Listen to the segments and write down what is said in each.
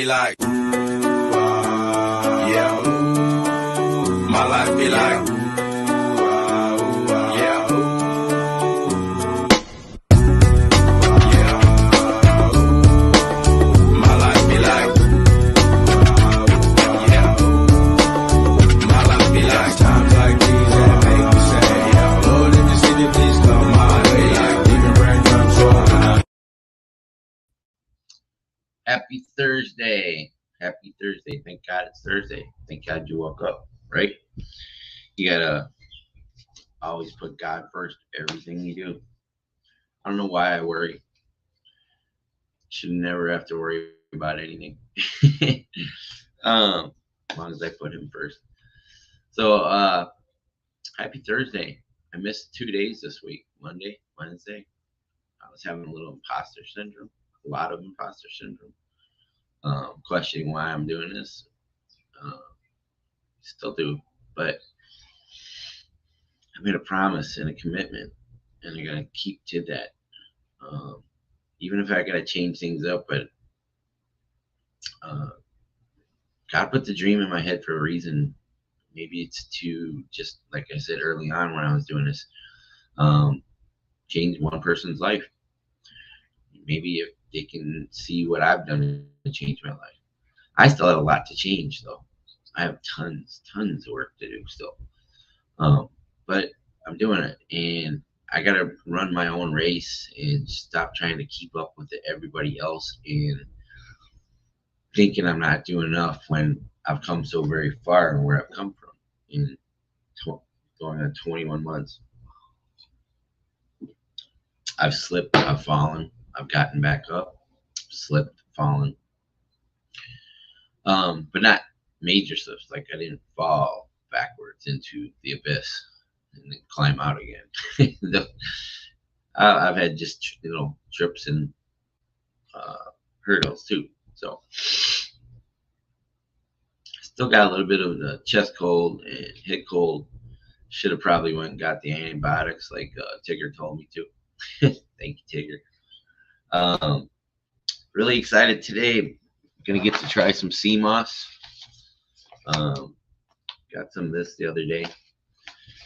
be like, yeah. My life be like, yeah. Yeah. My life be like, yeah. My life be like times like these that make me say, yeah. Lord, if the city please come my way, like even raindrops falling. Happy Thursday. Happy Thursday. Thank God it's Thursday. Thank God you woke up, right? You gotta always put God first, everything you do. I don't know why I worry. Should never have to worry about anything. As long as I put him first. So happy Thursday. I missed 2 days this week. Monday, Wednesday. I was having a little imposter syndrome. A lot of imposter syndrome. Questioning why I'm doing this. Still do, but I made a promise and a commitment, and I'm gonna keep to that. Even if I gotta change things up, but God put the dream in my head for a reason. Maybe it's to, just like I said early on when I was doing this, change one person's life. Maybe if they can see what I've done to change my life. I still have a lot to change, though. I have tons of work to do still. But I'm doing it, and I gotta run my own race and stop trying to keep up with everybody else and thinking I'm not doing enough when I've come so very far and where I've come from in going on 21 months. I've slipped, I've fallen, I've gotten back up, slipped, fallen, but not major slips. Like I didn't fall backwards into the abyss and then climb out again. I've had just trips and hurdles too. So still got a little bit of the chest cold and head cold. Should have probably went and got the antibiotics like Tigger told me to. Thank you, Tigger. Really excited today. Gonna get to try some sea moss. Got some of this the other day.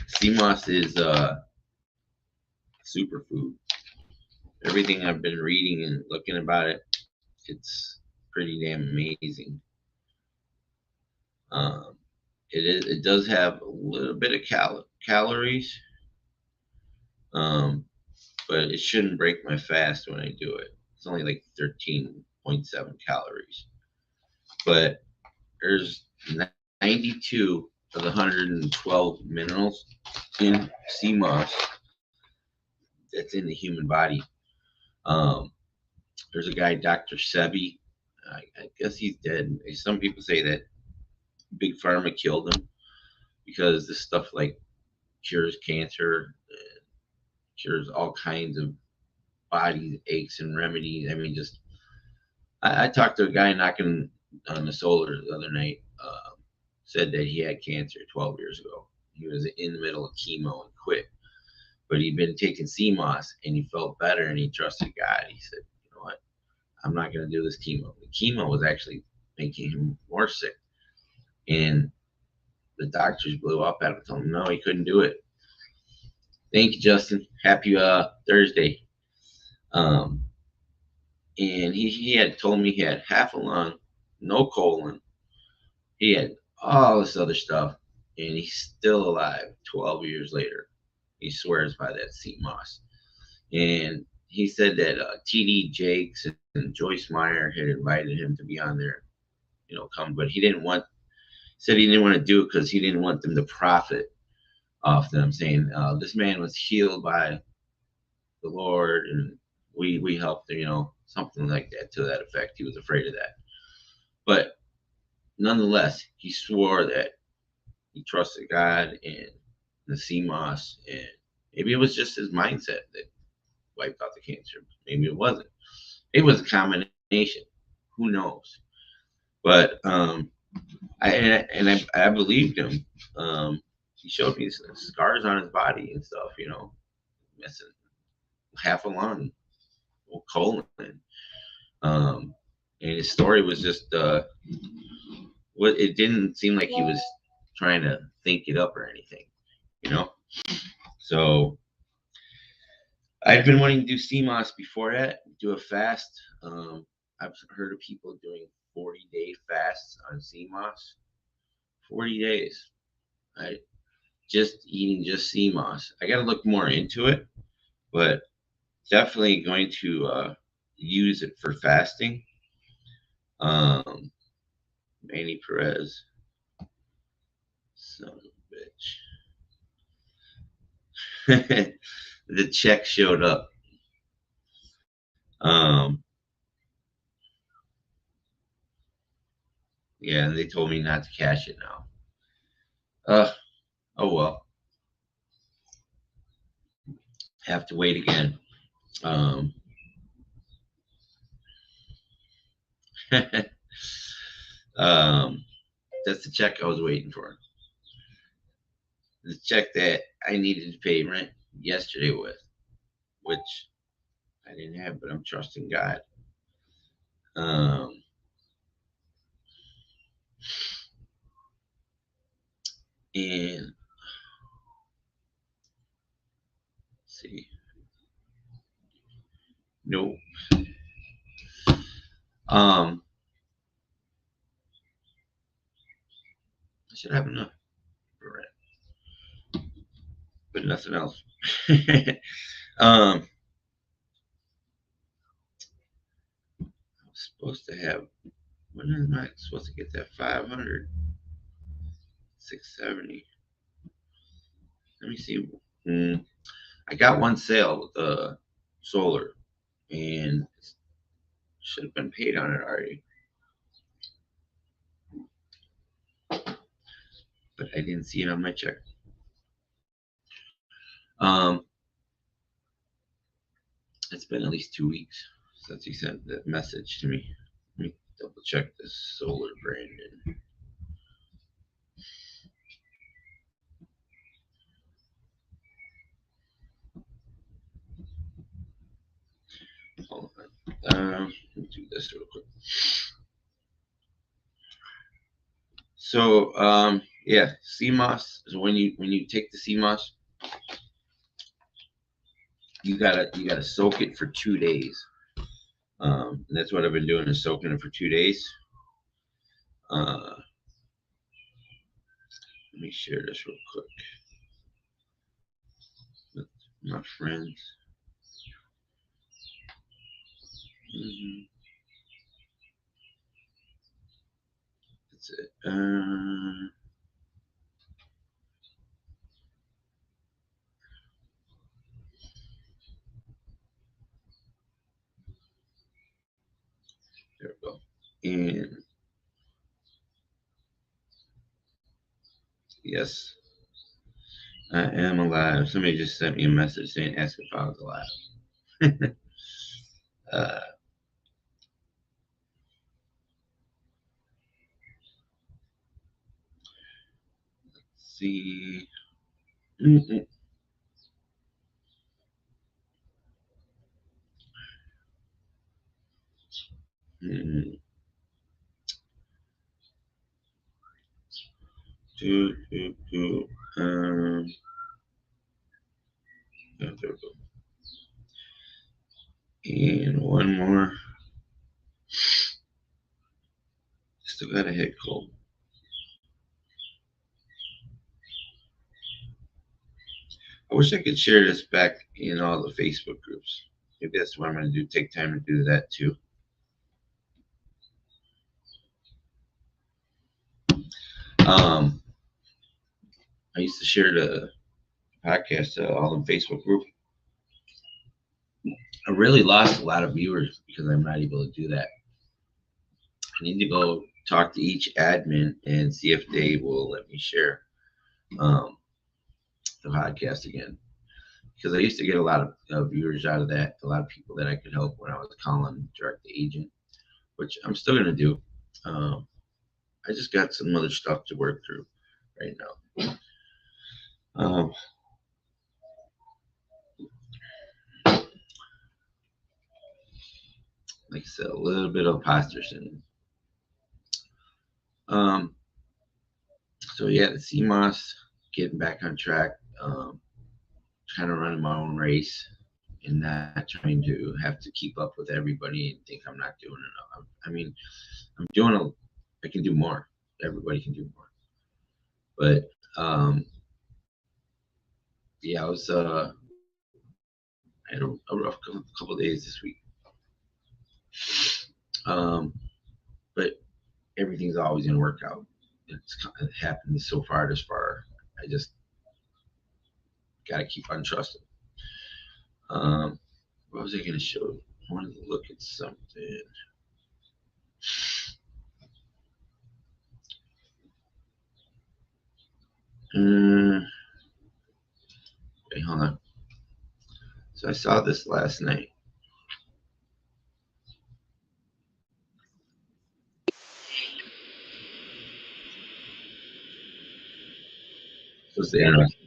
Sea moss is superfood. Everything I've been reading and looking about it, it's pretty damn amazing. It does have a little bit of calories, but it shouldn't break my fast when I do it. It's only like 13.7 calories, but there's 92 of the 112 minerals in sea moss that's in the human body. There's a guy, Dr. Sebi. I guess he's dead. Some people say that Big Pharma killed him because this stuff like cures cancer, cures all kinds of body aches and remedies. I mean, just I talked to a guy knocking on the solar the other night. Said that he had cancer 12 years ago. He was in the middle of chemo and quit, but he'd been taking sea moss and he felt better and he trusted God. He said, "You know what? I'm not going to do this chemo." The chemo was actually making him more sick, and the doctors blew up at him, told him no, he couldn't do it. Thank you, Justin. Happy Thursday. And he had told me he had half a lung, no colon. He had all this other stuff, and he's still alive 12 years later. He swears by that sea moss. And he said that TD Jakes and Joyce Meyer had invited him to be on there, come, but he didn't want to do it because he didn't want them to profit off them, saying this man was healed by the Lord and we helped him, something like that, to that effect. He was afraid of that. But nonetheless, he swore that he trusted God and the sea moss, and maybe it was just his mindset that wiped out the cancer. Maybe it wasn't. It was a combination. Who knows? But I believed him. He showed me scars on his body and stuff, missing half a lung, colon. and his story was just what it didn't seem like he was trying to think it up or anything, you know. So I've been wanting to do CMOS before that, do a fast. I've heard of people doing 40-day fasts on CMOS. 40 days. I just eating just CMOS. I got to look more into it, but definitely going to use it for fasting. Manny Perez, son of a bitch. The check showed up. Yeah, and they told me not to cash it now. Oh well. Have to wait again. That's the check I was waiting for. The check that I needed to pay rent yesterday with, which I didn't have, but I'm trusting God. And let's see. Nope. I should have enough for rent, but nothing else. I was supposed to have. When am I supposed to get that 500? 670. Let me see. I got one sale with the solar, and should have been paid on it already, but I didn't see it on my check. It's been at least 2 weeks since he sent that message to me. Let me double check this solar Brandon. Hold on. Let me do this real quick. So yeah, CMOS is when you take the CMOS, you gotta soak it for 2 days. And that's what I've been doing, is soaking it for 2 days. Let me share this real quick with my friends. That's it. There we go. And yes, I am alive. Somebody just sent me a message saying, ask if I was alive. Let's see. There we go. And one more. Still got a head cold. I wish I could share this back in all the Facebook groups. Maybe that's what I'm going to do. Take time to do that too. I used to share the podcast to all the Facebook group. I really lost a lot of viewers because I'm not able to do that. I need to go talk to each admin and see if they will let me share the podcast again. Because I used to get a lot of viewers out of that, a lot of people that I could help when I was calling direct to agent, which I'm still going to do. I just got some other stuff to work through right now. Like I said, a little bit of imposter syndrome. Um, so yeah, the CMOS, getting back on track, kind of running my own race and not trying to have to keep up with everybody and think I'm not doing enough. I mean, I'm doing I can do more. Everybody can do more. But yeah, I had a rough couple days this week. Um, but everything's always gonna work out. It happened so far this far. I just gotta keep on trusting. Um, what was I gonna show you? I wanted to look at something. Wait, hold on. So I saw this last night. It was interesting.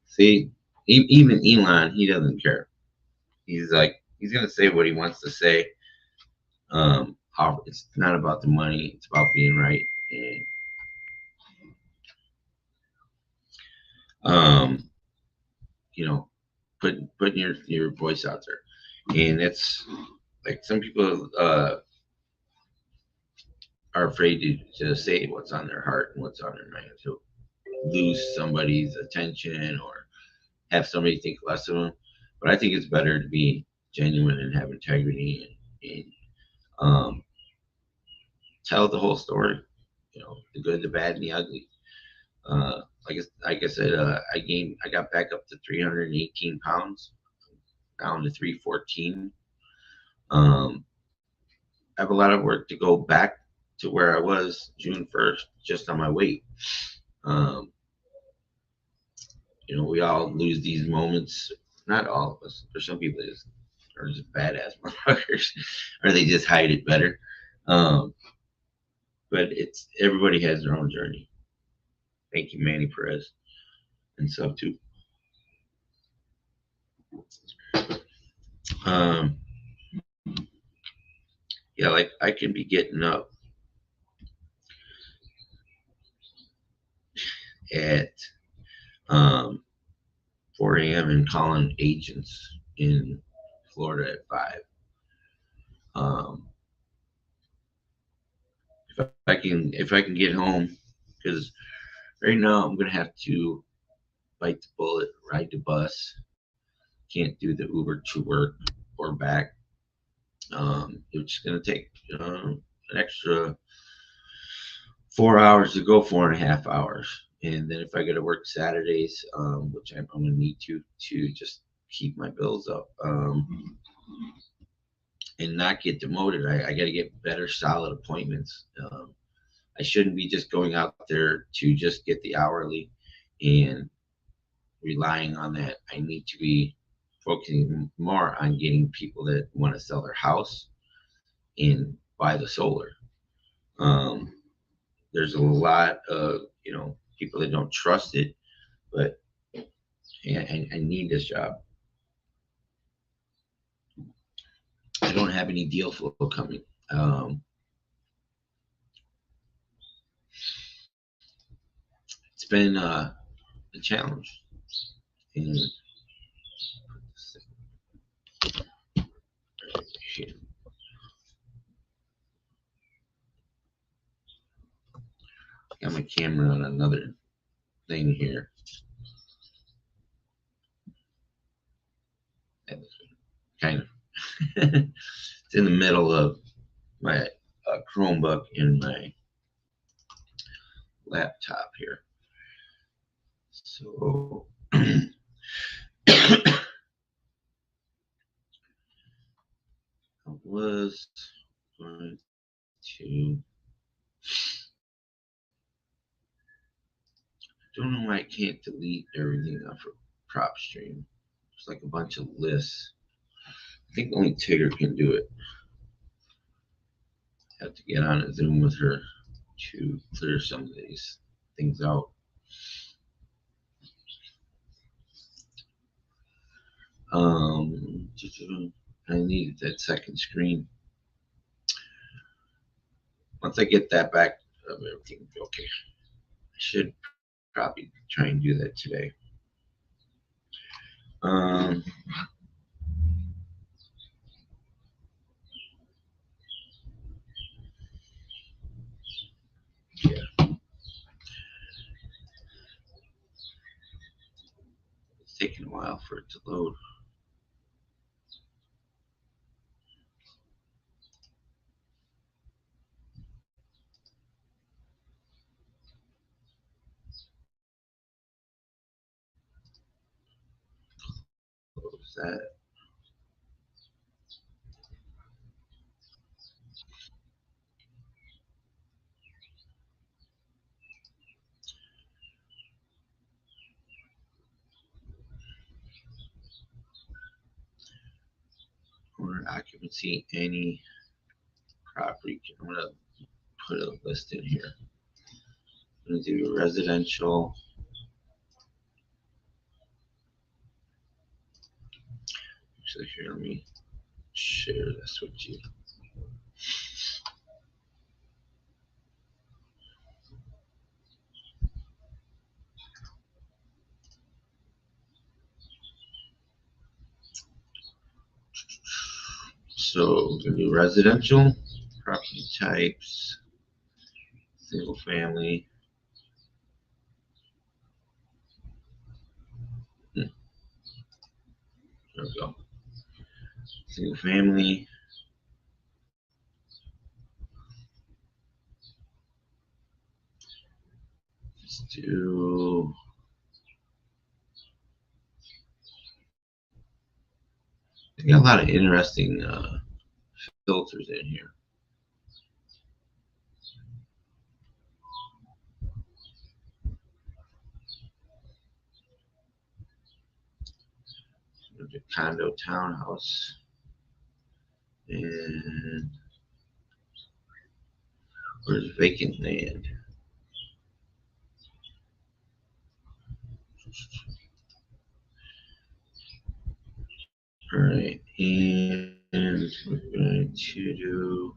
See, even Elon, he doesn't care. He's like, he's gonna say what he wants to say. It's not about the money; it's about being right. And um, you know, putting your voice out there. And it's like some people are afraid to just say what's on their heart and what's on their mind. So lose somebody's attention or have somebody think less of them. But I think it's better to be genuine and have integrity and tell the whole story. The good, the bad, and the ugly. Uh, like I said, I got back up to 318 pounds, down to 314. Um, I have a lot of work to go back to where I was June 1st, just on my weight. Um, we all lose these moments. Not all of us. There's some people that are just badass motherfuckers, or they just hide it better. Um, but it's everybody has their own journey. Thank you, Manny Perez, and so too. Um, yeah, like I can be getting up at um, 4 a.m. and calling agents in Florida at 5. Um, if I can get home, because right now I'm gonna have to bite the bullet, ride the bus. Can't do the Uber to work or back. It's gonna take an extra 4 hours to go, 4.5 hours, and then if I go to work Saturdays, which I'm gonna need to just keep my bills up. And not get demoted. I got to get better, solid appointments. I shouldn't be just going out there to just get the hourly and relying on that. I need to be focusing more on getting people that want to sell their house and buy the solar. Um, there's a lot of people that don't trust it, but I need this job. I don't have any deal flow coming. It's been a challenge. And got my camera on another thing here. Kind of. It's in the middle of my Chromebook and my laptop here. So I was going to Don't know why I can't delete everything off of prop stream. It's like a bunch of lists. I think only Tigger can do it. Have to get on a Zoom with her to clear some of these things out. I needed that second screen. Once I get that back, everything will be okay. I should probably try and do that today. Yeah, it's taking a while for it to load. Close that. Owner occupancy, any property. I'm gonna put a list in here. I'm gonna do residential. Actually, here, let me share this with you. So we're gonna do residential, property types, single family. There we go. Single family. Let's do. I got a lot of interesting filters in here. The condo townhouse, and where's vacant land? All right, and we're going to do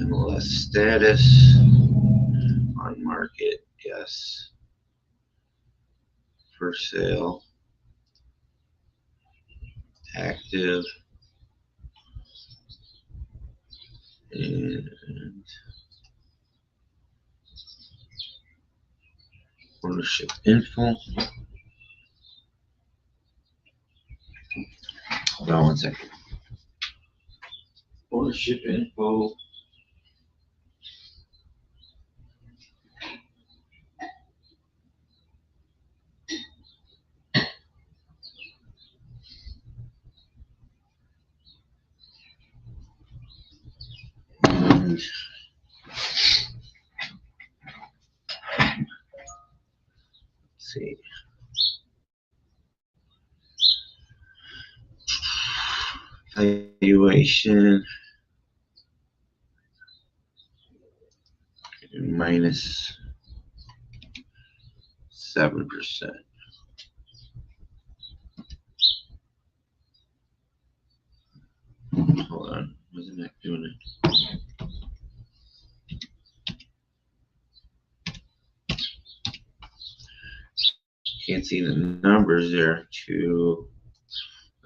MLS status on market, yes. For sale, active, and ownership info. Hold on 1 second. Ownership info. And let's see. Valuation minus 7%. Hold on, wasn't that doing it? Can't see the numbers there to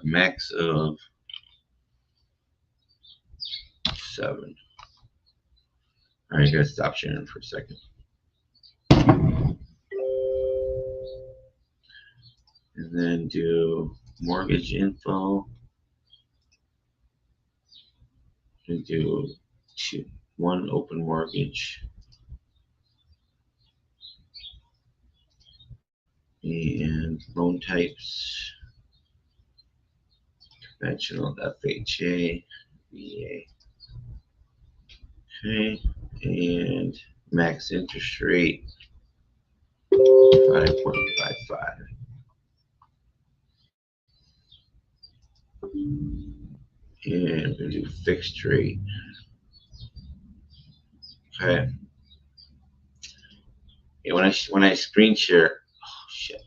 a max of 7. All right, gotta stop sharing for a second. And then do mortgage info. And do 1 open mortgage. And loan types. Conventional, FHA, VA. Okay, and max interest rate. 5.55. And we're gonna do fixed rate. Okay. And when I screen share, oh shit,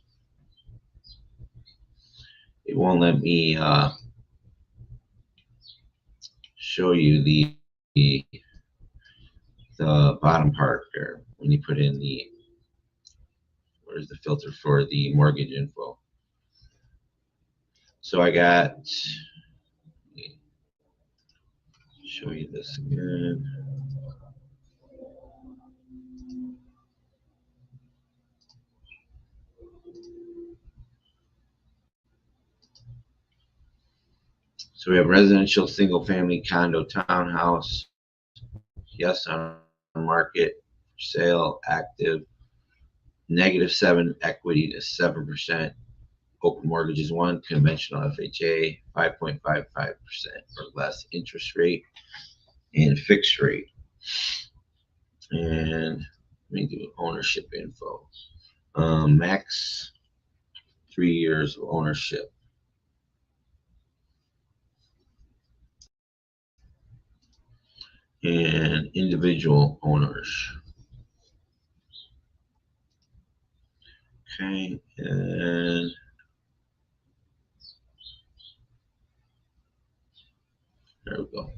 it won't let me show you the bottom part there when you put in the, where's the filter for the mortgage info. So I got, show you this again. So we have residential, single family, condo, townhouse. Yes, on market, for sale, active. -7, equity to 7%. Open mortgages 1, conventional FHA 5.55% or less interest rate, and fixed rate. And let me do ownership info. Max 3 years of ownership. And individual owners. Okay, and there we go.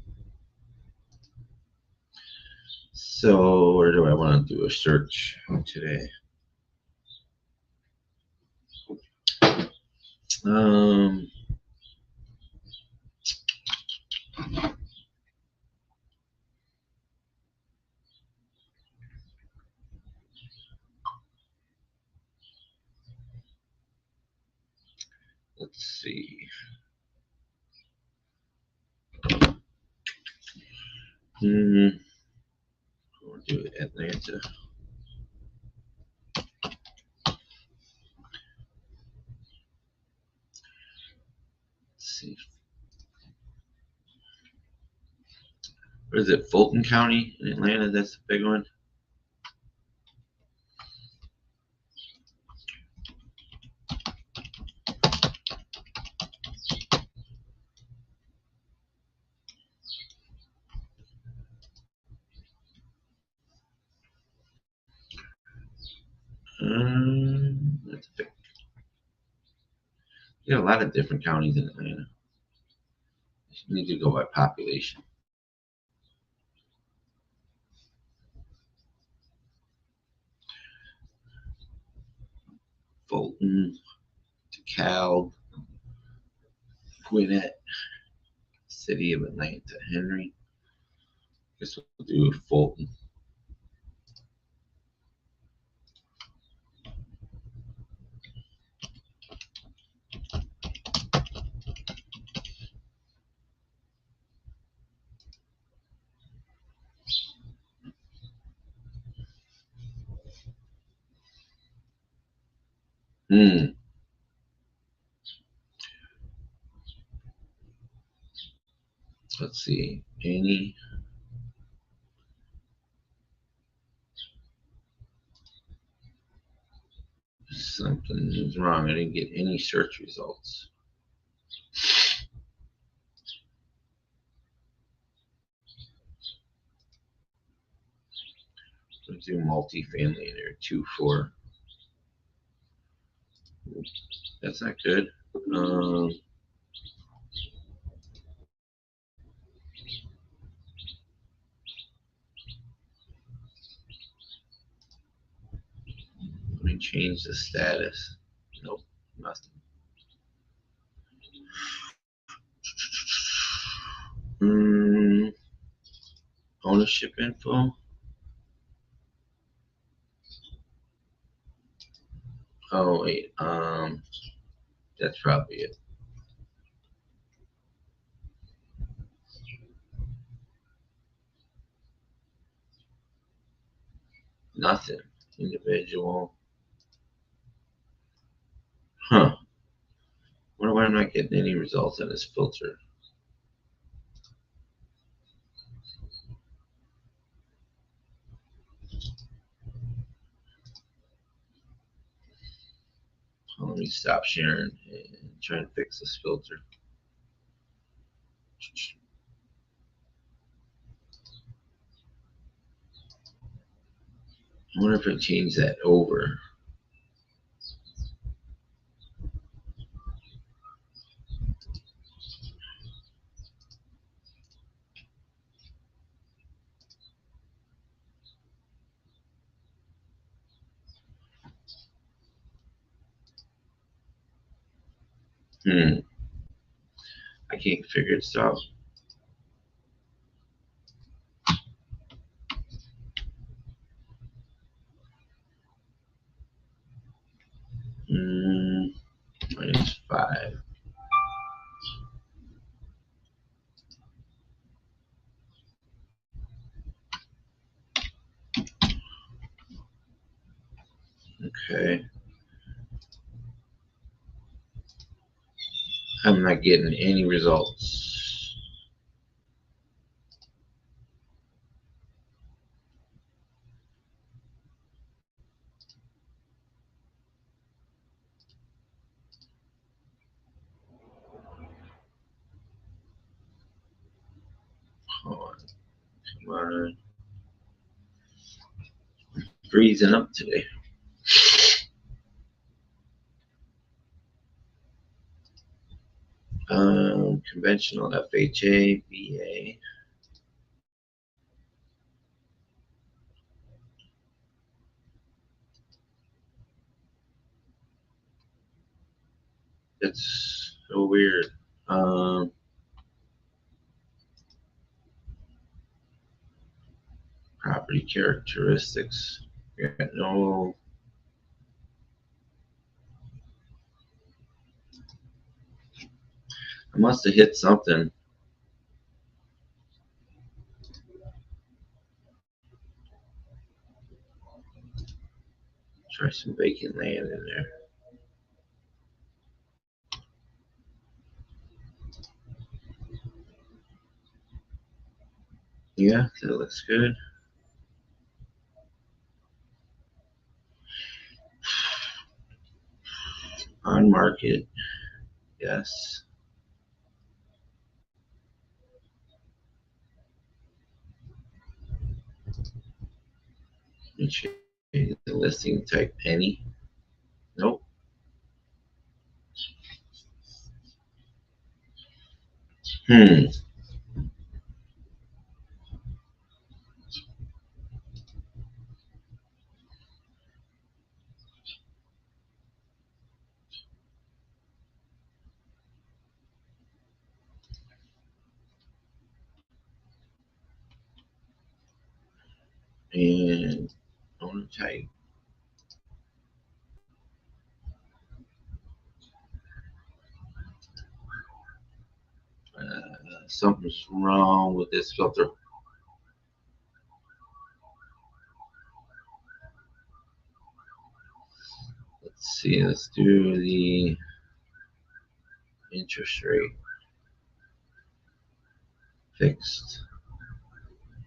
So where do I want to do a search today? Let's see. We'll do Atlanta. Let's see. What is it? Fulton County in Atlanta. That's the big one. That's big. You got a lot of different counties in Atlanta. You need to go by population. Fulton, DeKalb, Gwinnett, City of Atlanta, Henry. Guess we'll do Fulton. Let's see. Any something is wrong. I didn't get any search results. Let's do multifamily in there. 2-4. That's not good. Let me change the status. Nope, nothing. Ownership info. Oh wait, that's probably it. Nothing. Individual. Huh. Wonder why I'm not getting any results on this filter. Let me stop sharing and try and fix this filter. I wonder if I change that over. I can't figure this out. -5. Okay. I'm not getting any results. Hold on. Come on. Freezing up today. Conventional FHA, VA. It's so weird. Property characteristics. We got no. I must have hit something. Try some vacant land in there. Yeah, that looks good. On market. Yes. Change the listing type any. Nope. And owner type. Something's wrong with this filter. Let's see. Let's do the interest rate fixed.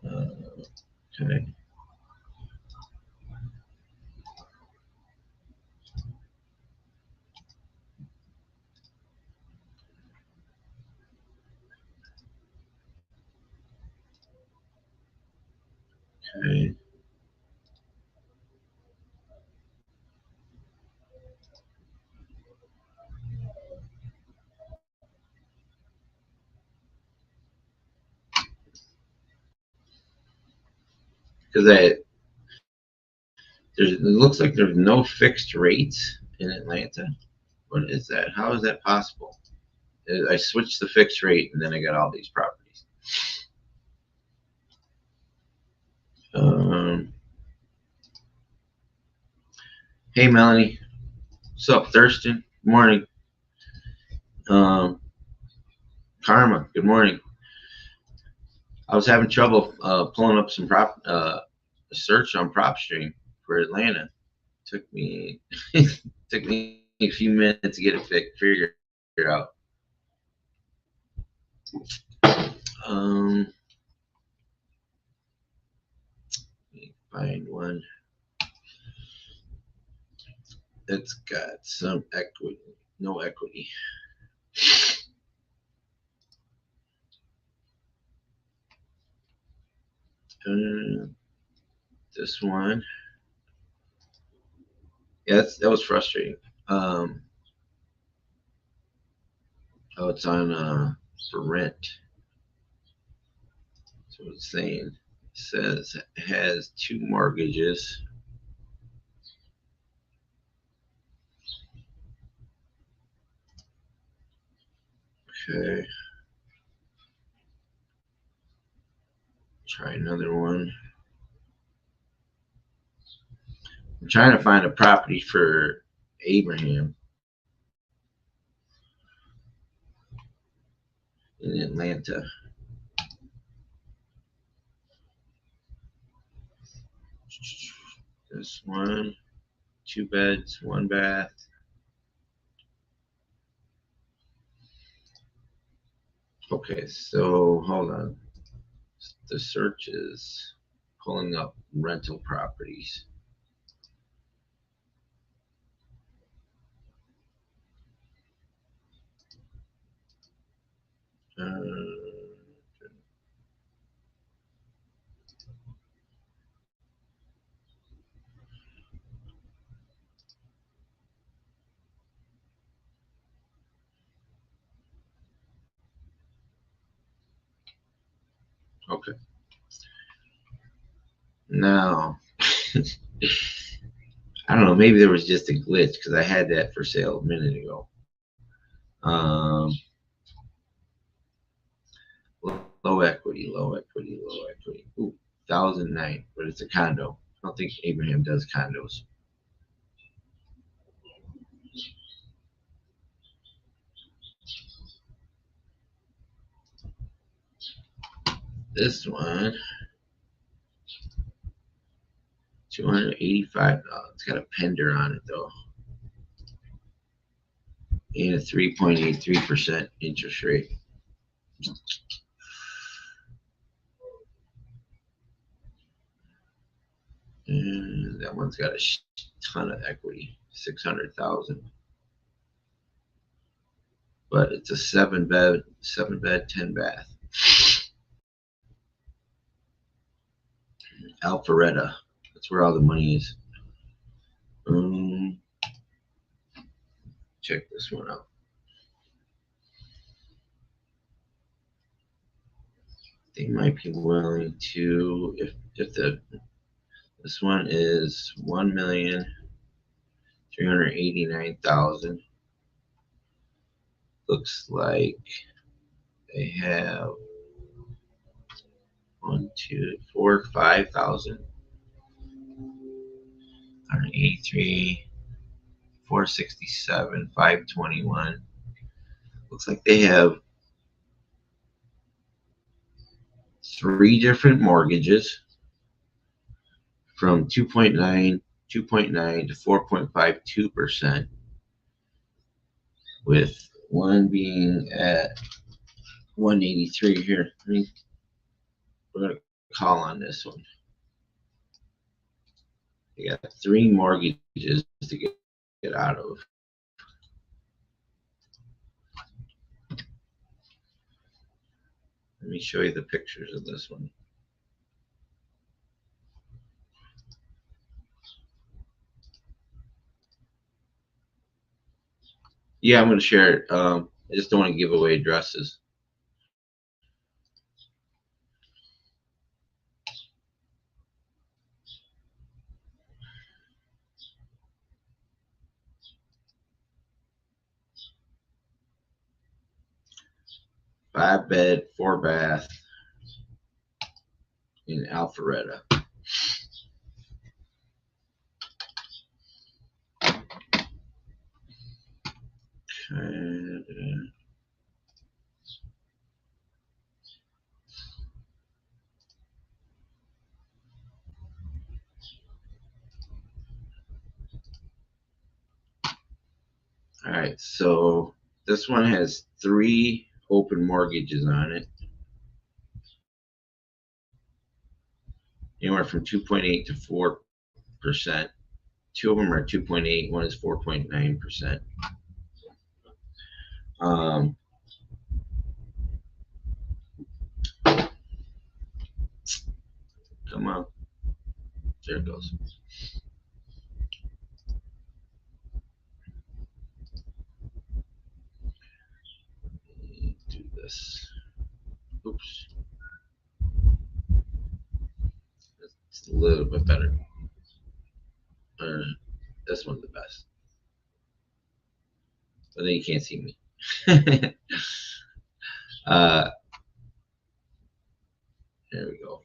Okay. Okay. Because it looks like there's no fixed rates in Atlanta. What is that? How is that possible? I switched the fixed rate and then I got all these properties. Hey Melanie, what's up, Thurston? Good morning. Karma, good morning. I was having trouble pulling up some search on PropStream for Atlanta. Took me took me a few minutes to get it figured out. Let me find one. it's got some equity, no equity. This one, yeah, that was frustrating. Oh, it's on for rent. So it's saying, it says it has 2 mortgages. Okay. Try another one. I'm trying to find a property for Abraham in Atlanta. This one, 2 beds, 1 bath. Okay, so hold on. The search is pulling up rental properties. Okay. Now, I don't know, maybe there was just a glitch because I had that for sale a minute ago. Low equity, low equity, low equity. Ooh, 1,009, but it's a condo. I don't think Abraham does condos. This one, 285. It's got a pender on it though, and a 3.83% interest rate. And that one's got a ton of equity, 600,000. But it's a 7 bed, 10 bath. Alpharetta. That's where all the money is. Check this one out. They might be willing to, if this one is 1,389,000. Looks like they have 1, 2, 4, 5,000. 183, 467, 521. Looks like they have 3 different mortgages from 2.9 to 4.52%, with one being at 183 here. We're going to call on this one. They got 3 mortgages to get out of. Let me show you the pictures of this one. Yeah, I'm going to share it. I just don't want to give away addresses. Five bed, 4 bath in Alpharetta. All right, so this one has 3 open mortgages on it, anywhere from 2.8 to 4%. Two of them are 2.8. One is 4.9%. Come on. There it goes. Do this. Oops. It's a little bit better. This one's the best. But then you can't see me. There we go.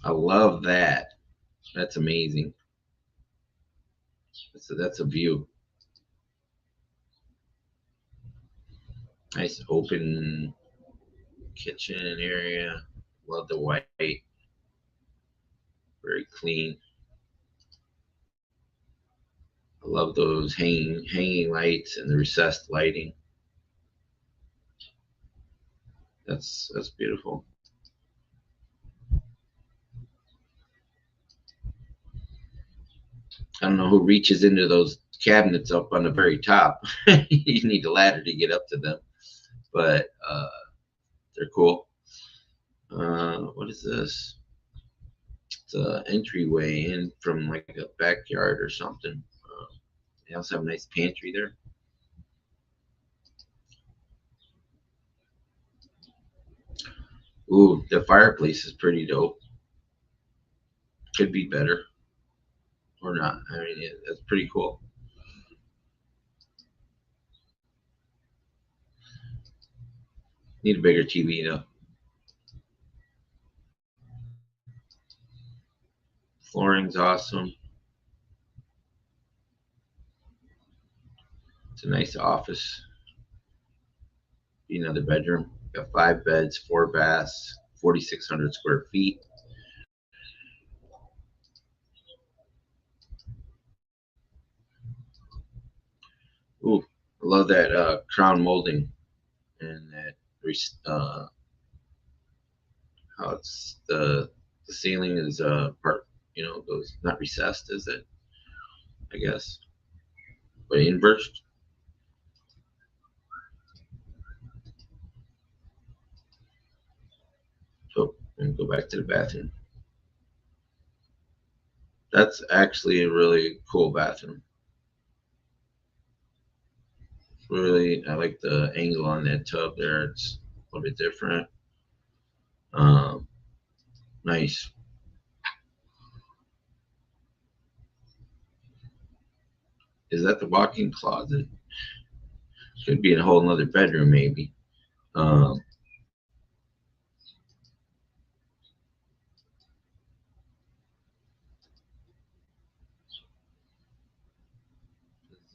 I love that. That's amazing. That's a view. Nice open kitchen area. Love the white. Very clean. I love those hanging lights and the recessed lighting. That's beautiful. I don't know who reaches into those cabinets up on the very top. You need a ladder to get up to them, but they're cool. What is this? It's an entryway in from like a backyard or something. They also have a nice pantry there. Ooh, the fireplace is pretty dope. Could be better or not. I mean, that's pretty cool. Need a bigger TV though. Flooring's awesome. It's a nice office. Be another bedroom. Got 5 beds, 4 baths, 4,600 square feet. Ooh, I love that crown molding and that how it's the ceiling is part, goes not recessed, is it? I guess, but inversed. So, and go back to the bathroom. That's actually a really cool bathroom. Really, I like the angle on that tub there. It's a little bit different. Nice. Is that the walk-in closet? Could be in a whole another bedroom, maybe. Um,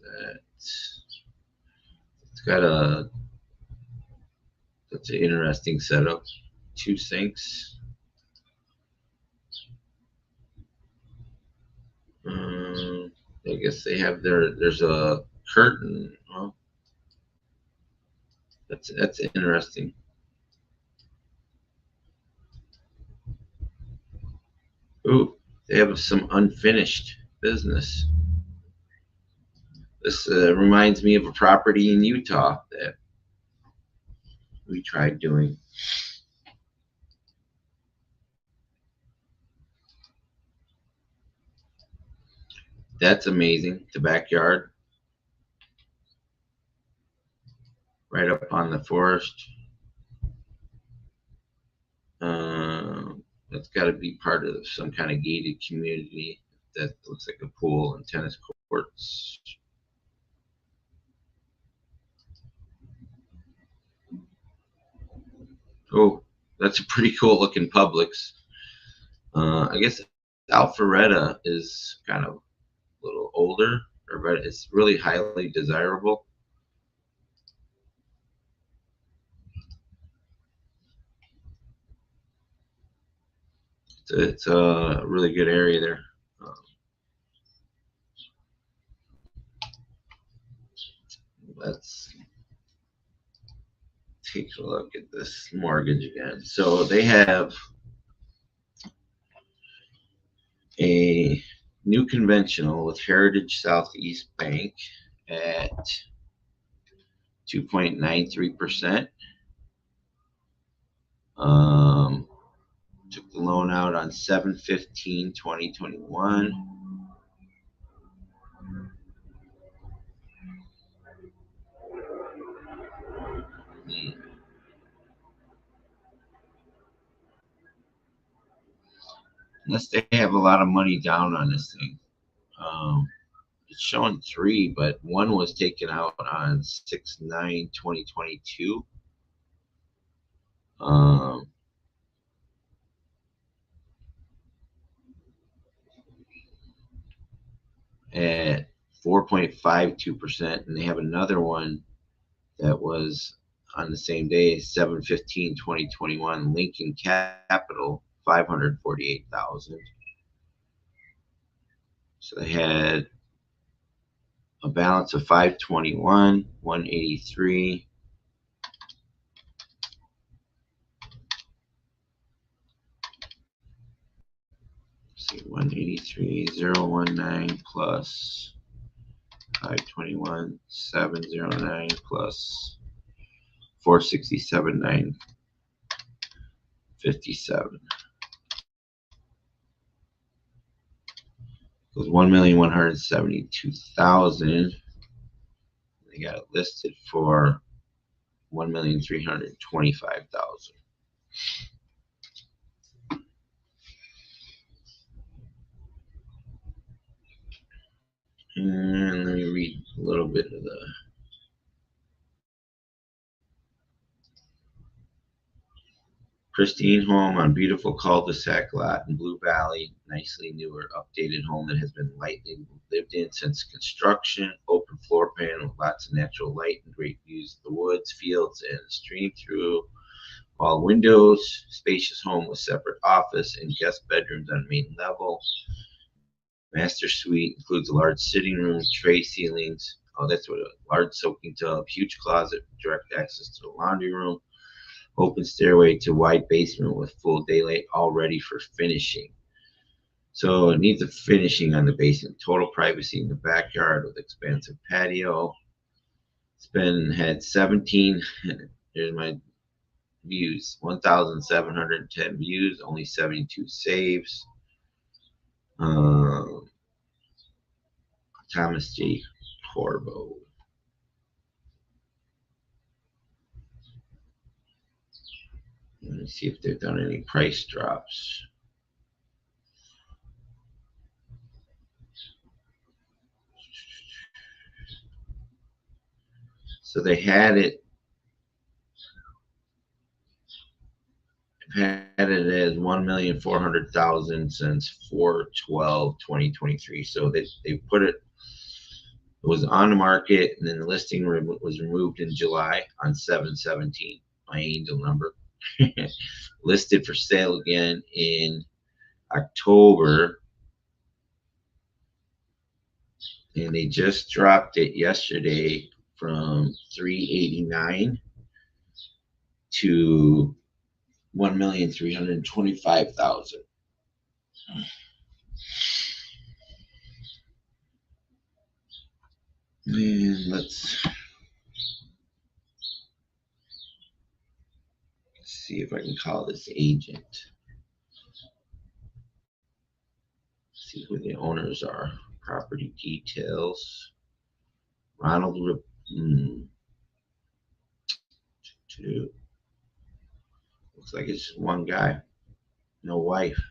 that it's got a that's an interesting setup. 2 sinks. I guess they have there's a curtain. Well, that's interesting. Ooh, they have some unfinished business. This reminds me of a property in Utah that we tried doing. That's amazing. The backyard, right up on the forest. That's got to be part of some kind of gated community. That looks like a pool and tennis courts. Oh, that's a pretty cool looking Publix. I guess Alpharetta is kind of a little older, but it's really highly desirable. It's a really good area there. Let's take a look at this mortgage again. So they have a new conventional with Heritage Southeast Bank at 2.93%. Took the loan out on 7/15/2021. Unless they have a lot of money down on this thing. It's showing 3, but one was taken out on 6/9/2022. At 4.52%, and they have another one that was on the same day, 7/15/2021, Lincoln Capital, 548,000. So they had a balance of 521, 183. See, 183,019 plus 521,709 plus 467,957. It was 1,172,000. They got it listed for 1,325,000. And let me read a little bit of the pristine home on beautiful cul-de-sac lot in Blue Valley. Nicely newer, updated home that has been lightly lived in since construction. Open floor plan with lots of natural light and great views of the woods, fields, and stream through all windows. Spacious home with separate office and guest bedrooms on main level. Master suite includes a large sitting room, tray ceilings. Oh, that's what a large soaking tub, huge closet, direct access to the laundry room. Open stairway to wide basement with full daylight, all ready for finishing. So it needs a finishing on the basement. Total privacy in the backyard with expansive patio. Had 17. Here's my views: 1,710 views, only 72 saves. Thomas J. Corbo. Let me see if they've done any price drops. So they had it as 1,400,000 since 4/12/2023. So they put it. It was on the market, and then the listing was removed in July on 7/17. My angel number. Listed for sale again in October, and they just dropped it yesterday from 389 to 1,325,000. And let's see if I can call this agent. See who the owners are. Property details. Ronald. Two. Looks like it's just one guy. No wife.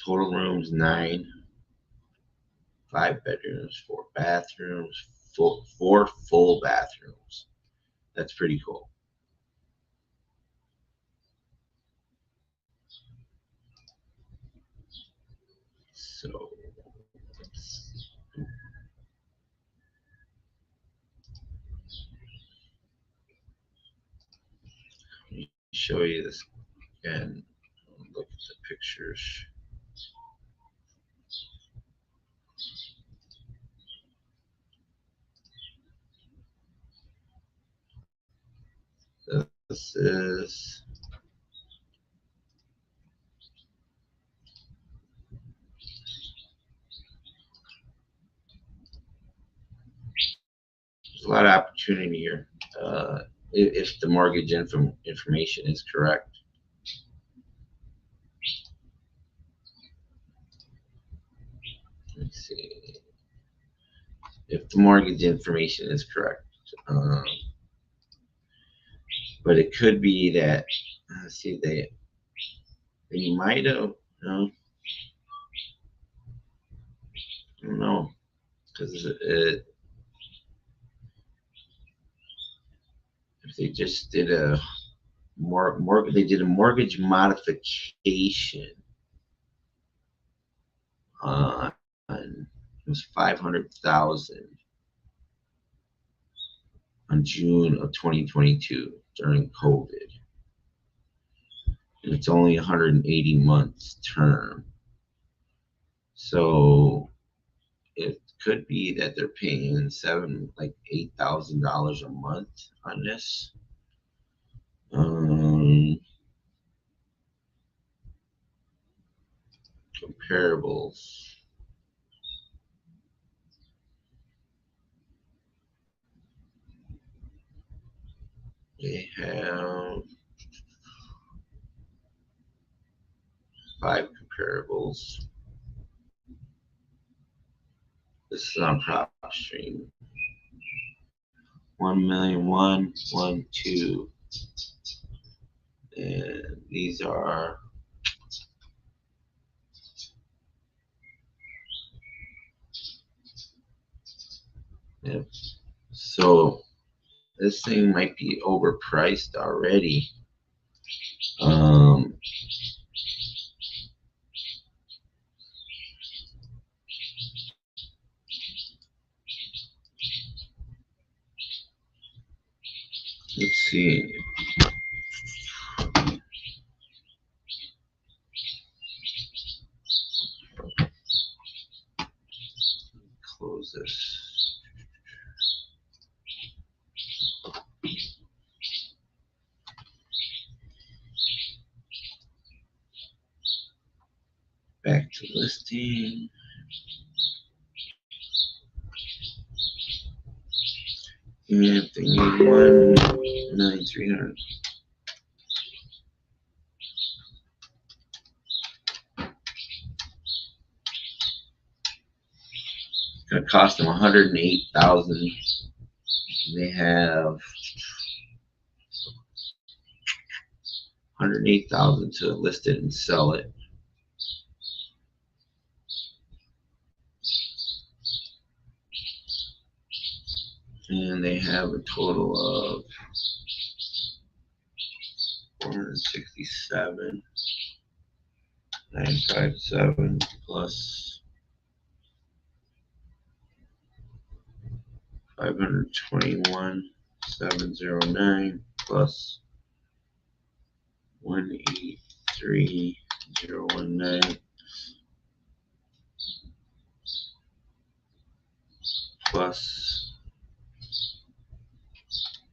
Total rooms 9. 5 bedrooms, 4 bathrooms, 4 full bathrooms. That's pretty cool. So let me show you this again. Look at the pictures. This is opportunity here. If the mortgage information is correct. Let's see. If the mortgage information is correct. But it could be that, let's see, they might have, no, I don't know, because if they just did a they did a mortgage modification on, it was 500,000 on June of 2022 during COVID. And it's only 180 months term. So it could be that they're paying $8,000 a month on this. Comparables. They have 5 comparables. This is on PropStream. 1,000,001, 1, 2, and these are yep. So this thing might be overpriced already. Let's see. Close this. Back to listing. And if they need 1,300,000. It's gonna cost them 108,000. They have 108,000 to list it and sell it. And they have a total of 467, 957 plus 521, 709 plus 183,019 plus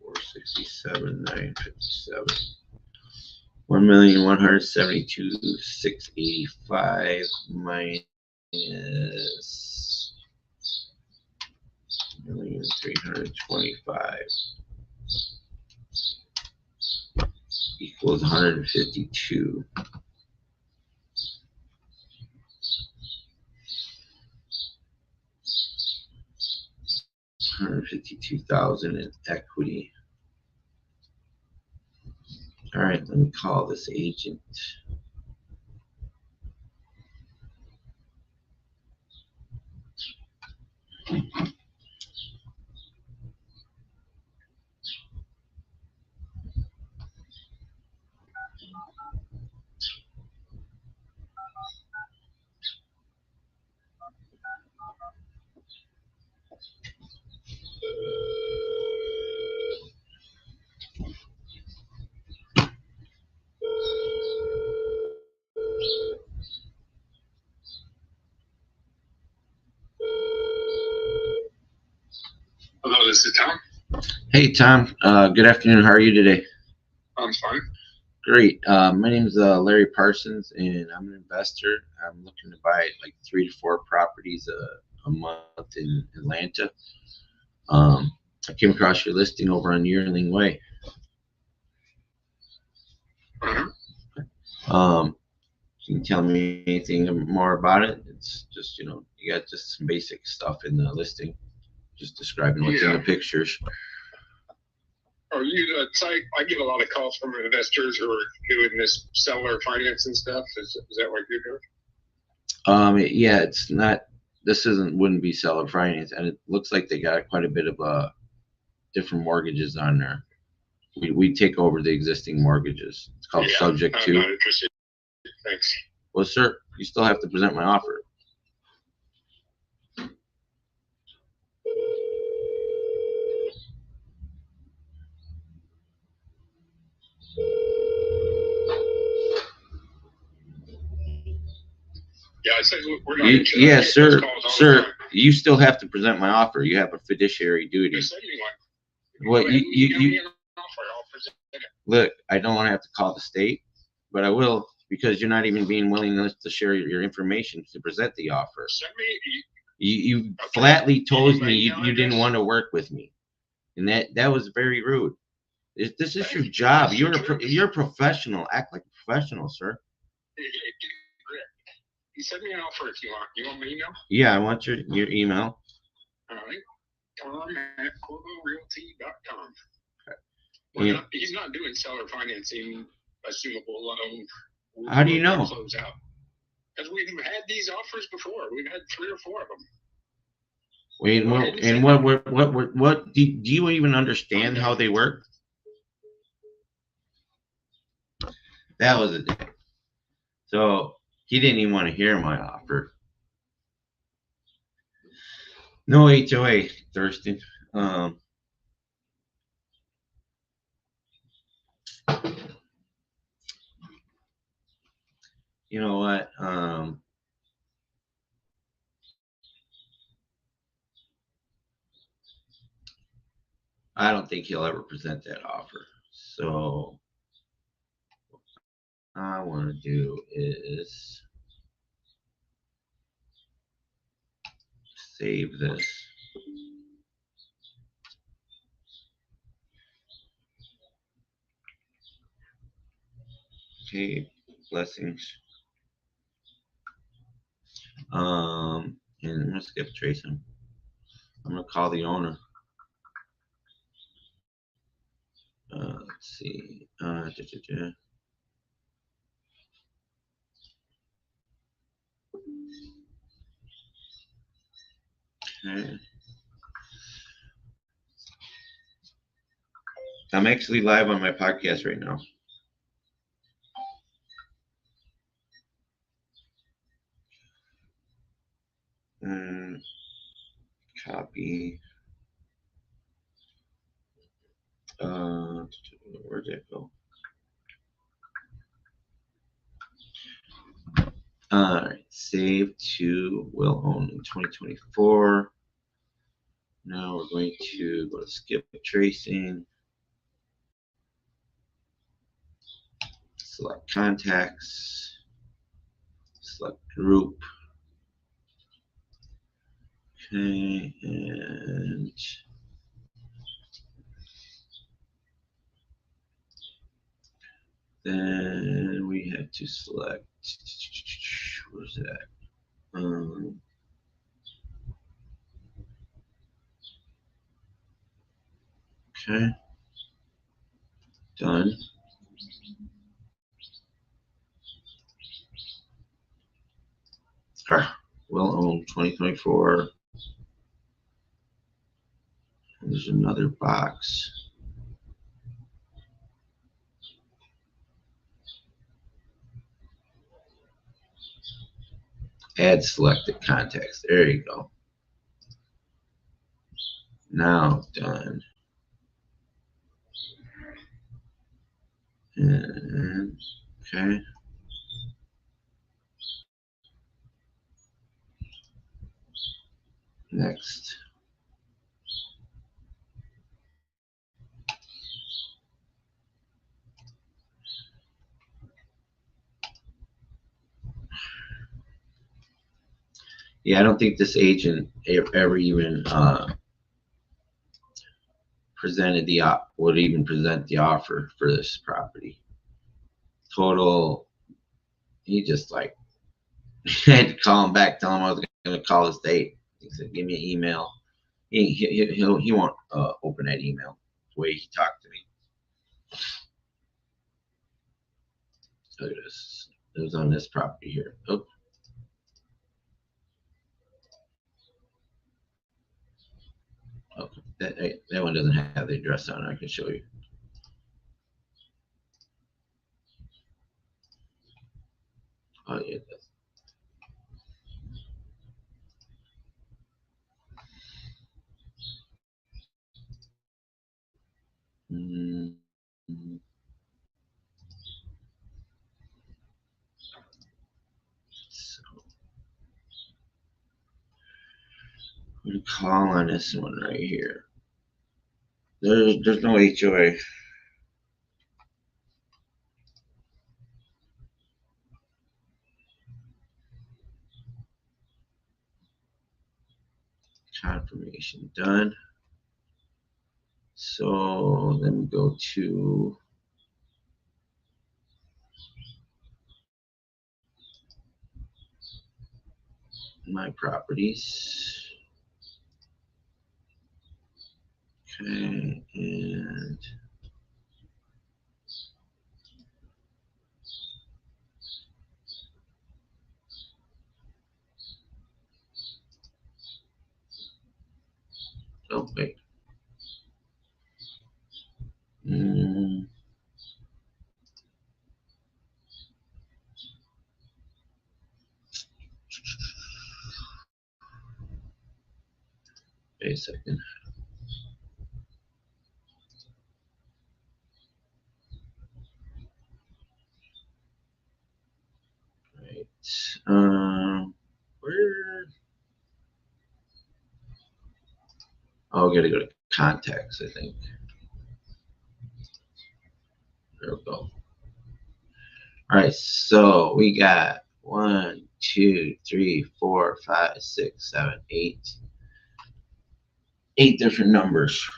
467,957. 1,172,685 minus 1,325 equals 152. 152,000 in equity. All right, let me call this agent. Hello, this is Tom. Hey, Tom. Good afternoon. How are you today? I'm fine. Great. My name is Larry Parsons, and I'm an investor. I'm looking to buy like 3 to 4 properties a month in Atlanta. I came across your listing over on Yearling Way. Can you tell me anything more about it? It's just, you got just some basic stuff in the listing, just describing what's in the pictures. Are you the type? I get a lot of calls from investors who are doing this seller finance and stuff. Is that what you're doing? Yeah, it's not. This wouldn't be seller finance, and it looks like they got quite a bit of different mortgages on there. We take over the existing mortgages. It's called subject to. I'm not interested. Thanks. Well, sir, you still have to present my offer. Yeah, I said we're not interested. Yeah, sir. Sir, you still have to present my offer. You have a fiduciary duty. What you look, I don't want to have to call the state, but I will, because you're not even being willing to share your information to present the offer. You flatly told me you didn't want to work with me, and that was very rude. This is your job. You're a professional. Act like a professional, sir. You send me an offer if you want. You want my email? Yeah, I want your email. All right. Tom@corvorealty.com. Yeah. He's not doing seller financing, assumable loan. How do you know? Close out. Because we've had these offers before. We've had 3 or 4 of them. Wait, and what do you even understand how they work? That was a day. So he didn't even want to hear my offer. No HOA, Thurston. You know what? I don't think he'll ever present that offer. So what I want to do is save this. Okay, blessings. And I'm gonna skip tracing. I'm gonna call the owner. Let's see. Okay. I'm actually live on my podcast right now. Copy. Where'd that go? All right, save to will own in 2024. Now we're going to go to skip tracing. Select contacts. Select group. Okay, and then we have to select, where's that? Okay, done. Will own 2024. And there's another box. Add selected contacts. There you go. Now done. And okay. Next. Yeah, I don't think this agent ever even presented would even present the offer for this property. Total, he just like had to call him back, tell him I was going to call his date. He said, "Give me an email." He won't open that email the way he talked to me. Look at this. It was on this property here. Oh. Okay. That one doesn't have the address on it. I can show you. Oh, yeah, it does. Mm-hmm. So, I'm going to call on this one right here. There's no HOA. Confirmation done. So let me go to my properties. Okay, and oh wait. Wait a second. Right. Where? Oh, I gotta go to contacts, I think. There we go. All right, so we got 1, 2, 3, 4, 5, 6, 7, 8. 8 different numbers.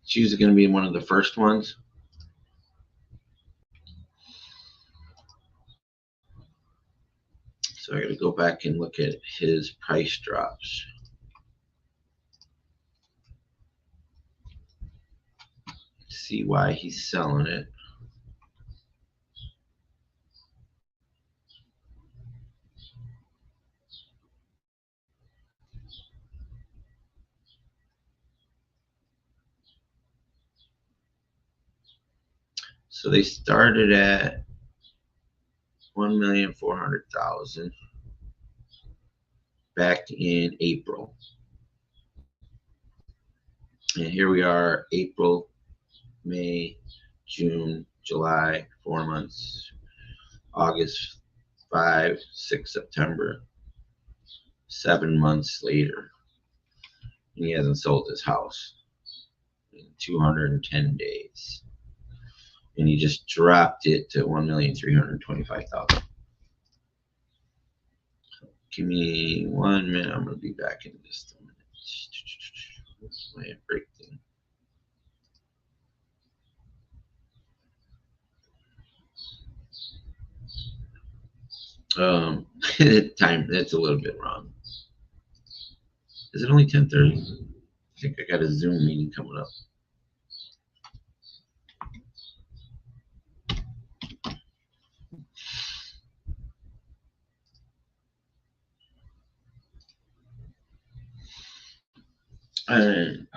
She's going to be one of the first ones. So I got to go back and look at his price drops. See why he's selling it. So they started at 1,400,000 back in April. And here we are, April, May, June, July, 4 months, August, 5, 6, September, 7 months later. And he hasn't sold his house in 210 days. And he just dropped it to 1,325,000. Give me 1 minute. I'm going to be back in just a minute. What's my breakdown? Time, that's a little bit wrong. Is it only 10:30? I think I got a Zoom meeting coming up. And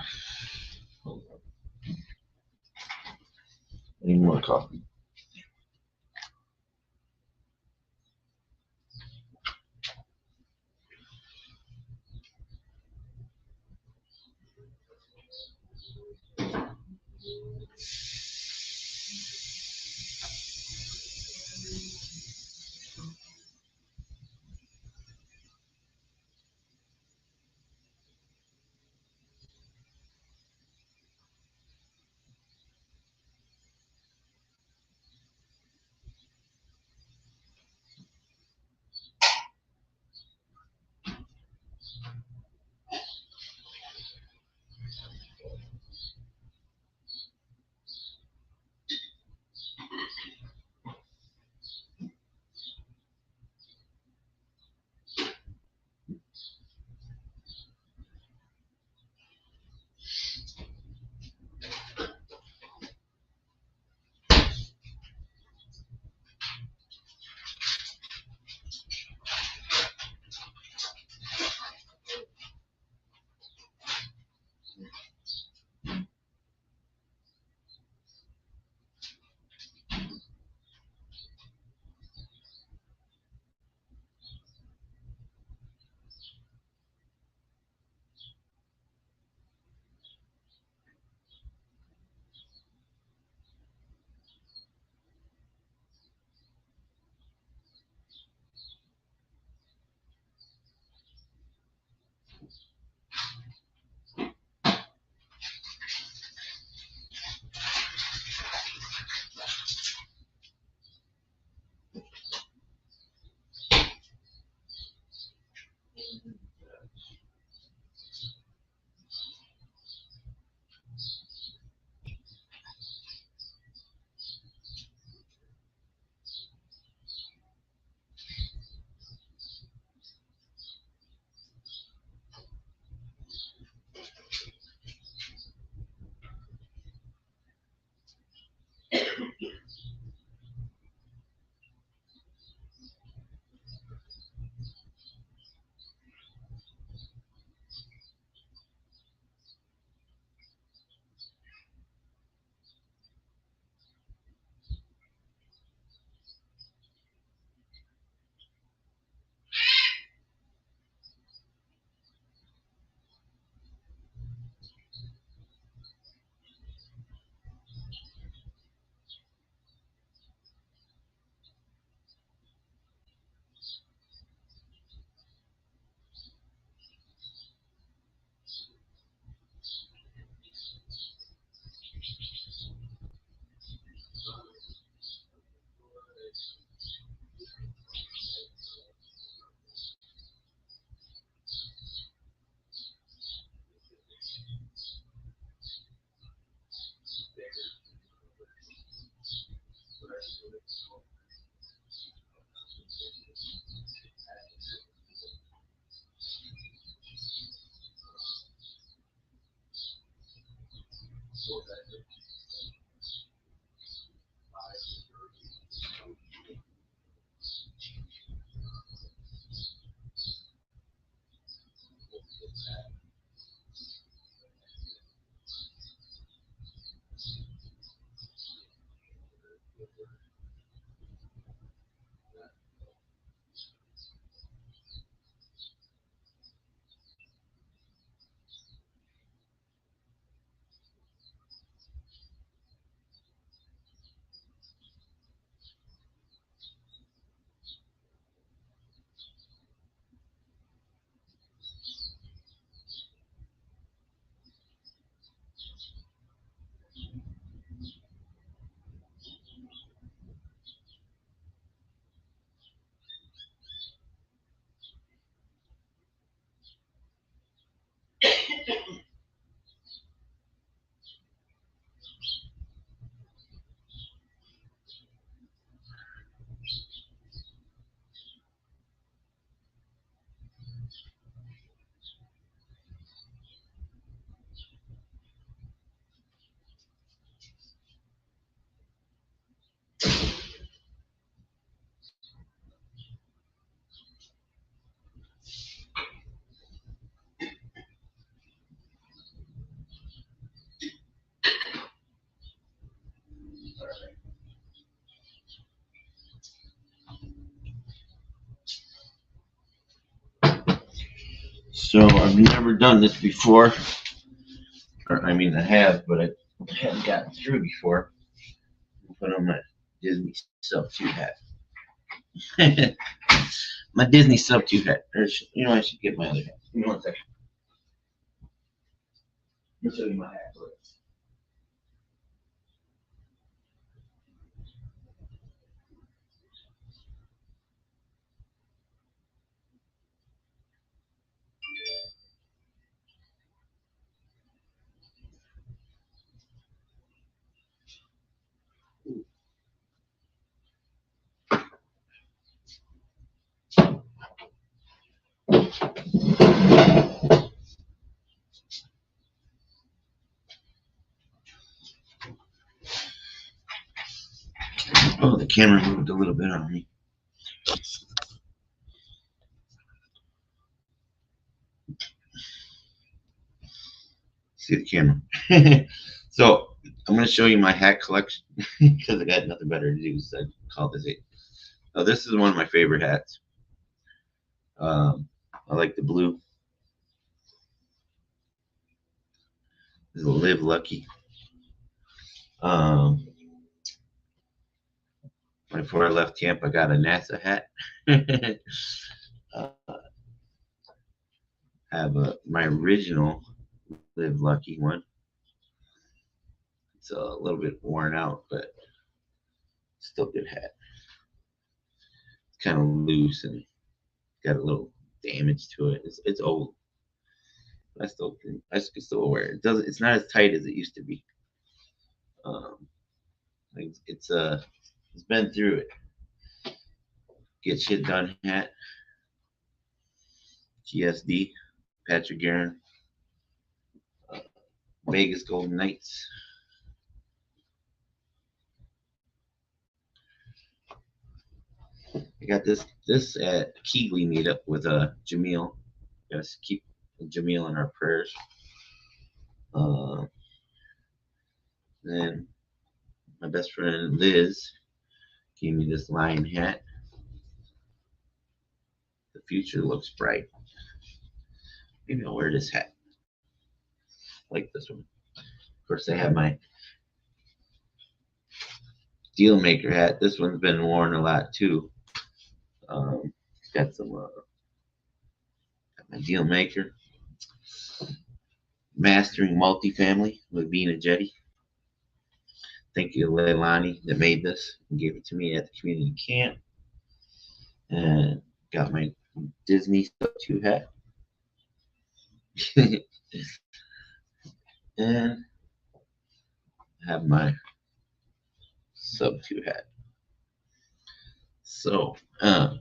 hold on. I need more coffee. So I've never done this before, or I mean I have, but I haven't gotten through before. I'll put on my Disney sub 2 hat. My Disney sub 2 hat. You know, I should get my other hat. Give me one second. Let me show you my hat. Oh, the camera moved a little bit on me. See the camera. So I'm going to show you my hat collection because I got nothing better to do, so I call this it. Oh, this is one of my favorite hats. I like the blue. This is a Live Lucky. Before I left camp, I got a NASA hat. Have my original Live Lucky one. It's a little bit worn out, but still good hat. It's kind of loose and got a little damage to it. It's old. I can still wear it. It's not as tight as it used to be. Like it's been through it. Get shit done hat. GSD. Patrick Guerin. Vegas Golden Knights. I got this at Keegley meetup with Jamil. Gotta keep Jamil in our prayers. Then my best friend Liz gave me this lion hat. The future looks bright. Maybe I'll wear this hat. I like this one. Of course, I have my deal maker hat. This one's been worn a lot too. Got some got my deal maker. Mastering multifamily with Vina Jetty. Thank you to Leilani that made this and gave it to me at the community camp. And got my Disney Subto hat. And I have my Subto hat. So, there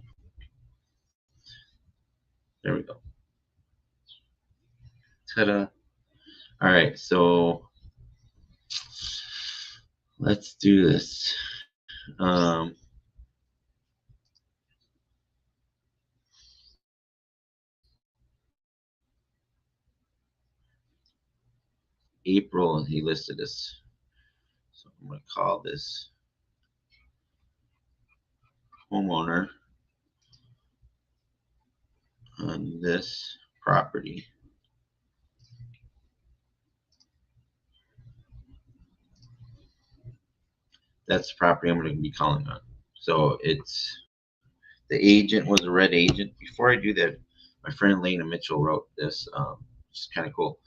we go. Ta-da. All right, so let's do this. April, he listed this. So I'm going to call this homeowner on this property. That's the property I'm going to be calling on. So it's the agent was a red agent. Before I do that, my friend Lena Mitchell wrote this. It's kind of cool.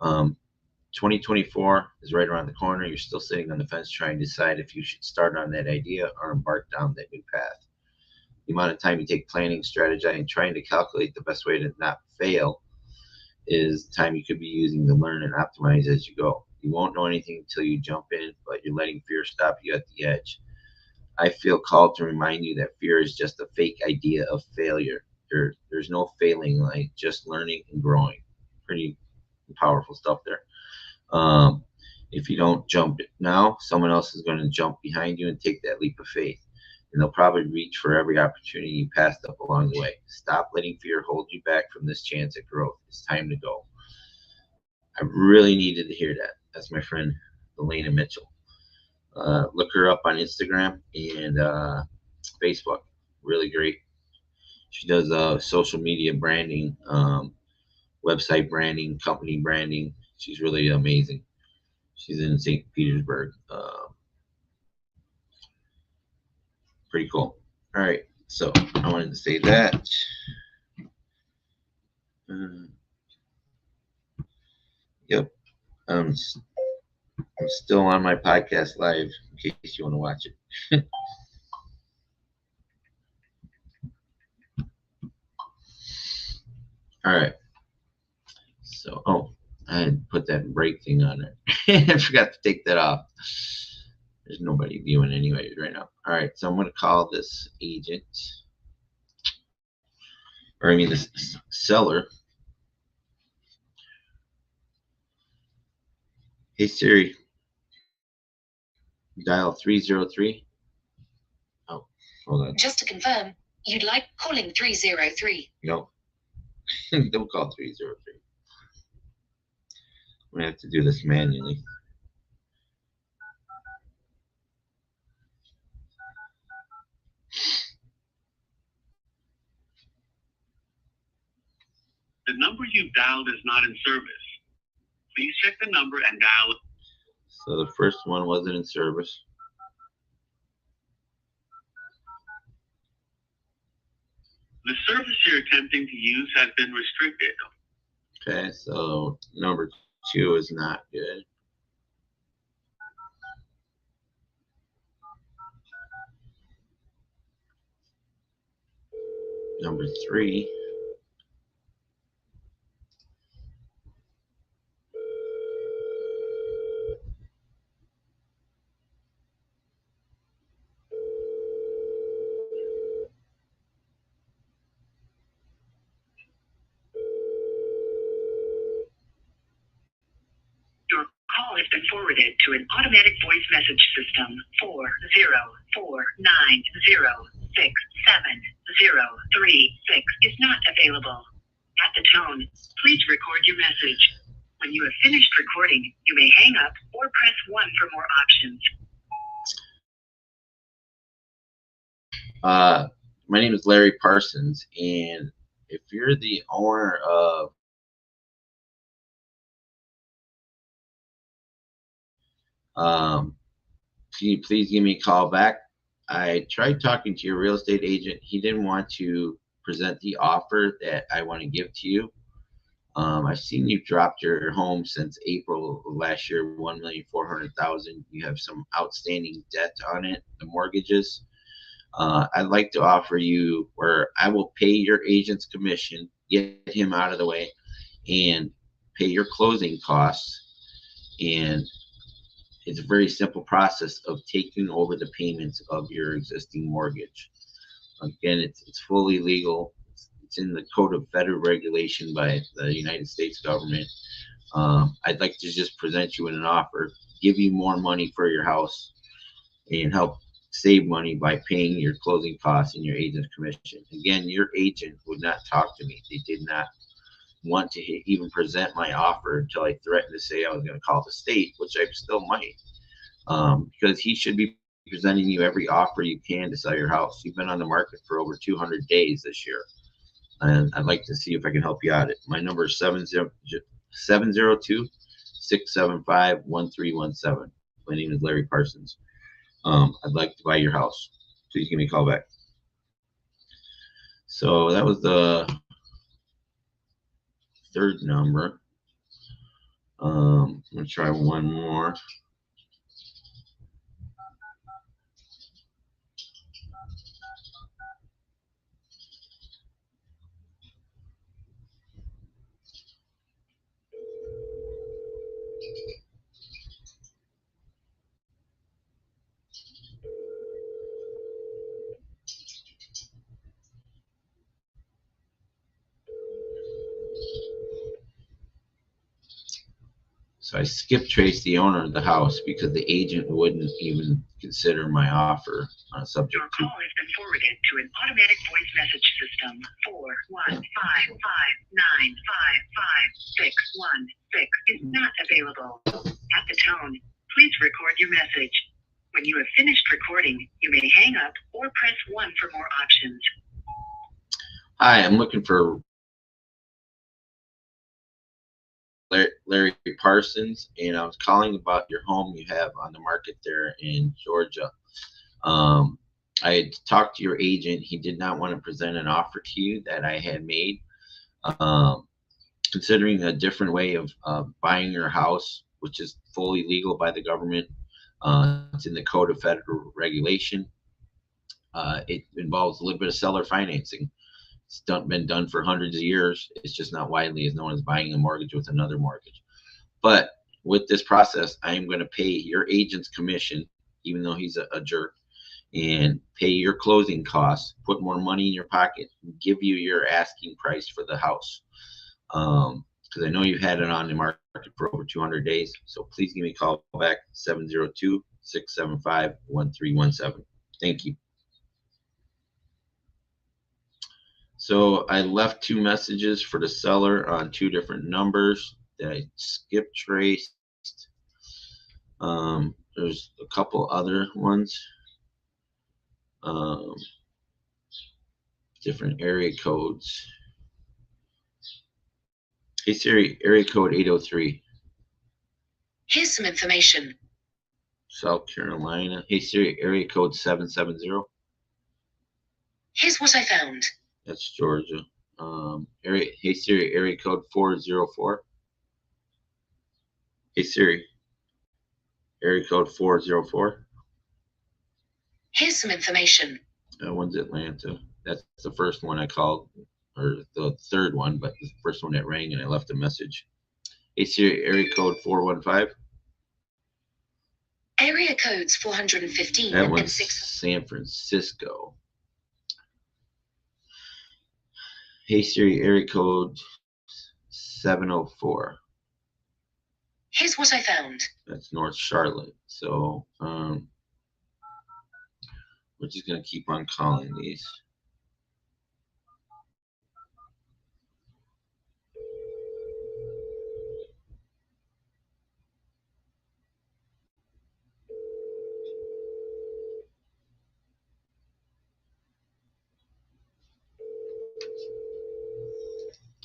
2024 is right around the corner. You're still sitting on the fence trying to decide if you should start on that idea or embark down that new path. The amount of time you take planning, strategizing, and trying to calculate the best way to not fail is time you could be using to learn and optimize as you go. You won't know anything until you jump in, but you're letting fear stop you at the edge. I feel called to remind you that fear is just a fake idea of failure. There's no failing, like just learning and growing. Pretty powerful stuff there. If you don't jump now, someone else is going to jump behind you and take that leap of faith. And they'll probably reach for every opportunity you passed up along the way. Stop letting fear hold you back from this chance at growth. It's time to go. I really needed to hear that. That's my friend, Elena Mitchell. Look her up on Instagram and Facebook. Really great. She does social media branding, website branding, company branding. She's really amazing. She's in St. Petersburg. Pretty cool. All right, so I wanted to say that. Yep. I'm still on my podcast live in case you want to watch it. All right. So, I had put that break thing on there. I forgot to take that off. There's nobody viewing anyways right now. All right, so I'm going to call this agent, or I mean this seller. Hey Siri, dial 303. Oh, hold on. Just to confirm, you'd like calling 303. No, don't call 303. I'm going to have to do this manually. The number you dialed is not in service. Please check the number and dial it. So the first one wasn't in service. The service you're attempting to use has been restricted. Okay, so number 2 is not good. Number 3 been forwarded to an automatic voice message system. 404906703 is not available. At the tone, please record your message. When you have finished recording, you may hang up or press 1 for more options. My name is Larry Parsons, and if you're the owner of can you please give me a call back? I tried talking to your real estate agent. He didn't want to present the offer that I want to give to you. I've seen you dropped your home since April of last year, $1,400,000. You have some outstanding debt on it, the mortgages. I'd like to offer you where I will pay your agent's commission, get him out of the way, and pay your closing costs. And it's a very simple process of taking over the payments of your existing mortgage. Again, it's fully legal. It's in the Code of Federal Regulation by the United States government. I'd like to just present you with an offer, give you more money for your house, and help save money by paying your closing costs and your agent's commission. Again, your agent would not talk to me. They did not want to even present my offer until I threatened to say I was going to call the state, which I still might, because he should be presenting you every offer you can to sell your house. You've been on the market for over 200 days this year, and I'd like to see if I can help you out. My number is 702-675-1317. My name is Larry Parsons. I'd like to buy your house. Please give me a call back. So that was the third number. I'm gonna try one more. So I skip traced the owner of the house because the agent wouldn't even consider my offer on a subject Your call has been forwarded to an automatic voice message system. 41559555616 is not available. At the tone, please record your message. When you have finished recording, you may hang up or press 1 for more options. Hi, I'm looking for Larry Parsons, and I was calling about your home you have on the market there in Georgia. I had talked to your agent. He did not want to present an offer to you that I had made. Considering a different way of buying your house, which is fully legal by the government. It's in the Code of Federal Regulation. It involves a little bit of seller financing. It's been done for hundreds of years. It's just not widely as known as buying a mortgage with another mortgage. But with this process, I am going to pay your agent's commission, even though he's a jerk, and pay your closing costs, put more money in your pocket, and give you your asking price for the house. Because I know you've had it on the market for over 200 days. So please give me a call back, 702-675-1317. Thank you. So I left 2 messages for the seller on 2 different numbers that I skip traced. There's a couple other ones. Different area codes. Hey Siri, area code 803. Here's some information. South Carolina. Hey Siri, area code 770. Here's what I found. That's Georgia. Hey Siri, area code 404. Hey Siri, area code 404. Here's some information. That one's Atlanta. That's the first one I called, or the third one, but the first one that rang and I left a message. Hey Siri, area code 415. Area codes 415 That and one's 6. San Francisco. Hey Siri, area code 704. Here's what I found. That's North Charlotte. So we're just gonna keep on calling these.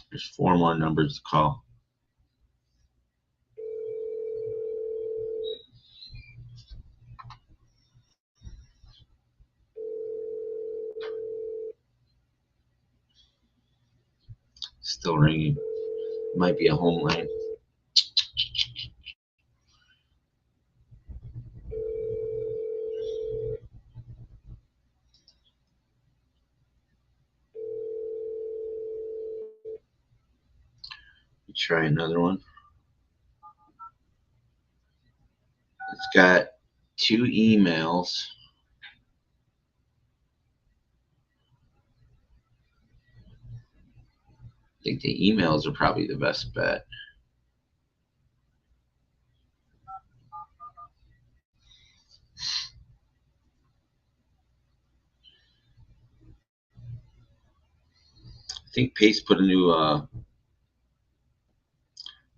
There's 4 more numbers to call. Still ringing. Might be a home line. Try another one. It's got 2 emails. I think the emails are probably the best bet. I think Pace put a new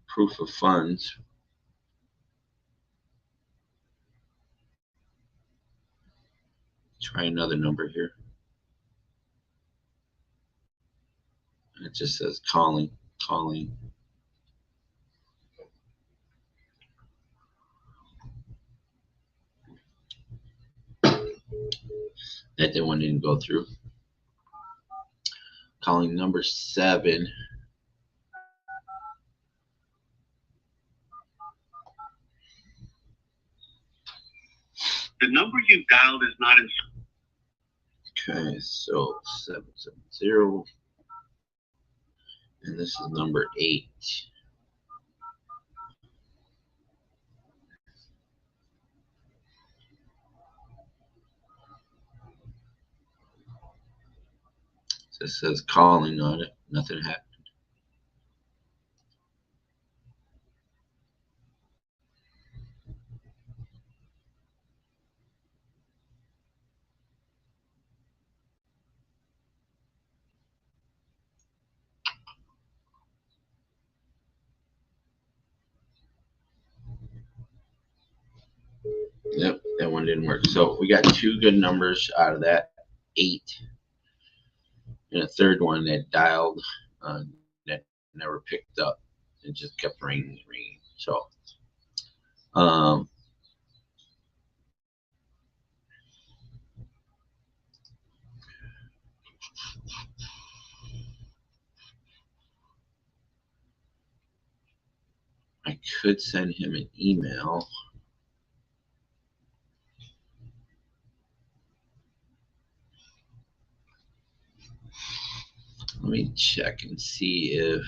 proof of funds. Try another number here. It just says calling. That one didn't go through. Calling number 7. The number you dialed is not in. Okay, so 770. And this is number 8. It says calling on it. Nothing happened. Yep, that one didn't work. So we got 2 good numbers out of that 8. And a third one that dialed that never picked up. It just kept ringing. So I could send him an email. Let me check and see if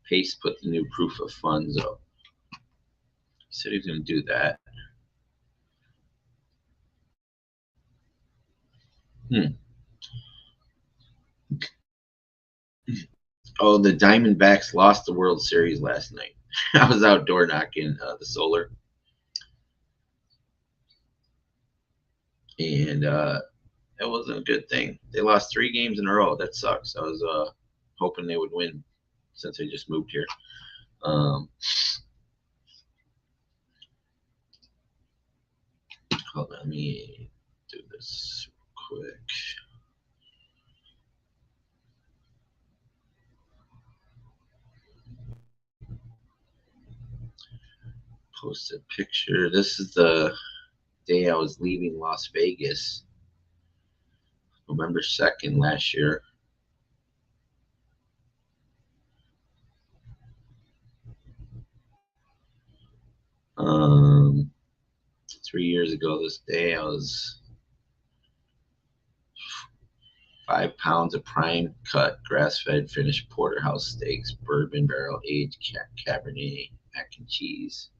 Pace put the new proof of funds up. He said he was going to do that. Oh, the Diamondbacks lost the World Series last night. I was out door knocking the Solar. And it wasn't a good thing. They lost 3 games in a row. That sucks. I was hoping they would win since they just moved here. Hold on, let me do this quick. Post a picture. This is the day I was leaving Las Vegas, November 2nd last year. Um, 3 years ago this day, I was 5 pounds of prime cut, grass-fed, finished porterhouse steaks, bourbon barrel aged Cabernet mac and cheese.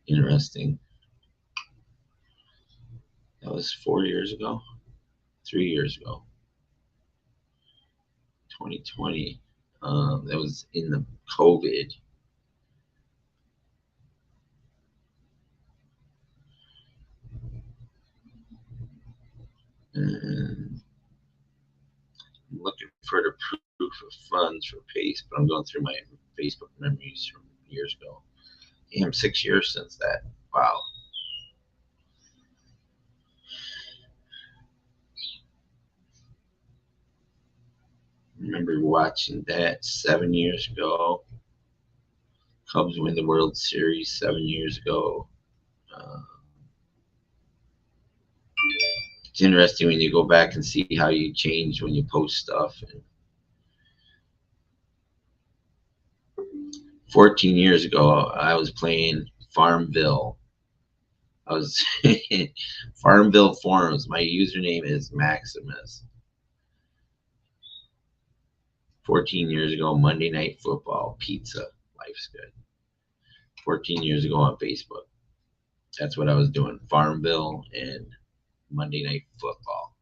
Interesting. That was 4 years ago, 3 years ago. 2020. That was in the COVID. And I'm looking for the proof of funds for Pace, but I'm going through my Facebook memories from years ago. Damn, 6 years since that. Wow. Remember watching that 7 years ago. Cubs win the World Series 7 years ago. It's interesting when you go back and see how you change when you post stuff. And 14 years ago, I was playing Farmville. I was Farmville Forums. My username is Maximus. 14 years ago, Monday Night Football, pizza, life's good. 14 years ago on Facebook. That's what I was doing, Farmville and Monday Night Football.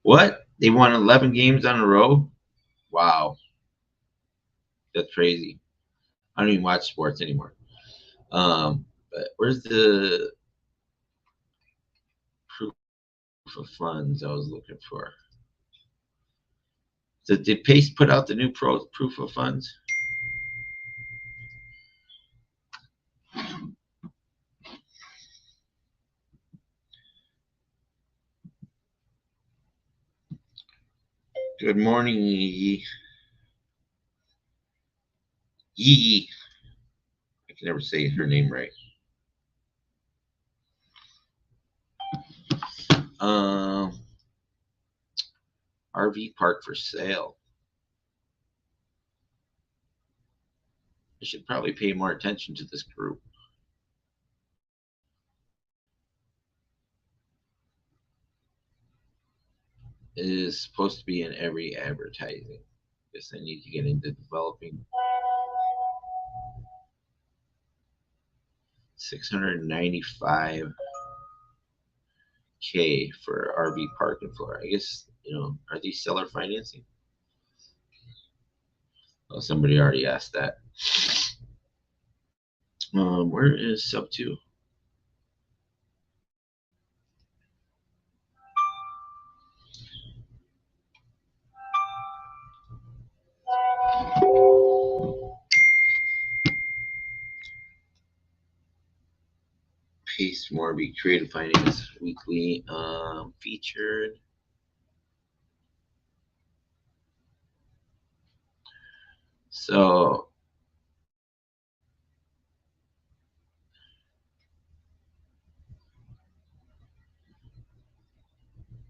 What? They won 11 games on a row? Wow. That's crazy. I don't even watch sports anymore. But where's the proof of funds I was looking for? Did Pace put out the new proof of funds? Good morning, Yee. Yee. I can never say her name right. RV park for sale. I should probably pay more attention to this group. It is supposed to be in every advertising. Guess I need to get into developing. 695K for RV park in Florida. I guess, are these seller financing? Oh, somebody already asked that. Where is sub 2? Pace Morby, Creative Finance Weekly, featured. So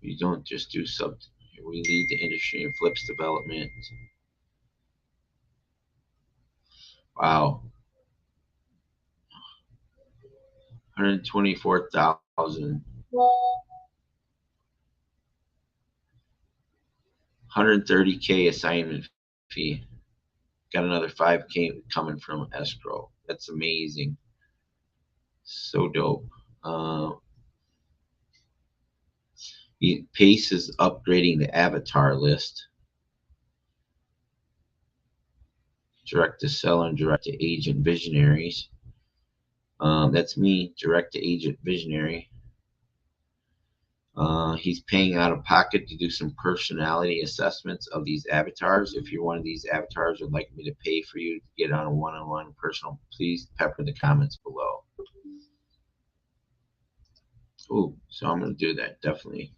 we don't just do sub. We lead the industry in flips development. Wow. 124,000. 130K assignment fee. Got another 5K coming from escrow. That's amazing. So dope. Pace is upgrading the avatar list. Direct to seller and direct to agent visionaries. That's me, direct to agent visionary. He's paying out of pocket to do some personality assessments of these avatars. If you're one of these avatars would like me to pay for you to get on a one-on-one personal, please pepper the comments below. Ooh, so I'm going to do that, definitely.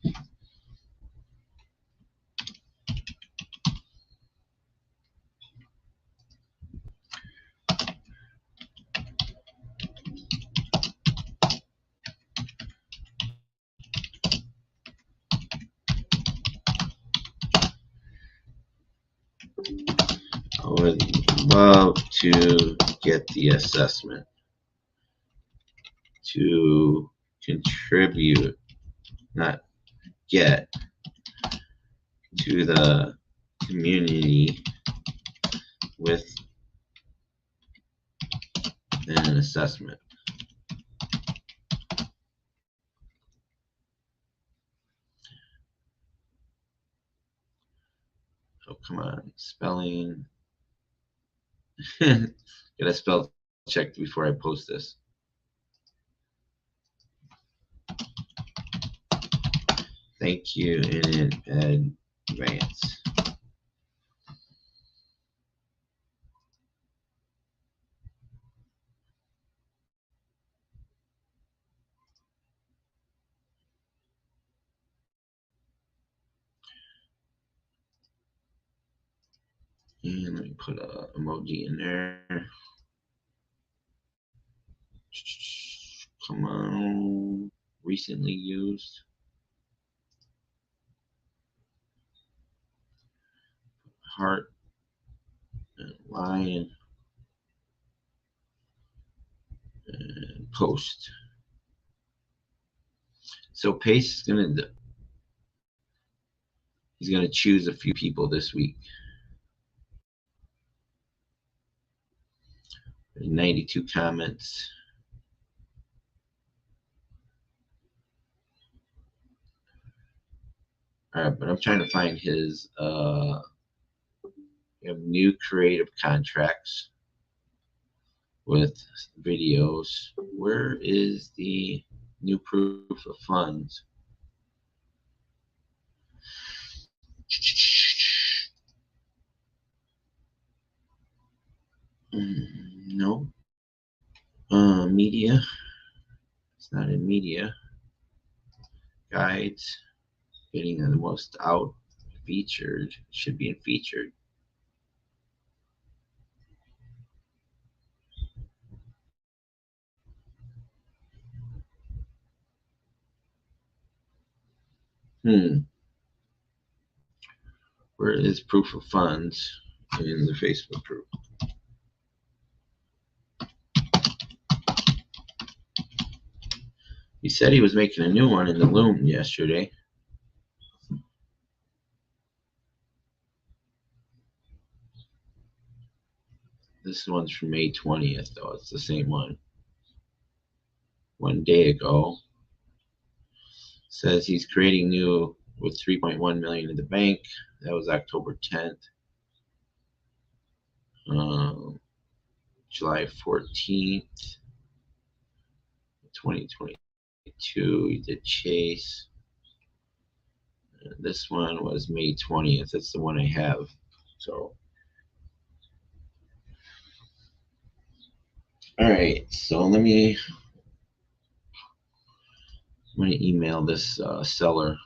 I would love to get the assessment to contribute, not get, to the community with an assessment. Spelling. Gotta spell check before I post this. Thank you in advance. And let me put a emoji in there. Come on. Recently used. Heart and lion and post. So Pace is he's gonna choose a few people this week. 92 comments. All right, but I'm trying to find his new creative contracts with videos. Where is the new proof of funds? No. Media. It's not in media. Guides. Getting the most out. Featured. Should be in featured. Where is proof of funds in the Facebook group? He said he was making a new one in the Loom yesterday. This one's from May 20th, though. It's the same one. 1 day ago. Says he's creating new with 3.1 million in the bank. That was October 10th. July 14th, 2022. He did Chase. And this one was May 20th. That's the one I have. So. All right, so I'm going to email this seller.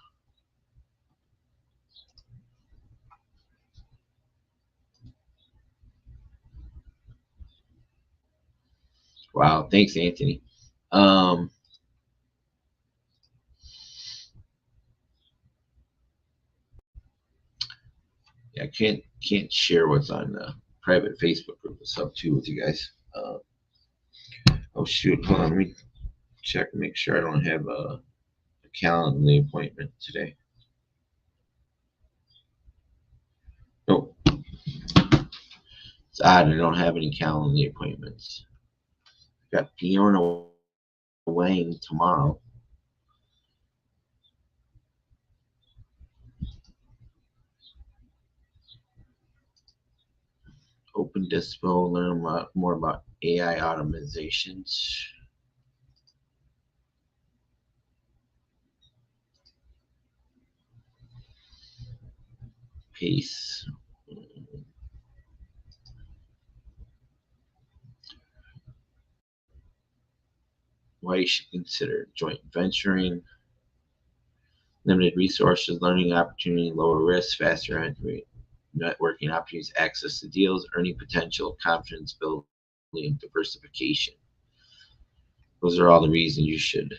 Wow, thanks, Anthony. Yeah, I can't share what's on the private Facebook group and stuff too with you guys. Oh shoot, hold on, let me check and make sure I don't have a Calendly appointment today. Nope. It's odd, I don't have any Calendly appointments. Got Fiona Wang tomorrow. Open Dispo, learn more about AI automatizations. Pace. Why you should consider joint venturing. Limited resources, learning opportunity, lower risk, faster entry, networking opportunities, access to deals, earning potential, confidence building, diversification. Those are all the reasons you should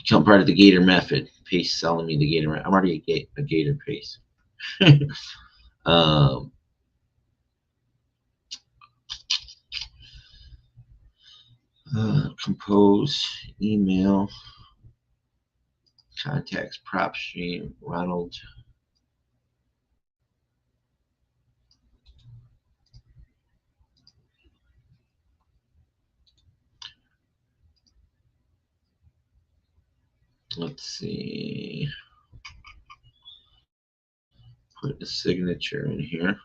become part of the Gator method. Pace selling me the Gator. I'm already a Gator Pace. Compose, email, contacts, prop stream, Ronald. Let's see. Put a signature in here.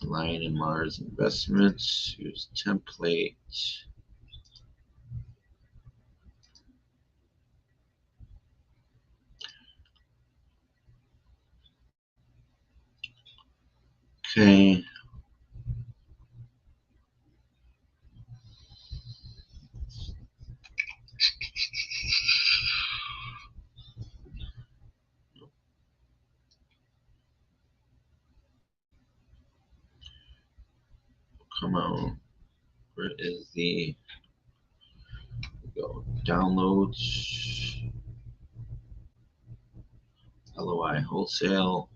Lion and Mars Investments. Use template. Okay. Come on. Where is the go? Downloads. LOI wholesale.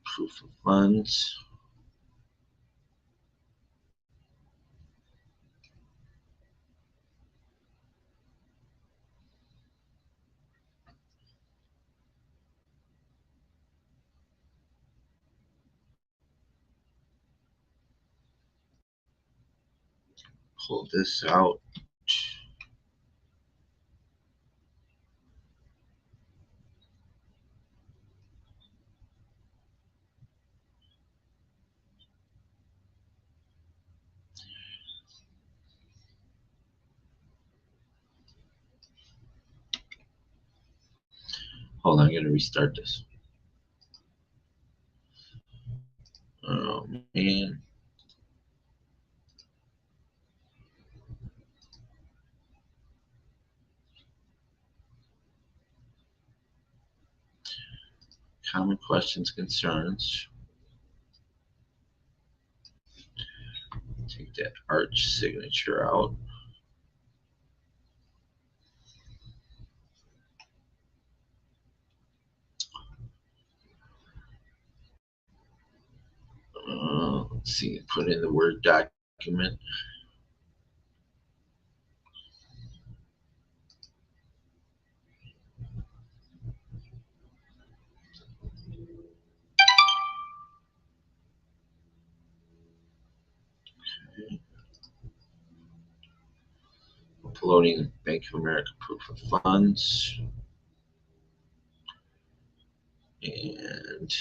Proof of funds. Pull this out. Hold on, I'm gonna restart this. Oh man. Common questions, concerns. Take that arch signature out. Let's see, put in the Word document. Okay. Uploading Bank of America proof of funds. And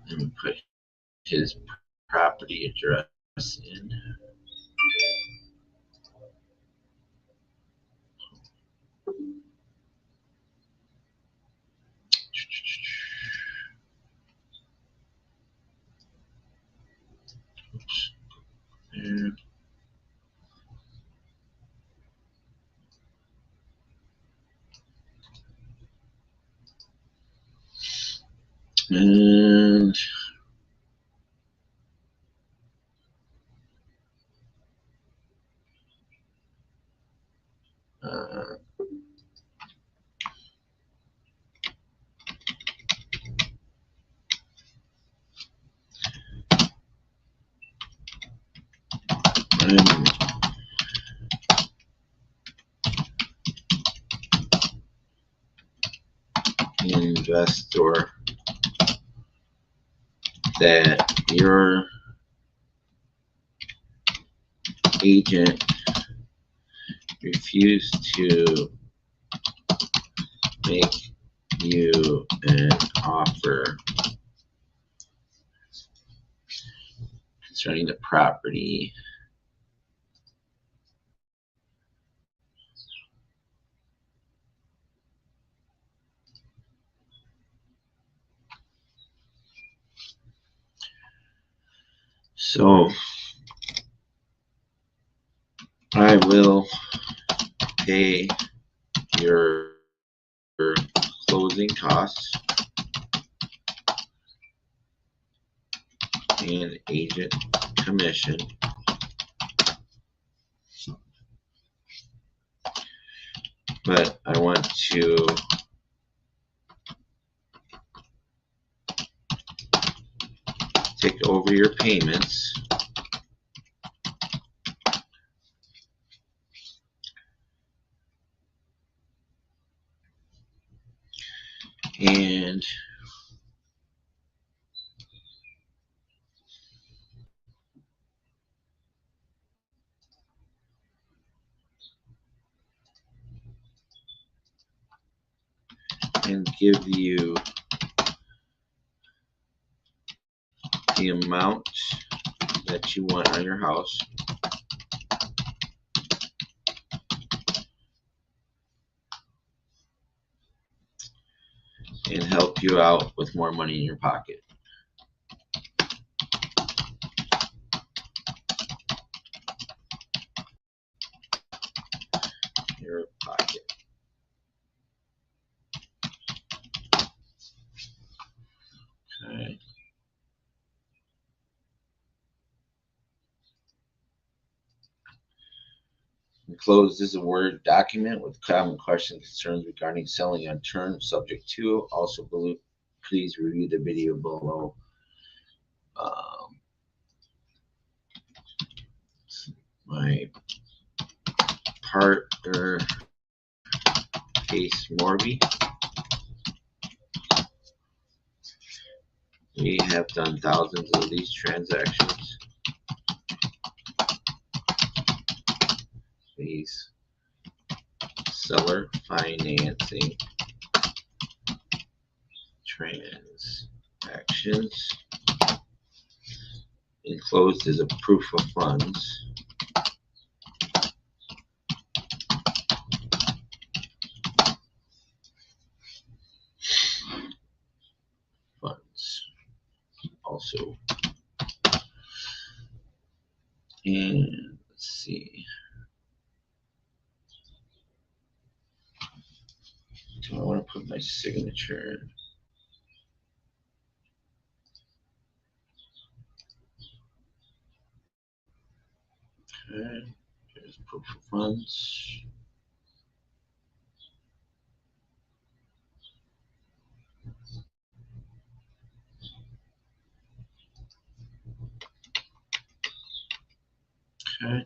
let me put his property address in. Oops. There. And investor that your agent refused to make you an offer concerning the property. So I will pay your closing costs and agent commission, but I want to over your payments. And give you the amount that you want on your house. And help you out with more money in your pocket. Your pocket. Okay. Enclosed is a Word document with common questions and concerns regarding selling on terms subject to. Also, please review the video below. My partner, Case Morby. We have done thousands of these transactions. These seller financing transactions. Enclosed is a proof of funds. Also, and let's see, do I want to put my signature? Okay, here's proof of funds. Okay.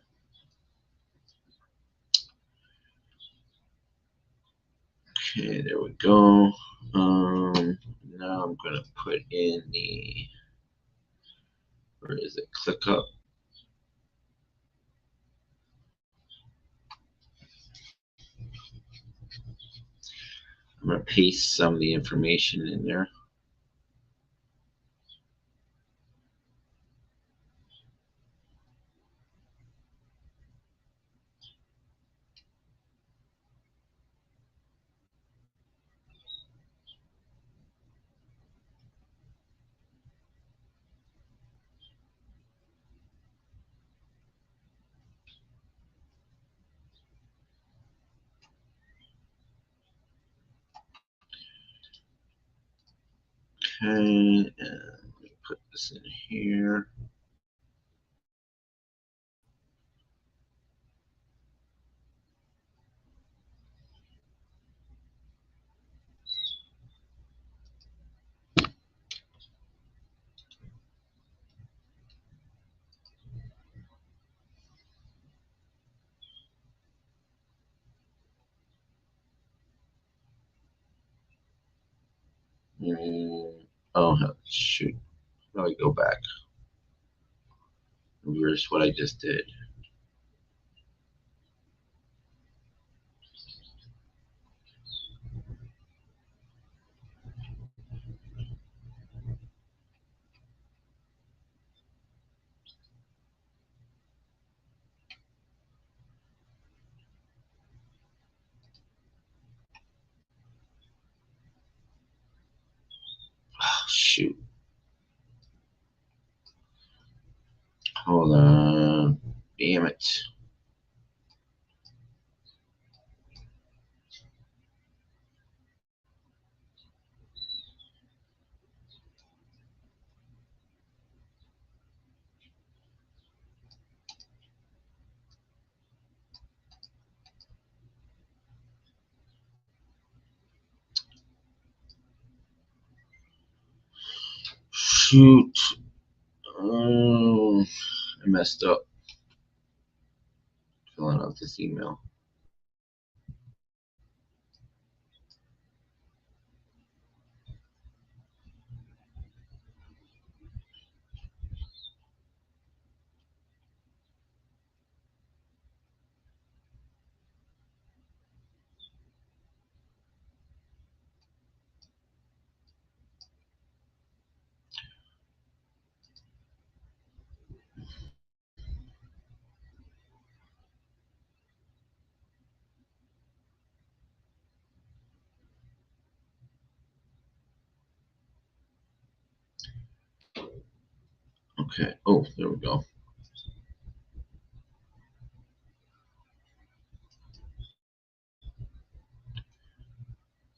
Okay, there we go. Now I'm gonna put in the, where is it? ClickUp. I'm gonna paste some of the information in there. Okay, and let me put this in here. Oh, shoot. How do I go back? Reverse what I just did. Oh, shoot. Hold on. Damn it. Shoot. messed up filling out this email. Okay. Oh, there we go.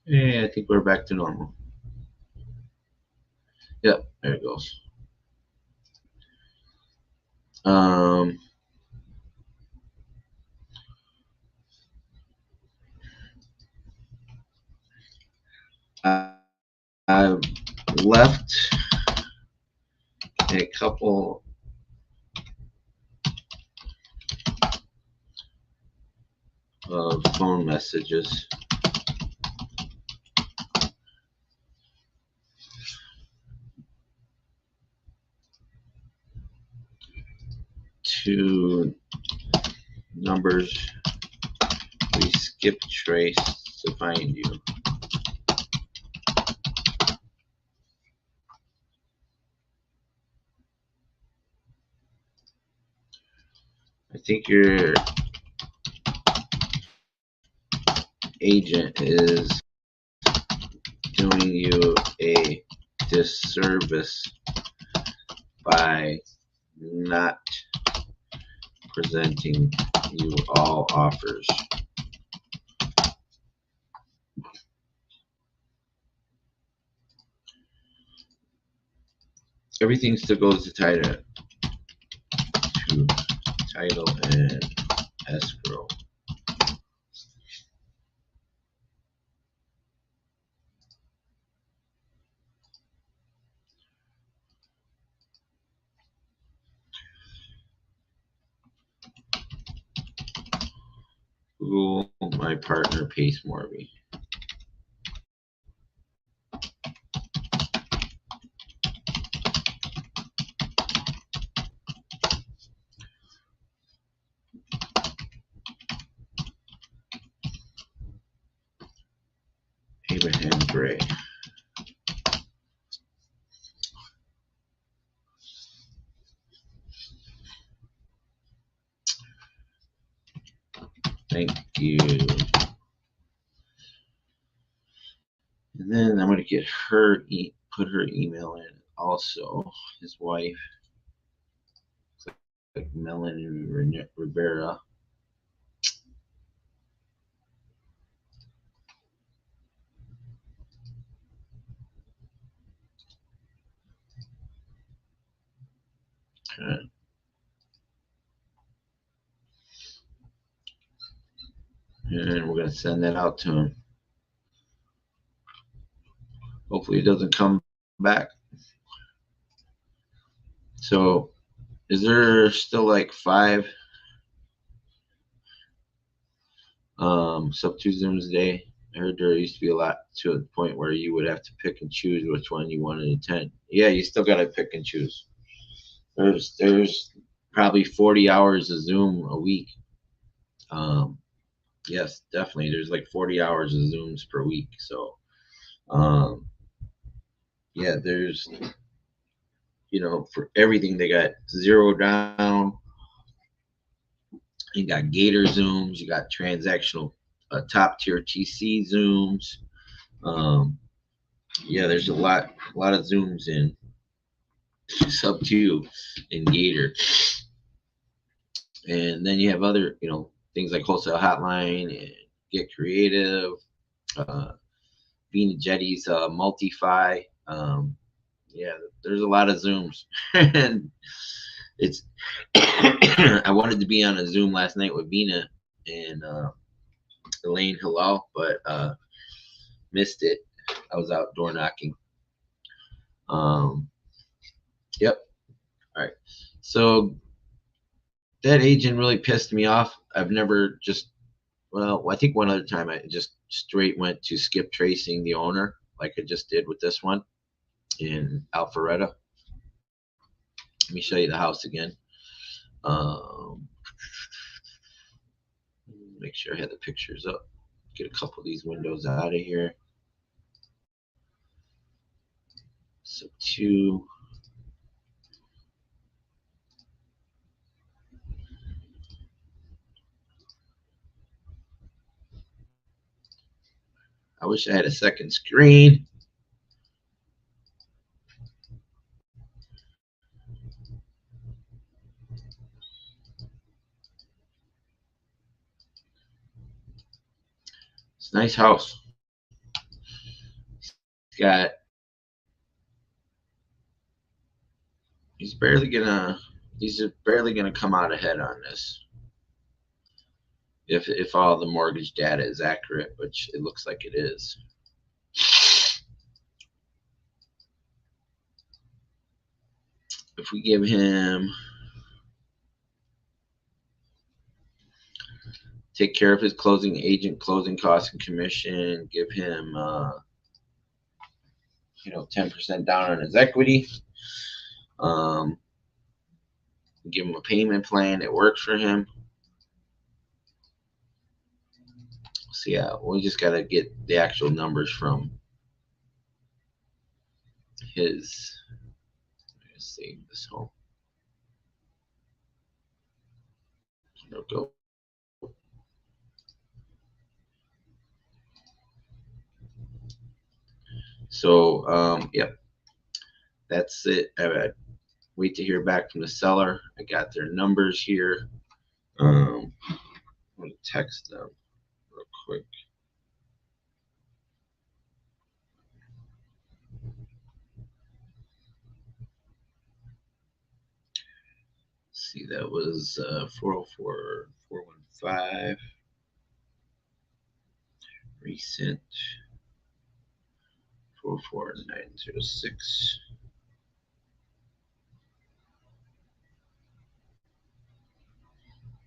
Yeah, I think we're back to normal. Yep, there it goes. I've left a couple of phone messages to numbers we skip trace to find you. I think your agent is doing you a disservice by not presenting you all offers. Everything still goes to title and escrow. Google my partner Pace Morby. Abraham Gray. Thank you. And then I'm going to get her, put her email in also, his wife, like Melanie Rivera. Okay. And we're going to send that out to him. Hopefully it doesn't come back. So is there still like 5 sub 2 Zooms a day? I heard there used to be a lot, to a point where you would have to pick and choose which one you wanted to attend. Yeah, you still got to pick and choose. There's probably 40 hours of Zoom a week. Yes, definitely. There's like 40 hours of Zooms per week. So, yeah, there's, you know, for everything they got zero down. You got Gator Zooms. You got transactional top tier TC Zooms. Yeah, there's a lot of Zooms in sub 2 in Gator. And then you have other, you know, things like Wholesale Hotline and Get Creative, Vina Jetty's Multify. Yeah, there's a lot of Zooms. And it's I wanted to be on a Zoom last night with Vina and Elaine Hillel, but missed it. I was out door knocking. Yep. All right. So that agent really pissed me off. I've never just, well, I think one other time I just straight went to skip tracing the owner, like I just did with this one in Alpharetta. Let me show you the house again. Make sure I had the pictures up. Get a couple of these windows out of here. So 2. I wish I had a second screen. It's a nice house. He's barely gonna come out ahead on this. If all the mortgage data is accurate, which it looks like it is. If we give him, take care of his closing agent, closing costs and commission, give him 10% down on his equity, give him a payment plan that works for him. So yeah, we just got to get the actual numbers from his. Let's save this home. There we go. So yep, that's it. I wait to hear back from the seller. I got their numbers here. I'm gonna text them real quick. See, that was 404 415 recent 44906.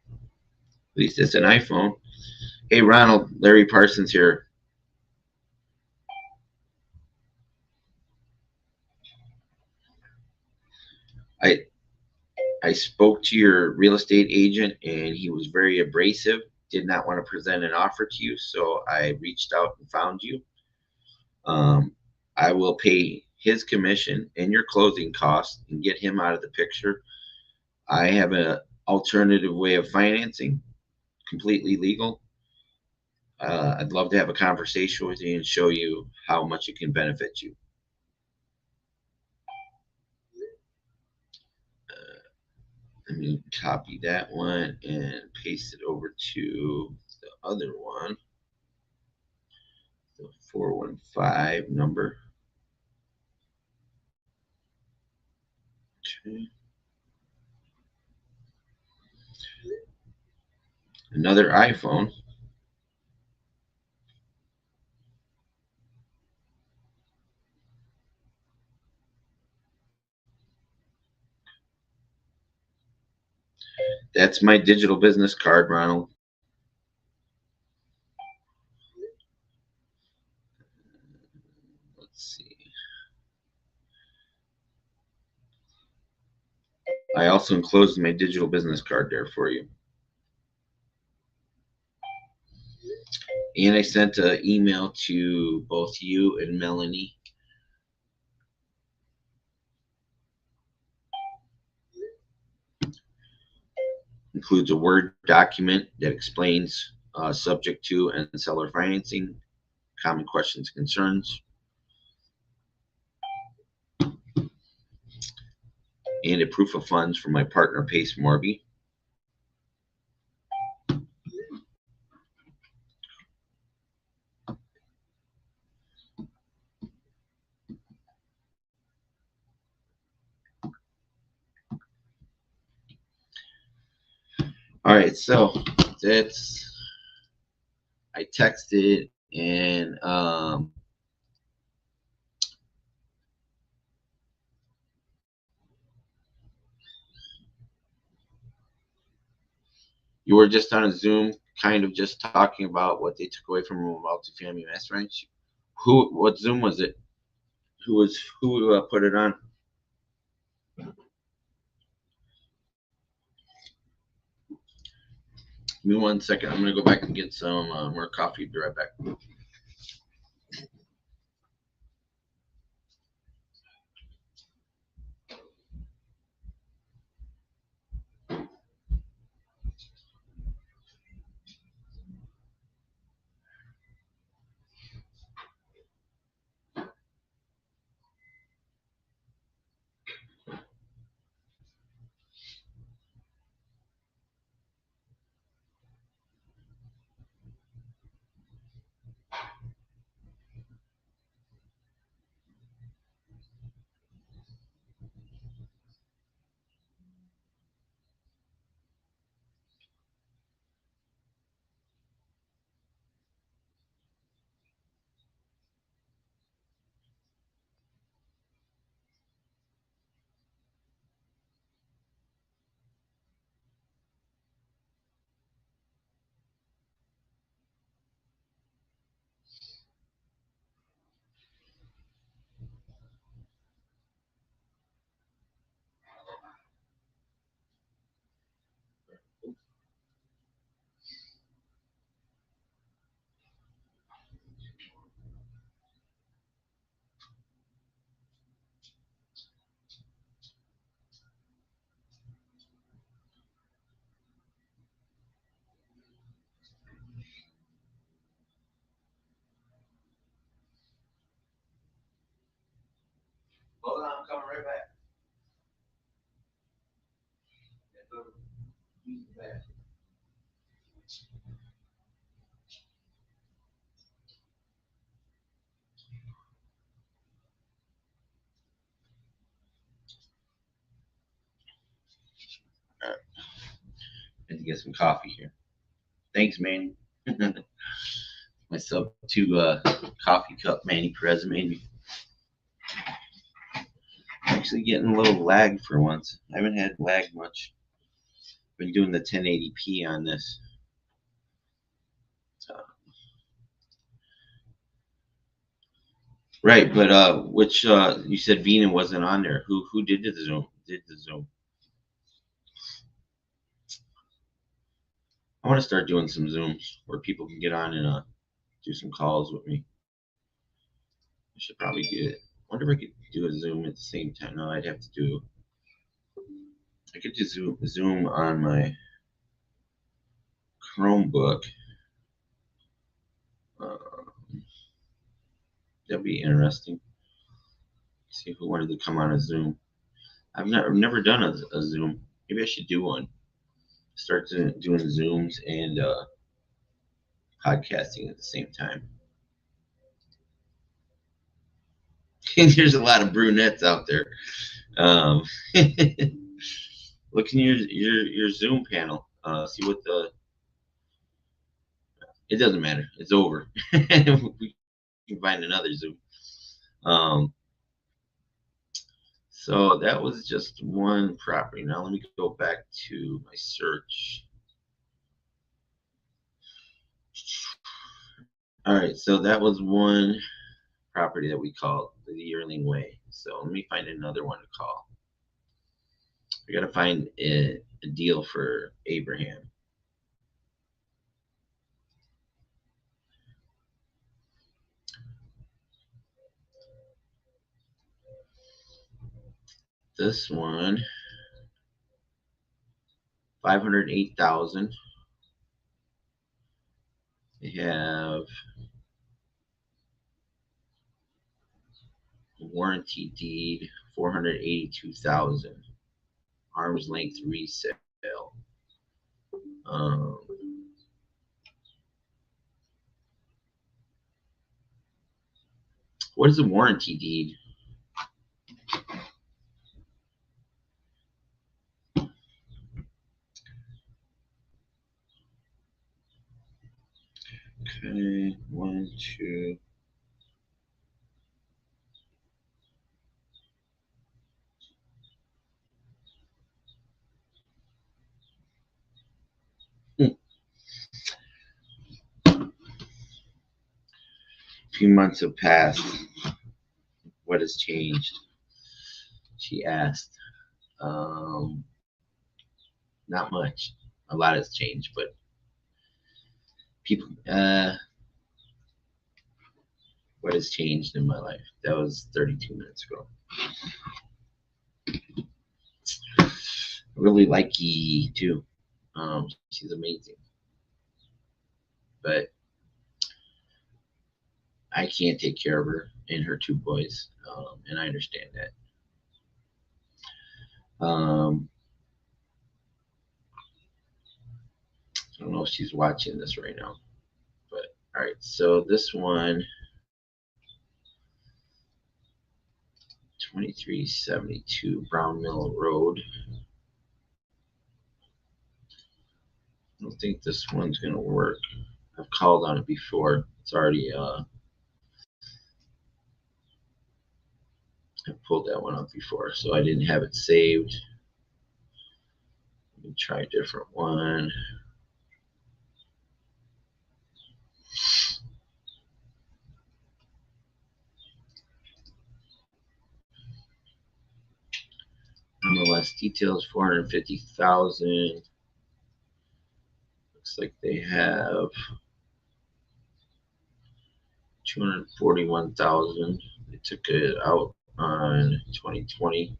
At least it's an iPhone. Hey Ronald, Larry Parsons here. I spoke to your real estate agent and he was very abrasive, did not want to present an offer to you, so I reached out and found you. I will pay his commission and your closing costs and get him out of the picture. I have an alternative way of financing, completely legal. I'd love to have a conversation with you and show you how much it can benefit you. Let me copy that one and paste it over to the other one, the 415 number. Okay. Another iPhone. That's my digital business card, Ronald. Let's see. I also enclosed my digital business card there for you. And I sent an email to both you and Melanie. Includes a Word document that explains subject to and seller financing, common questions and concerns, and a proof of funds from my partner, Pace Morby. All right, so that's, I texted and You were just on a Zoom, kind of just talking about what they took away from a multifamily mass ranch. What Zoom was it? Who put it on? Give me 1 second. I'm gonna go back and get some more coffee. Be right back. Hold on, I'm coming right back. Had to get some coffee here. Thanks, Manny. My sub to coffee cup, Manny Perez made me. Actually getting a little lag for once. I haven't had lag much. Been doing the 1080p on this. So. Right, but which you said Vina wasn't on there. Who did the Zoom? I want to start doing some Zooms where people can get on and do some calls with me. I should probably do it. I wonder if I could do a Zoom at the same time. No, I'd have to do. I could do Zoom on my Chromebook. That'd be interesting. See who wanted to come on a Zoom. I've never done a Zoom. Maybe I should do one. Start doing Zooms and podcasting at the same time. There's a lot of brunettes out there. Look in your Zoom panel. See what the. It doesn't matter. It's over. We can find another Zoom. So that was just one property. Now let me go back to my search. All right, so that was one property that we called the Yearling Way. So let me find another one to call. We got to find a deal for Abraham. This one, 508,000. They have warranty deed, 482,000. Arm's length resale. What is a warranty deed? Okay, 1, 2. few months have passed. What has changed? She asked. Not much. A lot has changed, but people. What has changed in my life? That was 32 minutes ago. I really like Yi too. She's amazing, but I can't take care of her and her two boys, and I understand that. I don't know if she's watching this right now, but all right. So this one, 2372 Brown Mill Road. I don't think this one's gonna work. I've called on it before. It's already I pulled that one up before, so I didn't have it saved. Let me try a different one. MLS details 450,000. Looks like they have 241,000. They took it out on 2020.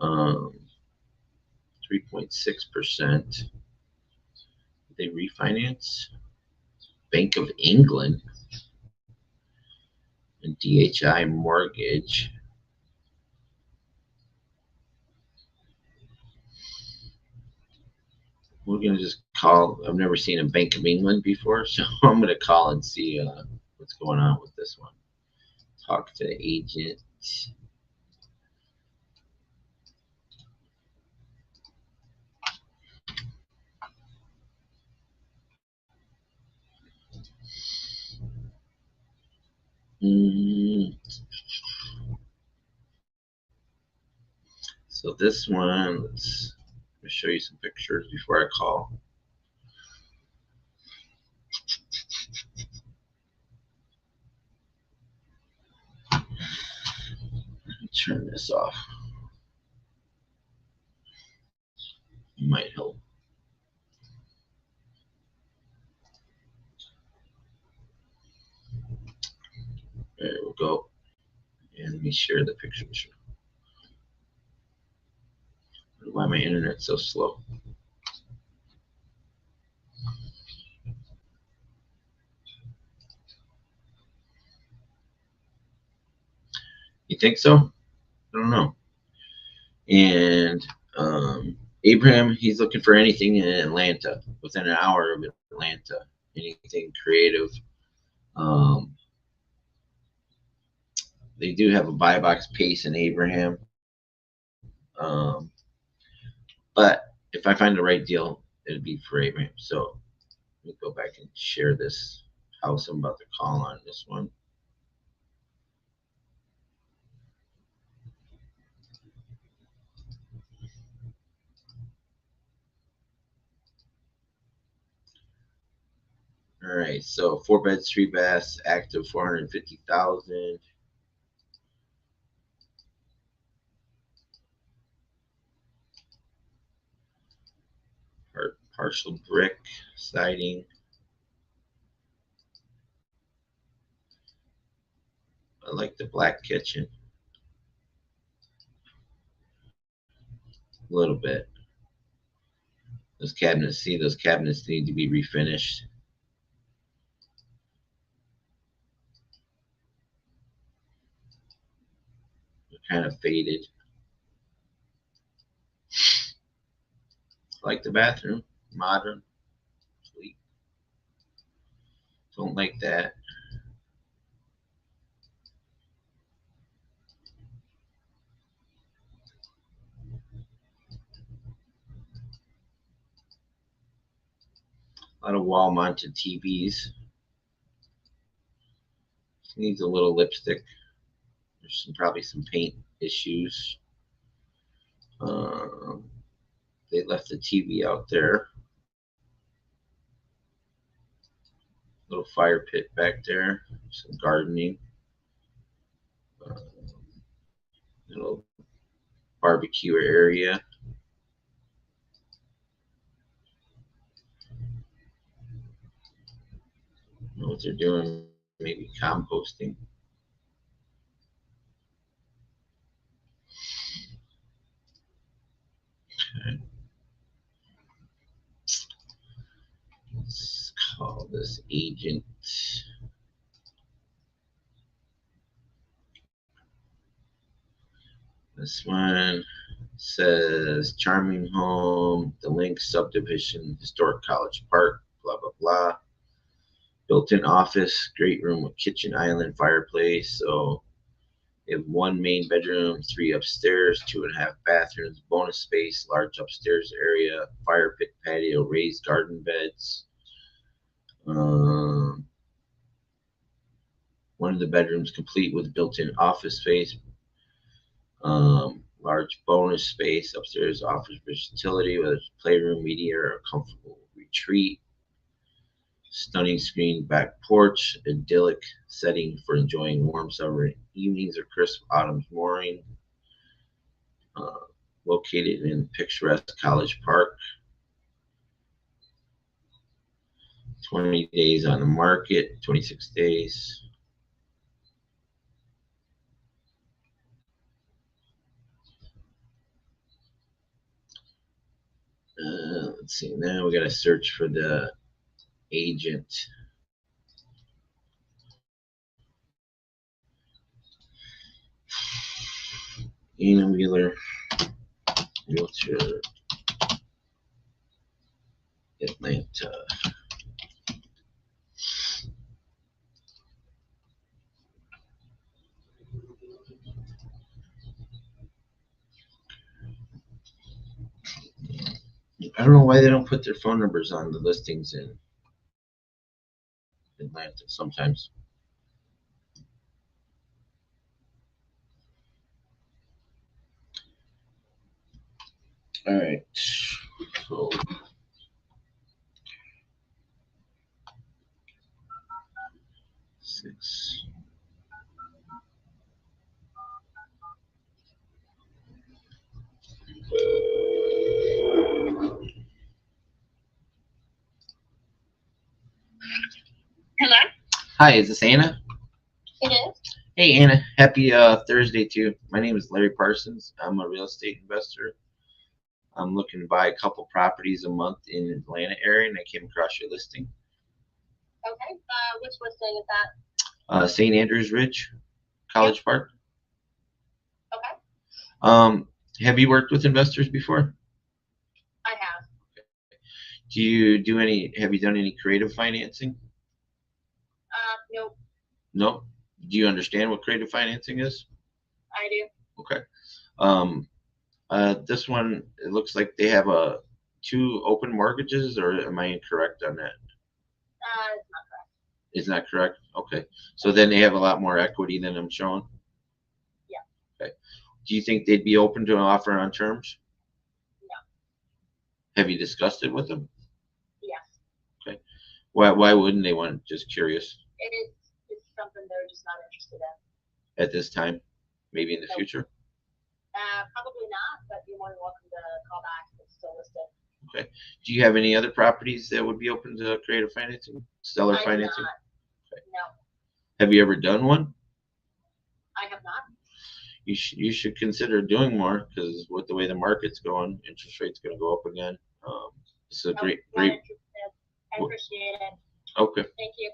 3.6%. They refinance. Bank of England and DHI Mortgage. We're gonna just call. I've never seen a Bank of England before, so I'm gonna call and see what's going on with this one. Talk to the agent. So this one, let me show you some pictures before I call. Let me turn this off. It might help. There we go. And let me share the picture. Why my internet's so slow? You think so? I don't know. And Abraham, he's looking for anything in Atlanta, within an hour of Atlanta, anything creative. They do have a buy box pace in Abraham. But if I find the right deal, it'd be for Abraham. So let me go back and share this house I'm about to call on this one. All right, so 4 beds, 3 baths, active 450,000. Partial brick siding. I like the black kitchen. A little bit. Those cabinets, see, those cabinets need to be refinished. They're kind of faded. I like the bathroom, modern, sleek. Don't like that. A lot of wall-mounted TVs. Needs a little lipstick. There's probably some paint issues. They left the TV out there. Little fire pit back there, some gardening, little barbecue area. Know what they're doing, maybe composting. Okay. Let's call this agent. This one says charming home, the link subdivision, historic college park, blah blah blah. Built-in office, great room with kitchen island, fireplace. So they have 1 main bedroom, 3 upstairs, 2.5 bathrooms, bonus space, large upstairs area, fire pit patio, raised garden beds. One of the bedrooms complete with built-in office space. Large bonus space upstairs offers versatility, whether it's playroom, media, or a comfortable retreat. Stunning screened back porch, idyllic setting for enjoying warm summer evenings or crisp autumn morning. Located in picturesque College Park. 20 days on the market, 26 days. Let's see, now we got to search for the agent. Anna Wheeler, realtor, Atlanta. I don't know why they don't put their phone numbers on the listings in Atlanta sometimes. All right, so six. Hello? Hi, is this Anna? It is. Hey Anna, happy Thursday to you. My name is Larry Parsons. I'm a real estate investor. I'm looking to buy a couple properties a month in the Atlanta area, and I came across your listing. Okay. Which listing is that? St. Andrews Ridge, College Park. Okay. Have you worked with investors before? I have. Do you do any? Have you done any creative financing? Nope. No. Do you understand what creative financing is? I do. Okay. This one, it looks like they have 2 open mortgages, or am I incorrect on that? It's not correct. It's not correct? Okay. So then they have a lot more equity than I'm showing? Yeah. Okay. Do you think they'd be open to an offer on terms? No. Have you discussed it with them? Yes. Okay. Why wouldn't they want? Just curious. It's something they're just not interested in. At this time, maybe in the Nope. future. Probably not, but you're more than welcome to call back if it's still listed. Okay. Do you have any other properties that would be open to creative financing, seller I do financing? not. Okay. No, Have you ever done one? I have not. You should consider doing more, because with the way the market's going, interest rate's going to go up again. It's a Nope, great. not interested. I appreciate it. Okay. Thank you.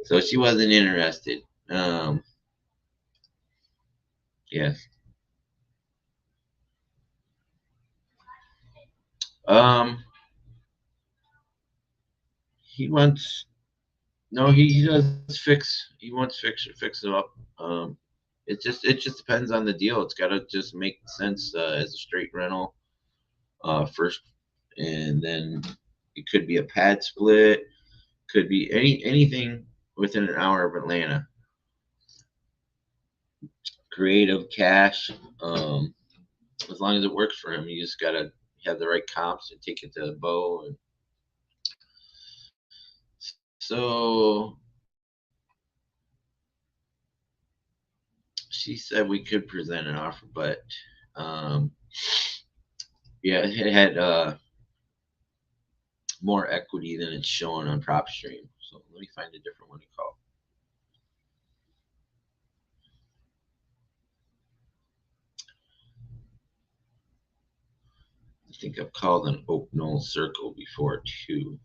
So she wasn't interested. Yes. He wants. No, he does fix. He wants fix it up. It just depends on the deal. It's got to just make sense as a straight rental first, and then it could be a pad split. Could be anything within an hour of Atlanta. Creative cash. As long as it works for him, you just gotta have the right comps and take it to the bow and So she said we could present an offer, but yeah, it had more equity than it's showing on PropStream. So let me find a different one to call. I think I've called an Oak Knoll Circle before too.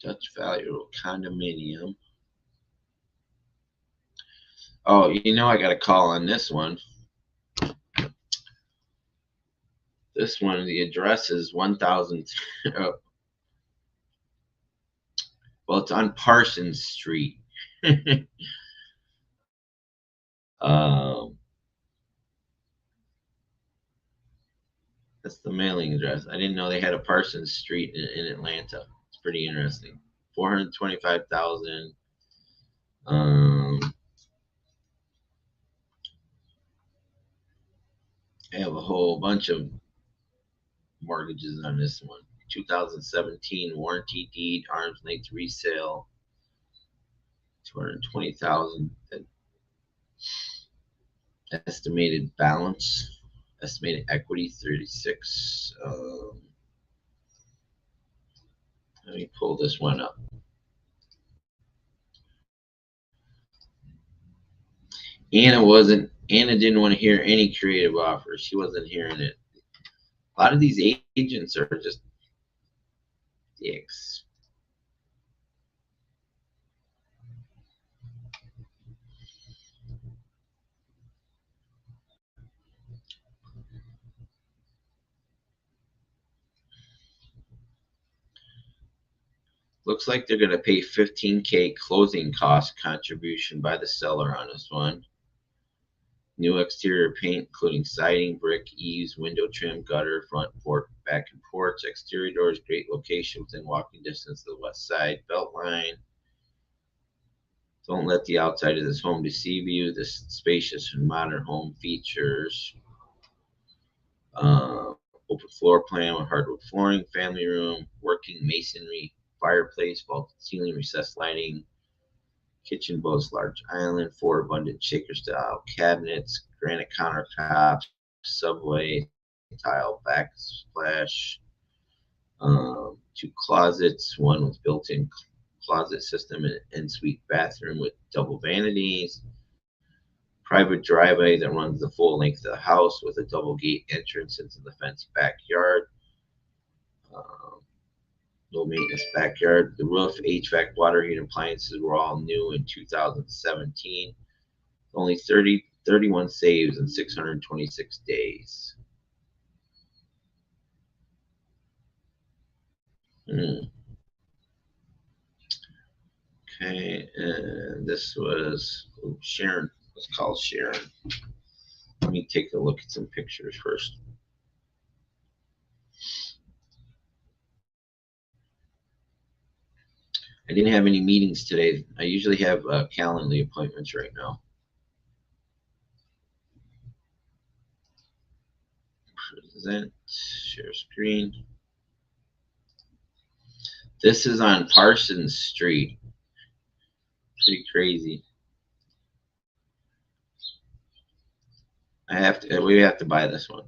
Dutch Value Condominium. Oh, you know, I got a call on this one. This one, the address is 1000. Well, it's on Parsons Street. That's the mailing address. I didn't know they had a Parsons Street in Atlanta. It's pretty interesting. 425,000. I have a whole bunch of mortgages on this one. 2017 warranty deed, arm's length resale, 220,000. Estimated balance, estimated equity 36. Let me pull this one up. Anna didn't want to hear any creative offers. She wasn't hearing it. A lot of these agents are just dicks. Looks like they're going to pay $15K closing cost contribution by the seller on this one. New exterior paint, including siding, brick, eaves, window trim, gutter, front porch, back and porch. Exterior doors, great location within walking distance to the west side. Belt line. Don't let the outside of this home deceive you. This spacious and modern home features open floor plan with hardwood flooring, family room, working masonry, fireplace, vaulted ceiling, recessed lighting, kitchen boasts large island, 4 abundant shaker style cabinets, granite countertops, subway tile backsplash, 2 closets, 1 with built-in closet system and ensuite bathroom with double vanities, private driveway that runs the full length of the house with a double gate entrance into the fenced backyard. Low maintenance backyard. The roof, HVAC, water heating appliances were all new in 2017. Only 31 saves in 626 days. Okay, and this was Sharon. Let's call Sharon. Let me take a look at some pictures first. I didn't have any meetings today. I usually have Calendly appointments right now. Present, share screen. This is on Parsons Street. Pretty crazy. We have to buy this one.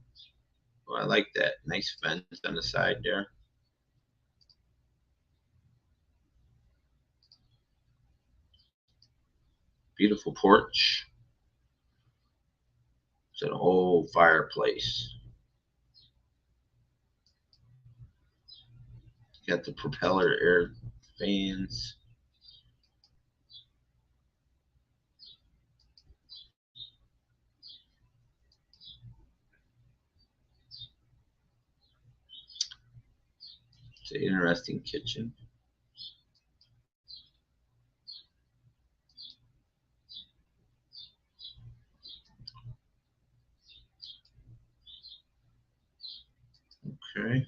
Oh, I like that. Nice fence on the side there. Beautiful porch. It's an old fireplace. Got the propeller air fans. It's an interesting kitchen. Okay.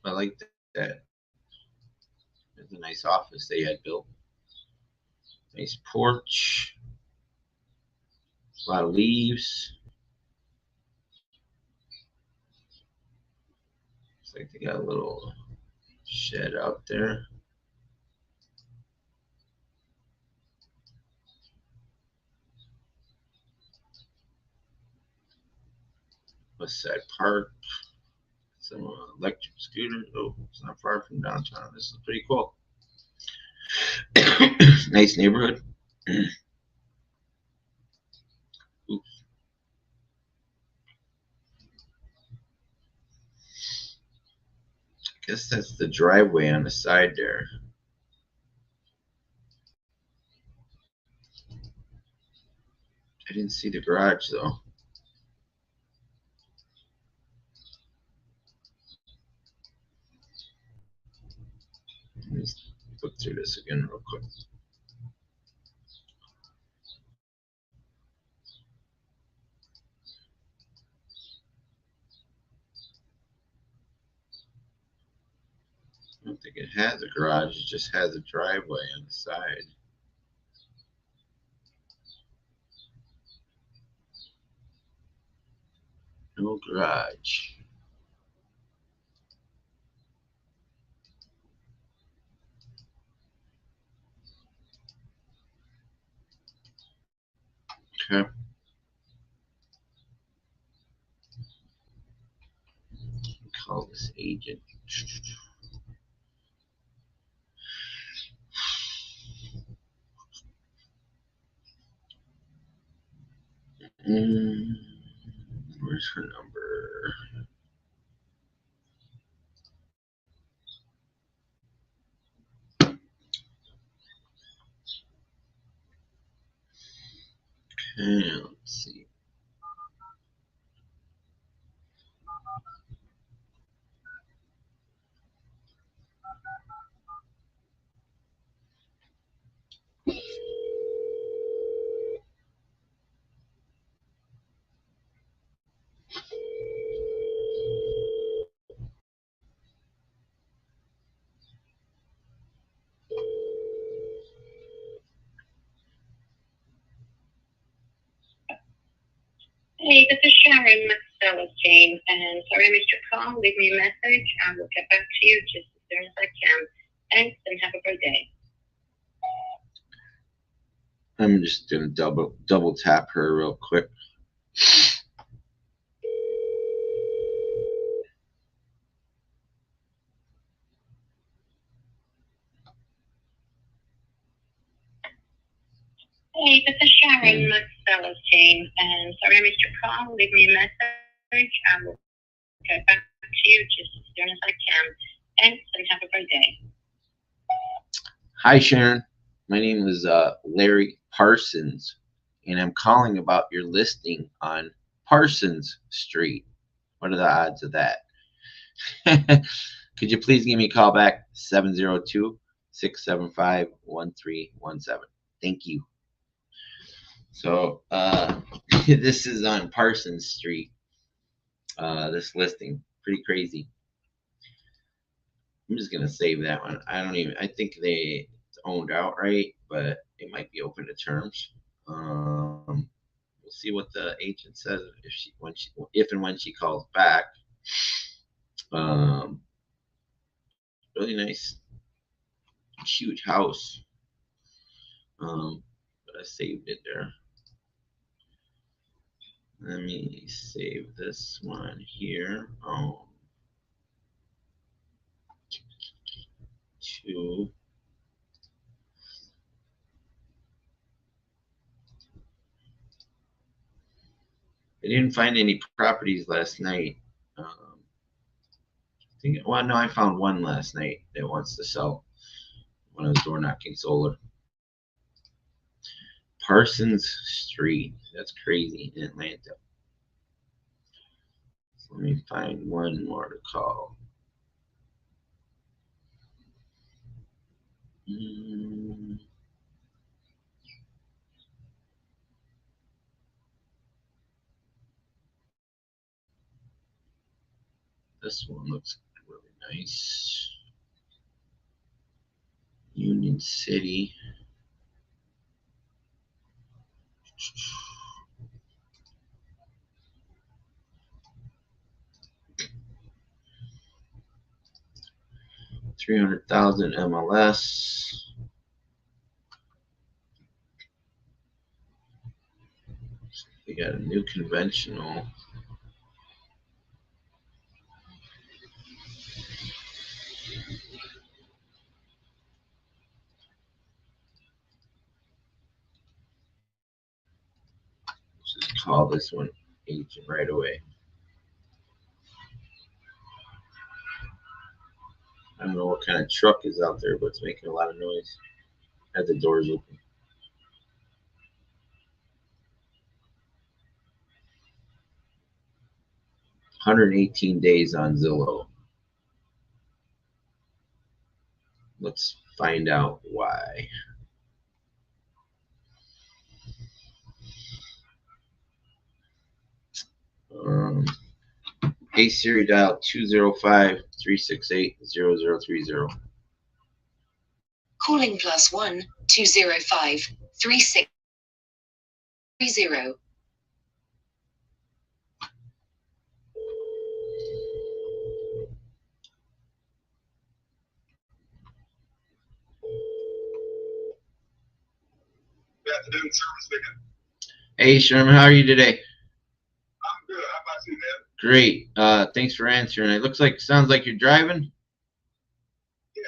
I like that. It's a nice office they had built. Nice porch. A lot of leaves. Looks like they got a little shed out there. West Side Park. Some electric scooters. Oh, it's not far from downtown. This is pretty cool. Nice neighborhood. Oops. I guess that's the driveway on the side there. I didn't see the garage though. Let me look through this again real quick. I don't think it has a garage, it just has a driveway on the side. No garage. Okay. Call this agent. Where's her number? Okay, let's see. Hey, this is Sharon Marcellus Jane, and sorry I missed your call. Leave me a message. I will get back to you just as soon as I can. Thanks, and have a great day. I'm just gonna double tap her real quick. Hey, this is Sharon Marcellus Jane, and sorry I missed your call. Leave me a message. I will get back to you just as soon as I can. Thanks, and have a great day. Hi, Sharon. My name is Larry Parsons, and I'm calling about your listing on Parsons Street. What are the odds of that? Could you please give me a call back? 702-675-1317. Thank you. So this is on Parsons Street. This listing, pretty crazy. I'm just gonna save that one. I think it's owned outright, but it might be open to terms. We'll see what the agent says if and when she calls back. Really nice, huge house. But I saved it there. Let me save this one here. Two. I didn't find any properties last night. Well, no, I found one last night that wants to sell. One of those door knocking solar. Parsons Street. That's crazy in Atlanta. So let me find one more to call. This one looks really nice. Union City. $300,000 MLS. We got a new conventional. Let's just call this one agent right away. I don't know what kind of truck is out there, but it's making a lot of noise. Had the doors open. $118 days on Zillow. Let's find out why. Hey Siri, dial 205-368-0030. Calling +1 205 3630. Good afternoon, service speaking. Hey Sherman, how are you today? I'm good. How about you, man? Great. Thanks for answering. It sounds like you're driving. Yeah,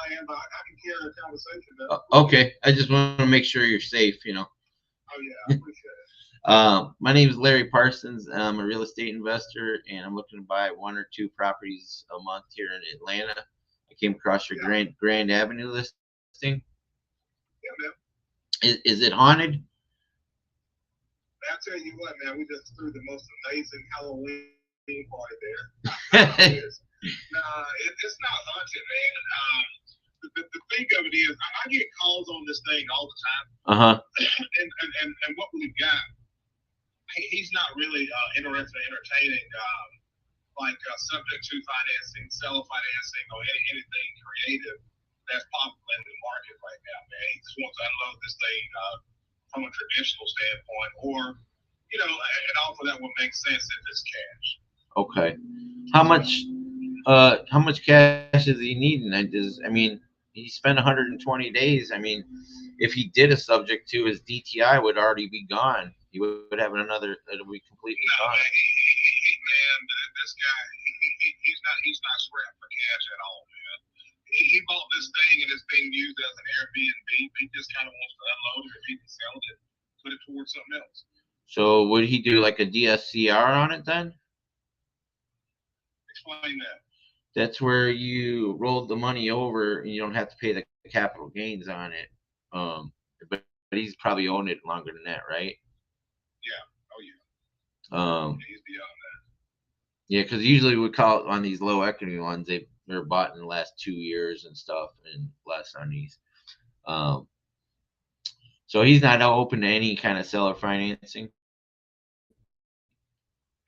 I am. I can carry a conversation. Okay. I just want to make sure you're safe, you know. Oh, yeah, I appreciate it. My name is Larry Parsons. I'm a real estate investor, and I'm looking to buy 1 or 2 properties a month here in Atlanta. I came across your Grand Avenue listing. Yeah, man. Is it haunted? I'll tell you what, man, we just threw the most amazing Halloween party there. It's not haunted, man. The thing of it is, I get calls on this thing all the time. And what we've got, he's not really interested in entertaining subject to financing, seller financing, or anything creative that's popular in the market right now, man. He just wants to unload this thing from a traditional standpoint, or an offer that would make sense if it's cash. Okay. How much cash is he needing? He spent 120 days. I mean, if he did a subject to, his DTI would already be gone. He would have another. It'll be completely gone. Man, this guy, he's not strapped for cash at all, man. He bought this thing and it's being used as an Airbnb. He just kind of wants to unload it. If he can sell it, put it towards something else. So would he do like a DSCR on it then? Explain that. That's where you rolled the money over and you don't have to pay the capital gains on it. But he's probably owned it longer than that, right? Yeah. Oh yeah. He's beyond that. Yeah, because usually we call it on these low equity ones, they're bought in the last 2 years and stuff, and less on these. So he's not open to any kind of seller financing.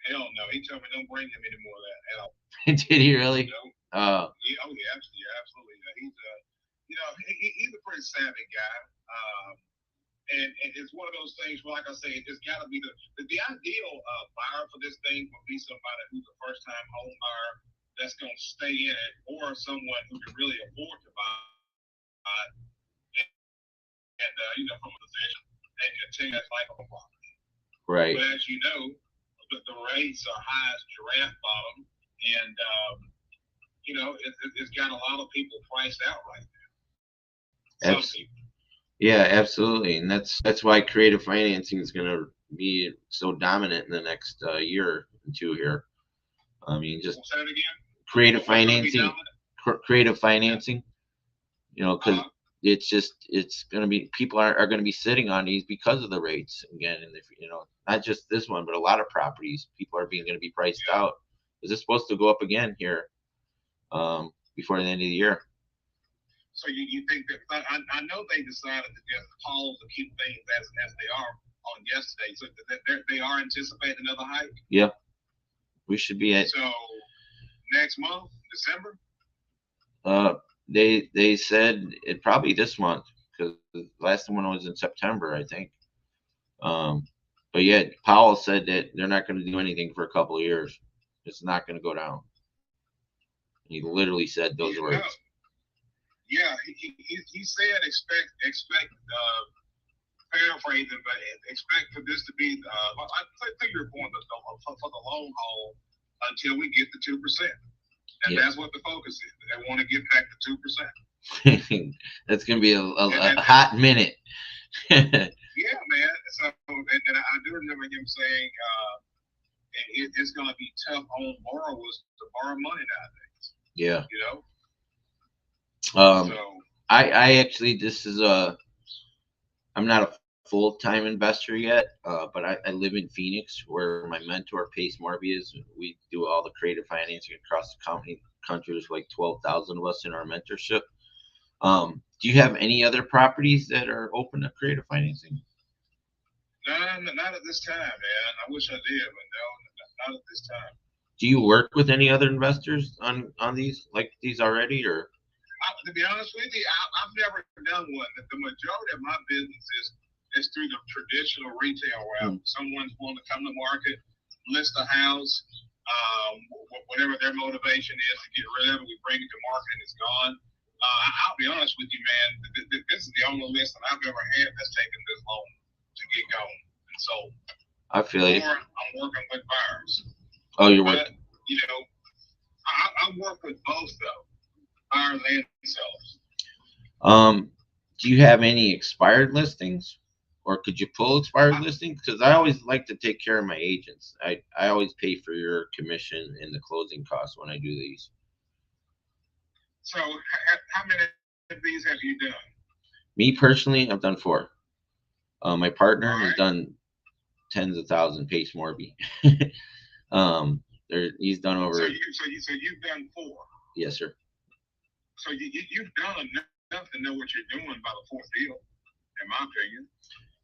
Hell no. He told me don't bring him any more of that at all. Did he really? No. Yeah, Absolutely. He's a pretty savvy guy. And it's one of those things where, like I say, it's got to be the ideal buyer for this thing would be somebody who's a first-time home buyer that's going to stay in it, or someone who can really afford to buy and from a position and continue that life on property. right. But as you know, the rates are high as giraffe bottom, and it's got a lot of people priced out right now. Some people. Yeah, absolutely, and that's why creative financing is going to be so dominant in the next year or 2 here. I mean, just say it again. Creative financing. Because it's going to be, people are going to be sitting on these because of the rates again, and not just this one, but a lot of properties, people are going to be priced out. Is this supposed to go up again here before the end of the year? So you think that I know they decided to just pause and keep things as they are on yesterday. So they are anticipating another hike. Yeah, we should be at. So next month, December. they said it probably this month because the last one was in September, I think. But yeah, Powell said that they're not going to do anything for a couple of years. It's not going to go down. He literally said those words. Yeah, he said expect paraphrasing, but expect for this to be I think you're going for the long haul until we get to 2%, and that's what the focus is. They want to get back to 2%. That's going to be a hot minute. Yeah, man. So, and I do remember him saying it's going to be tough on borrowers to borrow money nowadays. Yeah. You know. So I actually I'm not a full-time investor yet, but I live in Phoenix where my mentor Pace Morby is. We do all the creative financing across the country. There's like 12,000 of us in our mentorship. Do you have any other properties that are open to creative financing? No, not at this time, man. I wish I did, but no, not at this time. Do you work with any other investors on these like these already, or? To be honest with you, I've never done one. The majority of my business is through the traditional retail route. Someone's willing to come to market, list a house, whatever their motivation is to get rid of it, we bring it to market and it's gone. I'll be honest with you, man. This is the only list that I've ever had that's taken this long to get going and sold. I feel you. I'm working with buyers. Oh, you're working. But, you know, I work with both though. Buyers and sellers. Do you have any expired listings, or could you pull expired listings? Because I always like to take care of my agents. I always pay for your commission and the closing costs when I do these. So, how many of these have you done? Me personally, I've done 4. My partner has done tens of thousands. Pace Morby. He's done over. So you've done 4. Yes, sir. So you've done enough to know what you're doing by the 4th deal, in my opinion.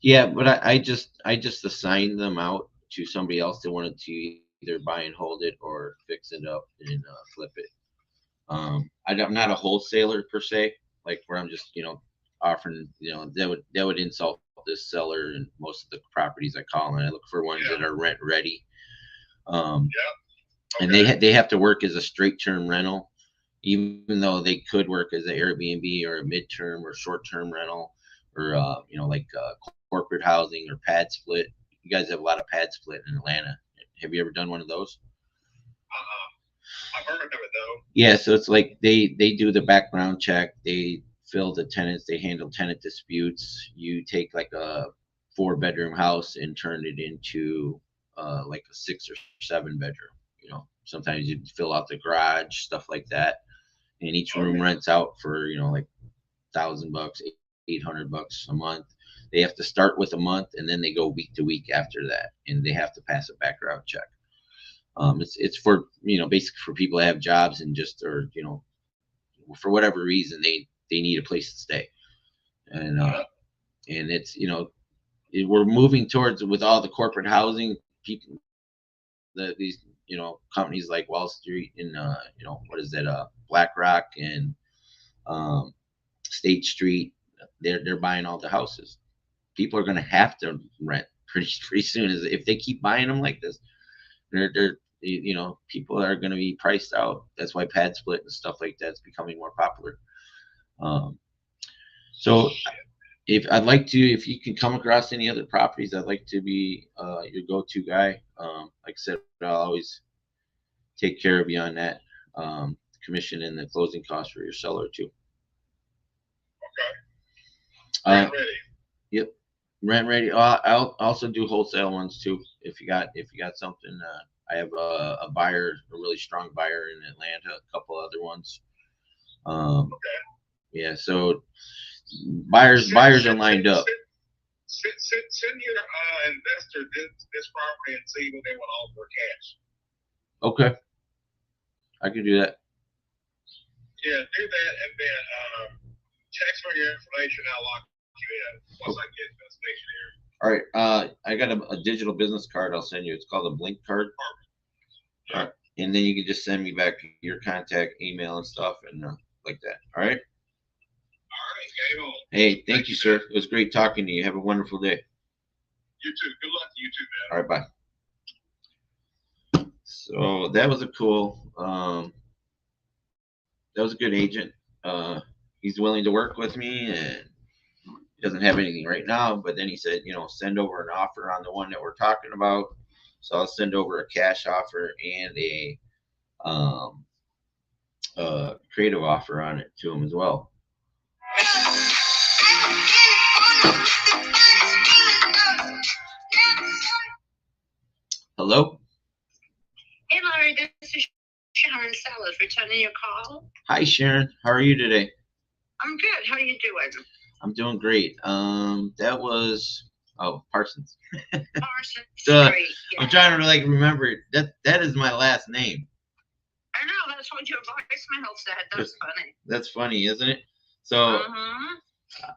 Yeah, but I just assigned them out to somebody else that wanted to either buy and hold it or fix it up and flip it. I'm not a wholesaler per se, like where I'm just offering that would insult this seller and most of the properties I call, and I look for ones that are rent ready. Okay. And they have to work as a straight term rental. Even though they could work as an Airbnb or a midterm or short-term rental, or corporate housing or pad split. You guys have a lot of pad split in Atlanta. Have you ever done one of those? I've heard of it though. Yeah, so it's like they do the background check. They fill the tenants. They handle tenant disputes. You take like a 4-bedroom house and turn it into like a 6 or 7 bedroom. Sometimes you fill out the garage, stuff like that. And each room rents out for like $1,000, $800 a month. They have to start with a month, and then they go week to week after that, and they have to pass a background check. It's for basically for people that have jobs and or for whatever reason they need a place to stay, and it's we're moving towards, with all the corporate housing people, these companies like Wall Street and what is that, BlackRock and State Street, they're buying all the houses. People are going to have to rent pretty soon. If they keep buying them like this, they're people are going to be priced out. That's why pad split and stuff like that's becoming more popular. So if you can come across any other properties, I'd like to be your go-to guy. Like I said, I'll always take care of you on that. Commission and the closing costs for your seller too. Okay. Rent ready. Yep. Rent ready. I'll also do wholesale ones too. If you got something, I have a buyer, a really strong buyer in Atlanta, a couple other ones. Okay. Yeah. So buyers are lined up. Send your investor this property and see what they want to offer cash. Okay. I can do that. Yeah, do that, and then text me your information. I'll lock you in once I get to the stationery. All right. I got a digital business card I'll send you. It's called a Blink card. All right. And then you can just send me back your contact, email, and stuff, and like that. All right. All right, game on. Hey, thank you, sir. It was great talking to you. Have a wonderful day. You too. Good luck to you too, man. All right, bye. So that was a cool. That was a good agent. He's willing to work with me, and he doesn't have anything right now. But then he said, send over an offer on the one that we're talking about. So I'll send over a cash offer and a creative offer on it to him as well. Hello. Hey, Larry, this is Sharon Sellers returning your call. Hi, Sharon. How are you today? I'm good. How are you doing? I'm doing great. That was Parsons. Parsons Duh. Street. Yeah. I'm trying to remember that is my last name. I know, that's what your voicemail said. That's funny. That's funny, isn't it? So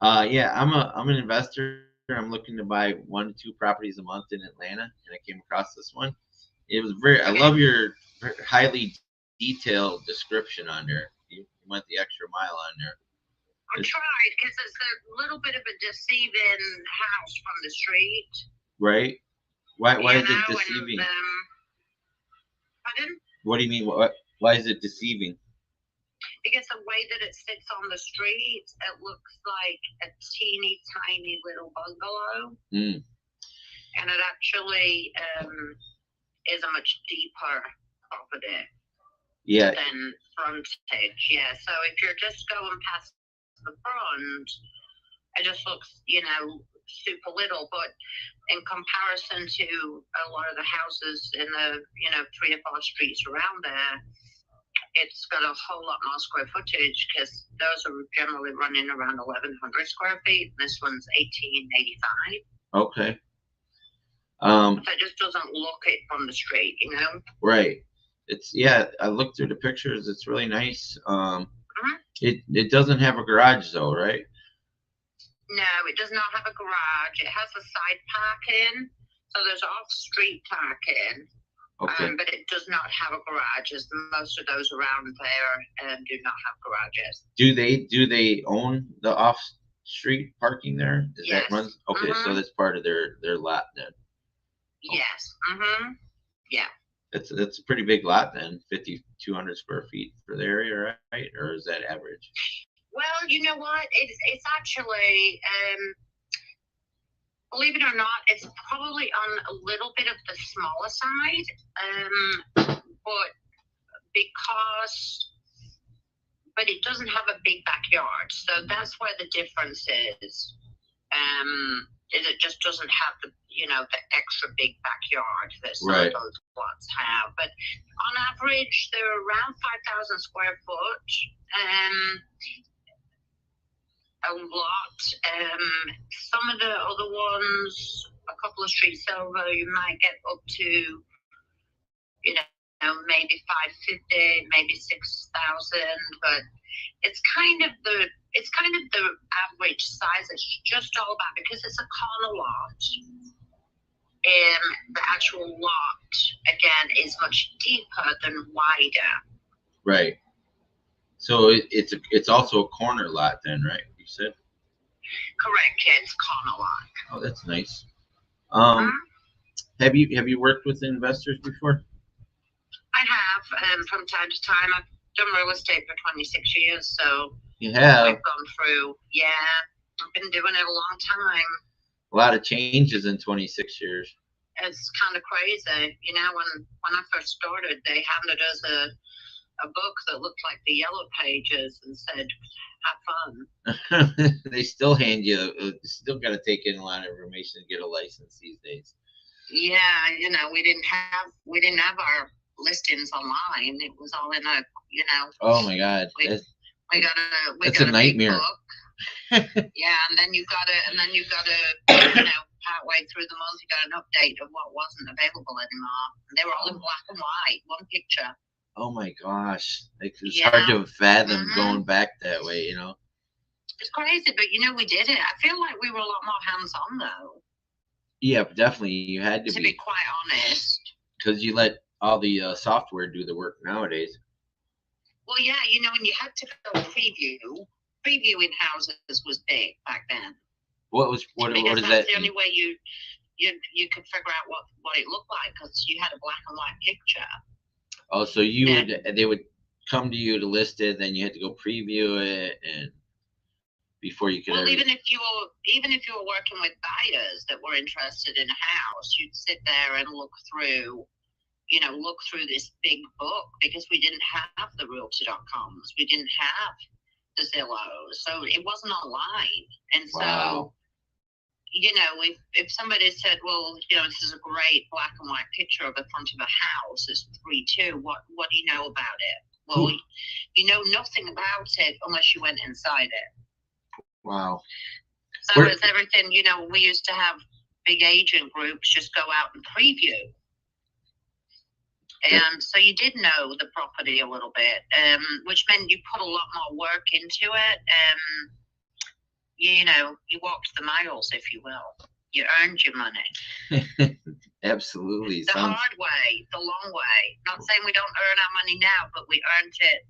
yeah, I'm an investor. I'm looking to buy 1 to 2 properties a month in Atlanta, and I came across this one. It was I love your highly detailed description on there. You went the extra mile on there. I tried, because it's a little bit of a deceiving house from the street. Right? Why is it deceiving? Pardon? What do you mean? Why is it deceiving? Because the way that it sits on the street, it looks like a teeny tiny little bungalow. And it actually is a much deeper property than frontage. Yeah, so if you're just going past the front, it just looks, super little. But in comparison to a lot of the houses in the, 3 or 4 streets around there, it's got a whole lot more square footage, because those are generally running around 1,100 square feet. This one's 1,885. Okay. So it just doesn't look it from the street, Right. I looked through the pictures. It's really nice. It doesn't have a garage though, right? No, it does not have a garage. It has a side parking, so there's off-street parking. Okay. But it does not have a garage, as most of those around there do not have garages. Do they own the off-street parking there? Yes. That runs? Okay, so that's part of their lot then. Yes. Yeah. That's a pretty big lot then, 5,200 square feet for the area, right? Or is that average? Well, you know what? It's actually, believe it or not, it's probably on a little bit of the smaller side, but it doesn't have a big backyard, so that's where the difference is. It just doesn't have the extra big backyard that some of those lots have. But on average, they're around 5,000 square foot. A lot. Some of the other ones, a couple of streets over, you might get up to, maybe 550, maybe 6,000. But it's kind of the average size. It's just all about, because it's a corner lot. The actual lot, again, is much deeper than wider. Right. So it's also a corner lot then, right? You said? Correct. Yeah, it's corner lot. Oh, that's nice. Have you worked with investors before? I have, from time to time. I've done real estate for 26 years, so you have. We've gone through. Yeah, I've been doing it a long time. A lot of changes in 26 years. It's kind of crazy. When I first started, they handed us a book that looked like the Yellow Pages and said, "Have fun." They still hand you. Still got to take in a lot of information to get a license these days. Yeah, we didn't have our listings online. It was all in a, Oh my God. We got a nightmare. Yeah, and then you gotta partway through the month, you got an update of what wasn't available anymore. And they were all in black and white, one picture. Oh my gosh. It's hard to fathom going back that way, It's crazy, but we did it. I feel like we were a lot more hands-on though. Yeah, definitely. You had to be quite honest. Because you let all the software do the work nowadays. Well, yeah, and you had to go previewing houses was big back then. What Because does that's that the only mean? way you could figure out what it looked like, because you had a black and white picture. Oh, so they would come to you to list it, then you had to go preview it, and before you could Well, ever. even if you were working with buyers that were interested in a house, you'd sit there and look through this big book, because we didn't have the Realtor.coms, we didn't have the Zillows, so it wasn't online. And Wow. so, if somebody said, well, this is a great black and white picture of the front of a house, it's 3-2, what do you know about it? Well, you know nothing about it unless you went inside it. Wow. So it's everything, we used to have big agent groups just go out and preview. And so you did know the property a little bit, which meant you put a lot more work into it. You walked the miles, if you will. You earned your money. Absolutely. The hard way, the long way. Not saying we don't earn our money now, but we earned it,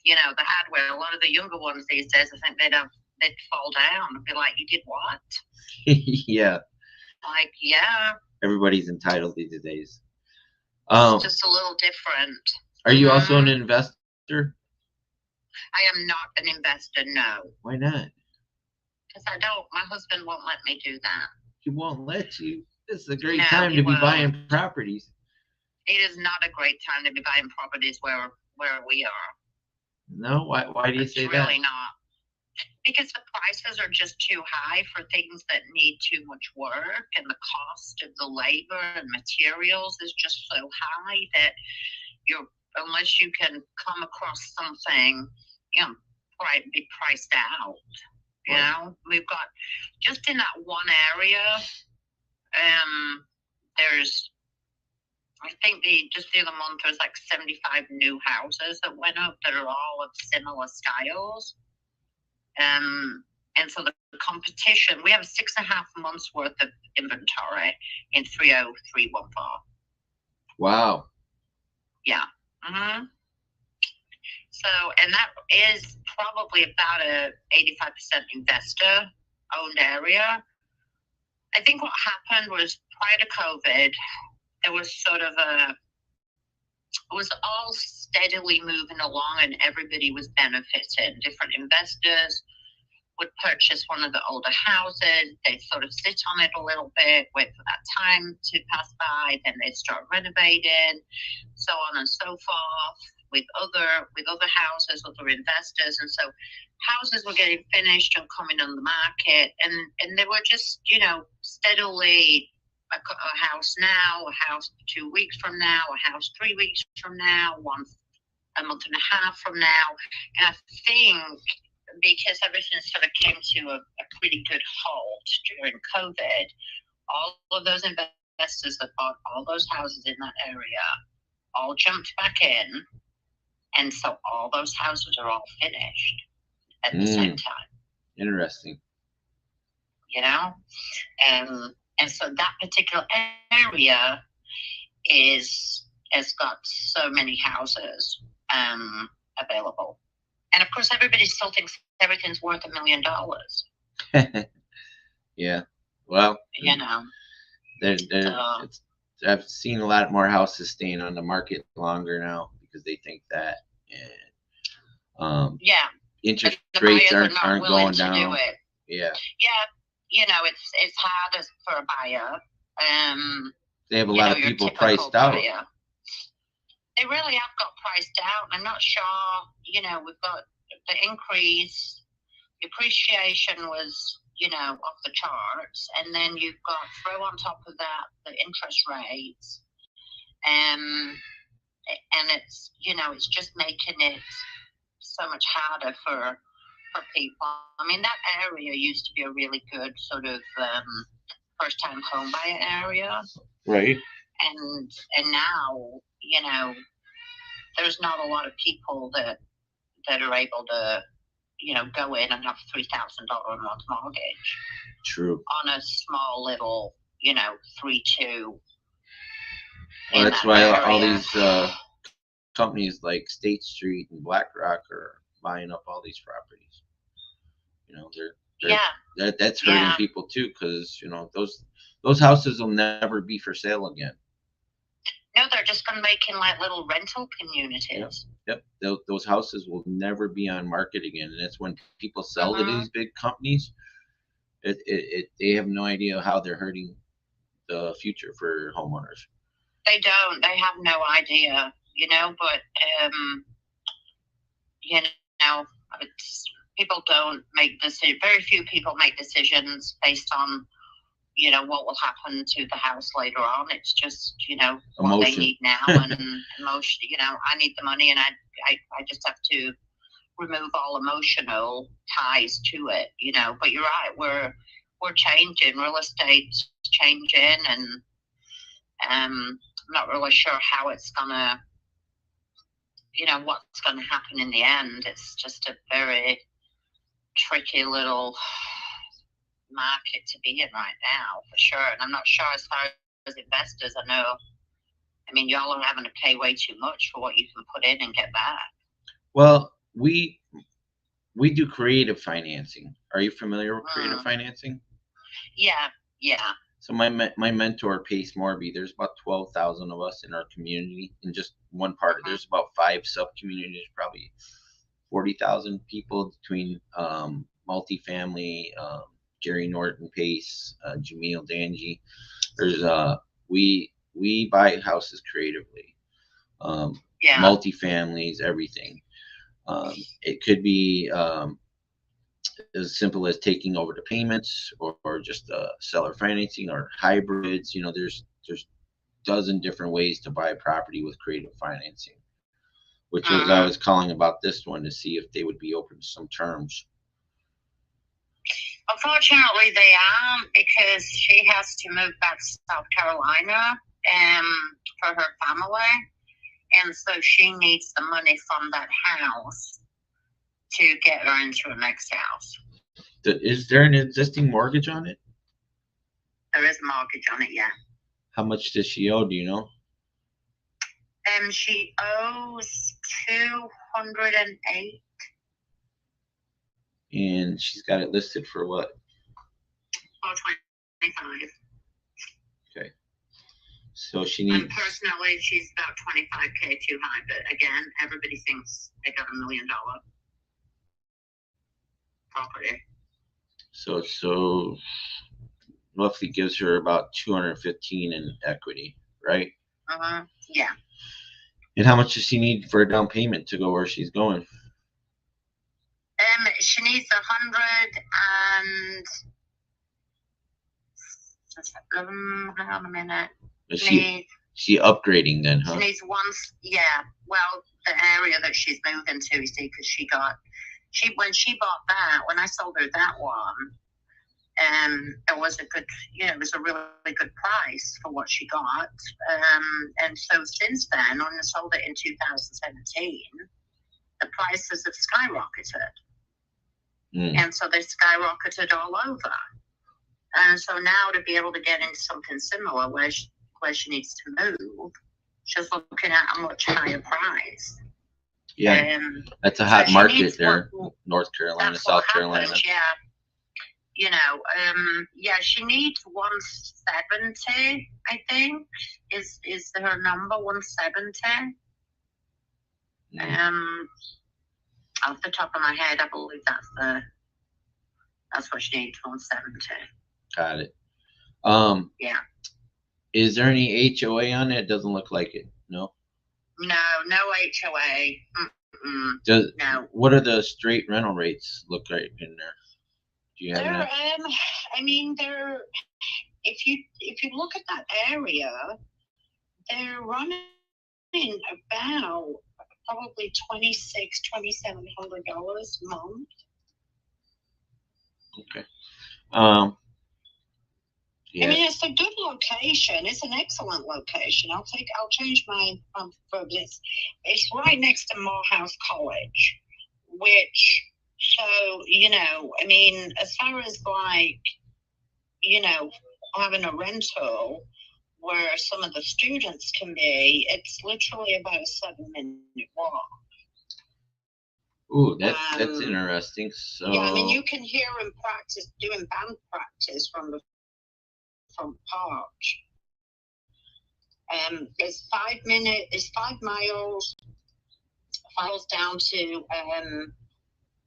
the hard way. A lot of the younger ones these days, I think they'd fall down and be like, you did what? Yeah. Like, yeah. Everybody's entitled these days. It's just a little different. Are you also an investor? I am not an investor, no. Why not? Because I don't. My husband won't let me do that. He won't let you. This is a great time to be buying properties. It is not a great time to be buying properties where we are. No? Why do you say that? It's really not. Because the prices are just too high for things that need too much work, and the cost of the labor and materials is just so high that unless you can come across something, be priced out. We've got just in that one area, there's, I think just the other month there's like 75 new houses that went up that are all of similar styles. And so the competition, we have 6.5 months worth of inventory in 30314. Wow. Yeah. Mm-hmm. So, and that is probably about a 85% investor owned area. I think what happened was prior to COVID, there was sort of it was all steadily moving along and everybody was benefiting. Different investors would purchase one of the older houses, they sort of sit on it a little bit, wait for that time to pass by, then they'd start renovating, so on and so forth, with other houses, other investors. And so houses were getting finished and coming on the market, and they were just, steadily a house now, a house 2 weeks from now, a house 3 weeks from now, one a month and a half from now. And I think because everything sort of came to a pretty good halt during COVID, all of those investors that bought all those houses in that area all jumped back in. And so all those houses are all finished at the same time. Interesting. And so that particular area has got so many houses available. And of course, everybody still thinks everything's worth $1 million. Yeah. Well, I've seen a lot more houses staying on the market longer now because they think that, and interest rates aren't going down. Yeah. It's hard for a buyer. They have a lot of people priced out. Buyer. They really have got priced out. I'm not sure, we've got the increase, the appreciation was, off the charts. And then you've got, throw on top of that, the interest rates. And it's, it's just making it so much harder for people. I mean, that area used to be a really good sort of first-time home buyer area. Right. And now, there's not a lot of people that are able to, go in and have a $3,000 a month mortgage. True. On a small little, 3-2. Well, that's why all these companies like State Street and BlackRock are buying up all these properties. You know, that's hurting Yeah. people too, because you know those houses will never be for sale again. No, they're just going to make in like little rental communities. Yep. Those houses will never be on market again, and that's when people sell to Mhm. these big companies. They have no idea how they're hurting the future for homeowners. They don't. They have no idea, you know. But you know, it's, people don't make decisions. Very few people make decisions based on, you know, what will happen to the house later on. It's just, you know, what they Emotion. need now and emotion. You know, I need the money, and I just have to remove all emotional ties to it. You know, but you're right. We're changing. Real estate's changing, and I'm not really sure how it's gonna, you know, what's gonna happen in the end. It's just a very tricky little market to be in right now, for sure. And I'm not sure as far as investors. I mean, y'all are having to pay way too much for what you can put in and get back. Well, we do creative financing. Are you familiar with creative financing? Yeah. So my mentor, Pace Morby, there's about 12,000 of us in our community. In just one part, there's about 5 sub communities, probably 40,000 people between multifamily, Jerry Norton, Pace, Jameel Danji. There's we buy houses creatively, multifamilies, everything. It could be as simple as taking over the payments, or just seller financing, or hybrids. You know, there's dozen different ways to buy a property with creative financing, which was I was calling about this one to see if they would be open to some terms. Unfortunately, they aren't, because she has to move back to South Carolina for her family, and so she needs the money from that house to get her into her next house. Is there an existing mortgage on it? There is a mortgage on it, yeah. How much does she owe? Do you know? She owes $208. And she's got it listed for what? $425. Okay. So she needs. And personally, she's about $25K too high. But again, everybody thinks they got $1 million property. So roughly gives her about 215 in equity, right? Yeah. And how much does she need for a down payment to go where she's going? She needs 100 and hang on a minute. Is she upgrading then, huh? She needs one. Yeah. Well, the area that she's moving to, you see, because when she bought that, when I sold her that one, it was a good, it was a really good price for what she got. And so since then, when I sold it in 2017, the prices have skyrocketed. And so they skyrocketed all over. And so now to be able to get into something similar where she needs to move, she's looking at a much higher price. Yeah, that's a hot market there, North Carolina, South Carolina. Yeah, she needs 170, I think, is her number, 170. Off the top of my head, I believe that's what she needs, 170. Got it. Yeah. Is there any HOA on it? It doesn't look like it. No. No HOA. No. What are the straight rental rates look like in there? Do you have that? I mean, they're, if you look at that area, they're running about probably $2,700 a month. Okay. Yeah. I mean, it's a good location. It's an excellent location. I'll change my for this. It's right next to Morehouse College, which, so, I mean, as far as like, having a rental, where some of the students can be, it's literally about a 7-minute walk. Ooh, that's interesting. So Yeah, I mean, you can hear him doing band practice from the front porch. It's 5 miles down to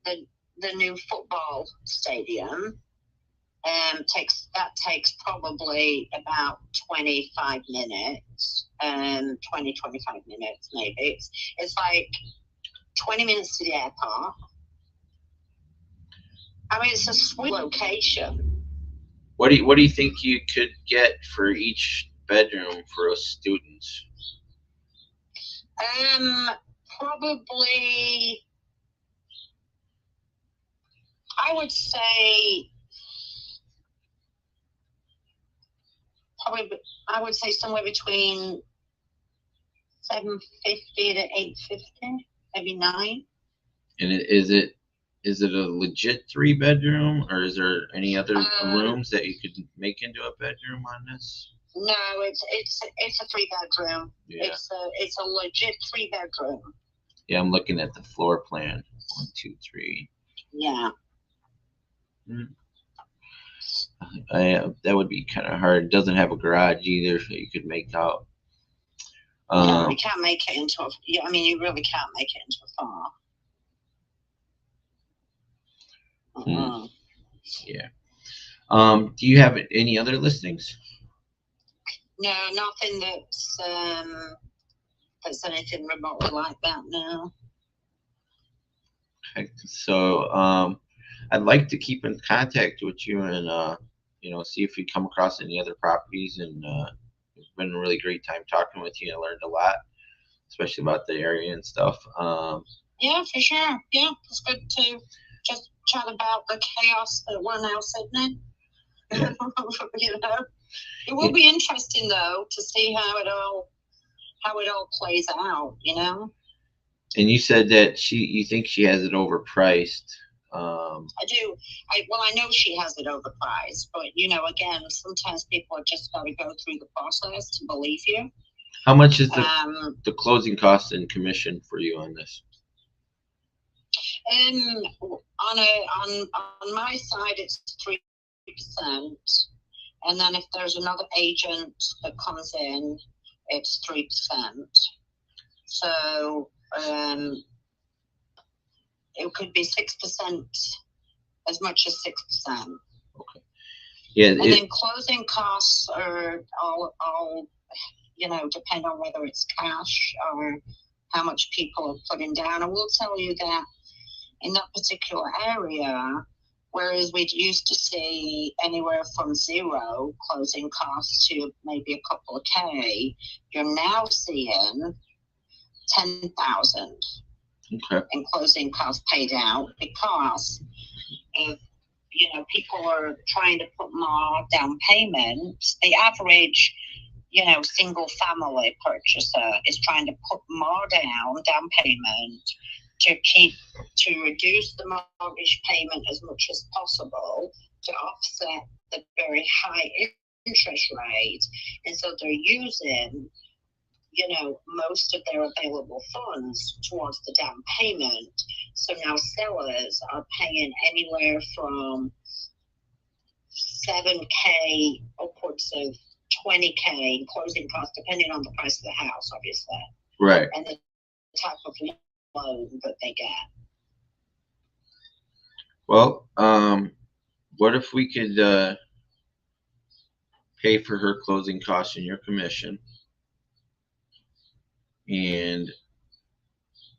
the new football stadium. Takes probably about 25 minutes, 25 minutes maybe. It's like 20 minutes to the airport. I mean, it's a sweet location. what do you think you could get for each bedroom for us students? Probably, I would say, somewhere between 750 to 850, maybe 9. And is it a legit 3-bedroom, or is there any other rooms that you could make into a bedroom on this? No, it's a 3-bedroom. Yeah. It's a legit 3-bedroom. Yeah, I'm looking at the floor plan. 1, 2, 3. Yeah. That would be kind of hard. It doesn't have a garage either, so you could make out. No, you can't make it into a. I mean, you really can't make it into a farm. Yeah. Do you have any other listings? No, nothing that's anything remotely like that now. Okay. So I'd like to keep in contact with you and see if we come across any other properties. And it's been a really great time talking with you. I learned a lot, especially about the area and stuff. Yeah, for sure. Yeah, it's good to just chat about the chaos that we're now sitting in. Yeah. It will be interesting though to see how it all plays out. And you said that you think she has it overpriced. I do. I know she has it overpriced, but again, sometimes people are just got to go through the process to believe you. How much is the closing cost and commission for you on this? On my side, it's 3%, and then if there's another agent that comes in, it's 3%. So it could be 6%, as much as 6%. Okay. Yeah. And then closing costs are all depend on whether it's cash or how much people are putting down. I will tell you that in that particular area, whereas we used to see anywhere from 0 closing costs to maybe a couple of K, you're now seeing 10,000 in closing costs paid out, because if people are trying to put more down payment, the average single family purchaser is trying to put more down payment to reduce the mortgage payment as much as possible to offset the very high interest rate, and so they're using most of their available funds towards the down payment. So now sellers are paying anywhere from 7K upwards of 20K in closing costs, depending on the price of the house, obviously. Right. And the type of loan that they get. Well, what if we could pay for her closing costs and your commission, and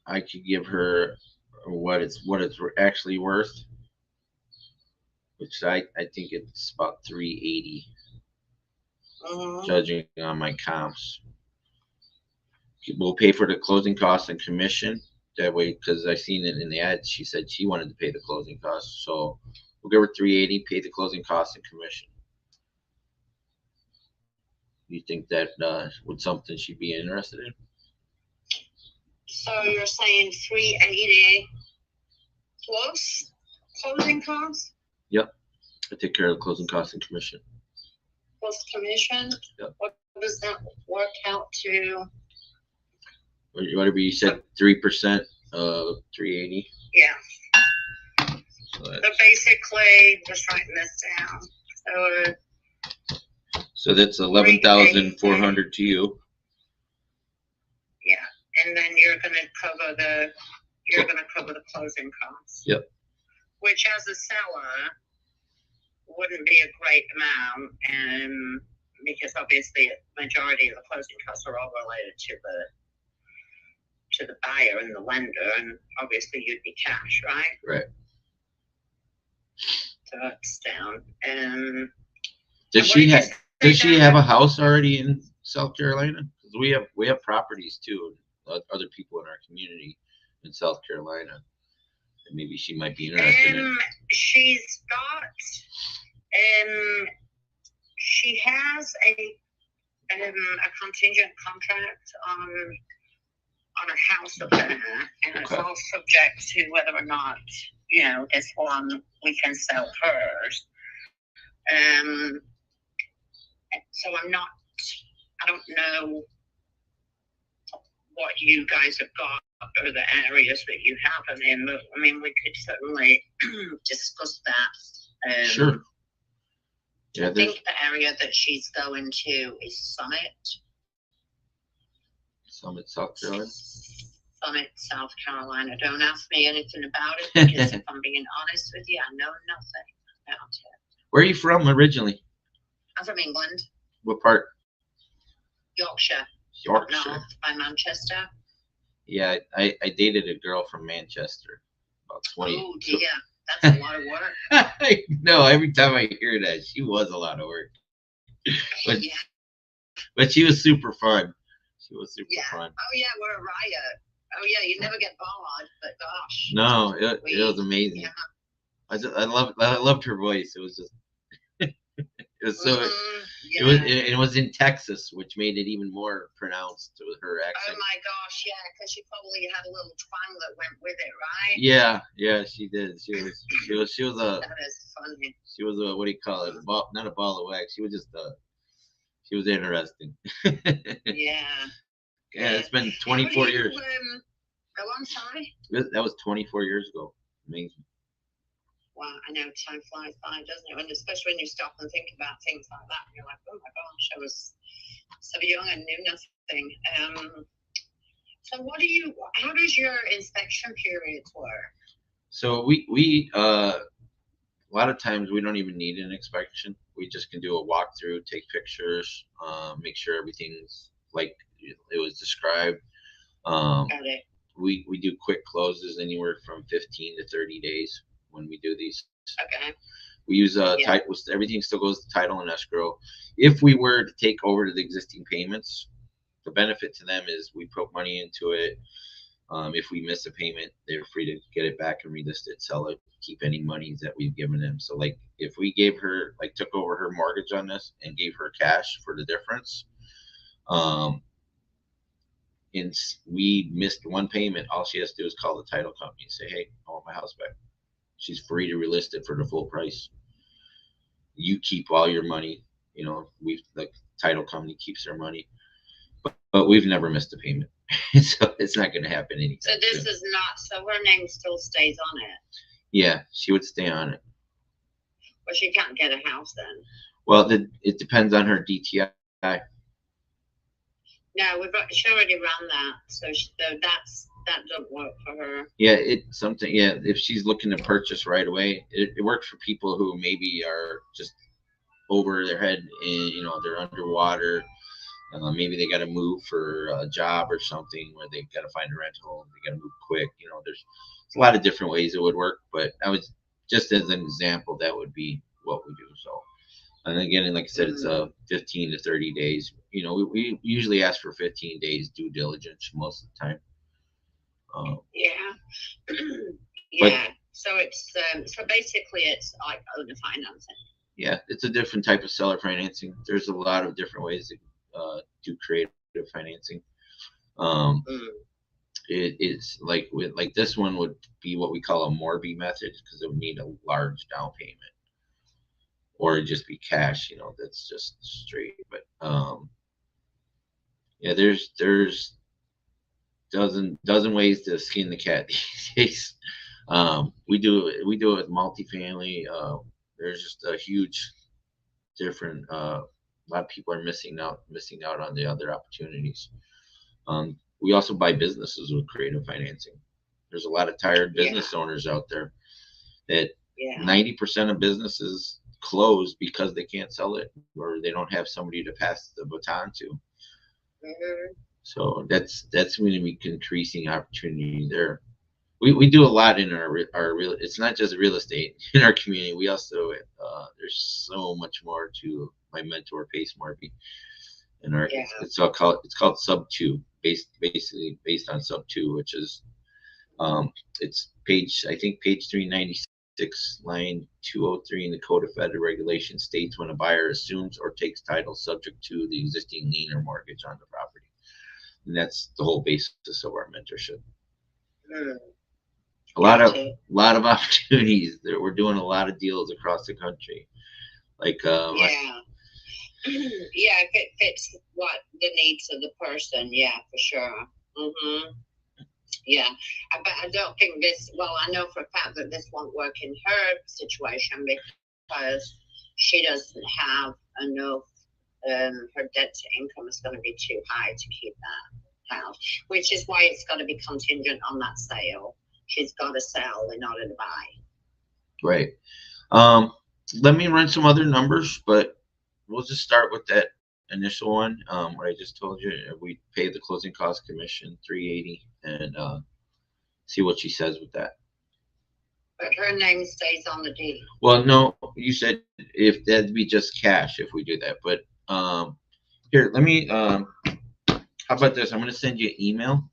I could give her what it's actually worth, which I think it's about 380, judging on my comps. We'll pay for the closing costs and commission that way, because I seen it in the ad. She said she wanted to pay the closing costs, so we'll give her 380, pay the closing costs and commission. You think that would something she'd be interested in? So you're saying 380 plus closing costs? Yep. I take care of the closing costs and commission. Plus commission? Yep. What does that work out to? Whatever you said, 3% of 380. Yeah. So So that's, basically, just writing this down. so that's 11,400 to you. Yeah, and then you're gonna cover the closing costs. Yep. Which, as a seller, wouldn't be a great amount, and because obviously the majority of the closing costs are all related to the buyer and the lender, and obviously you'd be cash, right? Right. So that's down. And Does she have a house already in South Carolina? Because we have properties too, other people in our community in South Carolina, and maybe she might be interested in. She's got she has a contingent contract on a house up there, and it's all subject to whether or not, you know, this one we can sell hers. So I don't know what you guys have got or the areas that you have them in, but I mean, we could certainly discuss that. Sure. Yeah, I think the area that she's going to is Summit, South Carolina. Summit, South Carolina. Don't ask me anything about it, because if I'm being honest with you, I know nothing about it. Where are you from originally? I'm from England. What part? Yorkshire. Yorkshire. North by Manchester. Yeah, I dated a girl from Manchester about 20. Oh, yeah. That's a lot of work. I know, every time I hear that, she was a lot of work. But, yeah. But she was super fun. She was super fun. Oh, yeah, we're a riot. Oh, yeah, you never get bored, but gosh. No, it was amazing. Yeah. I loved her voice. It was just, it was so, yeah. it was in Texas, which made it even more pronounced with her accent. Oh my gosh, yeah, because she probably had a little twang that went with it, right? Yeah, she did. She was a. That is funny. She was a, what do you call it? Not a ball of wax. She was just she was interesting. Yeah. Yeah, it's been 24 years. Oh, I'm sorry. That was 24 years ago. Amazing. Wow, I know time flies by, doesn't it? And especially when you stop and think about things like that, and you're like, oh my gosh, I was so young and knew nothing. So how does your inspection periods work? So we a lot of times we don't even need an inspection. We just can do a walkthrough, take pictures, make sure everything's like it was described. Got it. We do quick closes anywhere from 15 to 30 days when we do these. Okay. We use everything still goes to title and escrow. If we were to take over the existing payments, the benefit to them is we put money into it. If we miss a payment, they're free to get it back and relist it, sell it, keep any monies that we've given them. So like if we gave her, like took over her mortgage on this and gave her cash for the difference, and we missed one payment, all she has to do is call the title company and say, hey, I want my house back. She's free to relist it for the full price. You keep all your money, you know, the title company keeps their money, but we've never missed a payment. So it's not going to happen anytime So this soon. is not, so her name still stays on it? Yeah, she would stay on it. Well, she can't get a house then? Well, it depends on her DTI. No, she already ran that, so that doesn't work for her. Yeah, if she's looking to purchase right away, it works for people who maybe are just over their head and, you know, they're underwater. Maybe they got to move for a job or something where they got to find a rental. They got to move quick. You know, there's a lot of different ways it would work, but I was just as an example, that would be what we do. So, and again, like I said, it's 15 to 30 days. You know, we usually ask for 15 days due diligence most of the time. Yeah. Yeah. So it's so basically it's like owner financing. Yeah, it's a different type of seller financing. There's a lot of different ways to do creative financing. It is like this one would be what we call a Morby method, because it would need a large down payment, or it'd just be cash. You know, that's just straight. But Yeah, there's dozen ways to skin the cat these days. We do it with multifamily. There's just a huge different. A lot of people are missing out on the other opportunities. We also buy businesses with creative financing. There's a lot of tired Yeah. business owners out there that Yeah. 90% of businesses close because they can't sell it or they don't have somebody to pass the baton to. Mhm. So that's going to be increasing opportunity there. We do a lot in our real. It's not just real estate in our community. We also there's so much more to my mentor Pace Morby, and our Yeah. it's called Sub Two, basically based on Sub Two, which is it's page 396, line 203 in the Code of Federal Regulations states when a buyer assumes or takes title subject to the existing lien or mortgage on the property, and that's the whole basis of our mentorship. Mm. A lot of Gotcha. opportunities. We're doing a lot of deals across the country. Like Yeah. Yeah, if it fits what the needs of the person, yeah, for sure. Yeah, but I don't think this. Well, I know for a fact that this won't work in her situation because she doesn't have enough. Her debt to income is going to be too high to keep that house, which is why it's got to be contingent on that sale. She's got to sell in order to buy. right. Let me run some other numbers, but we'll just start with that initial one. What I just told you. We pay the closing cost commission 380, and see what she says with that. But her name stays on the deed. Well, no, you said if that'd be just cash if we do that, but here, let me. How about this? I'm going to send you an email,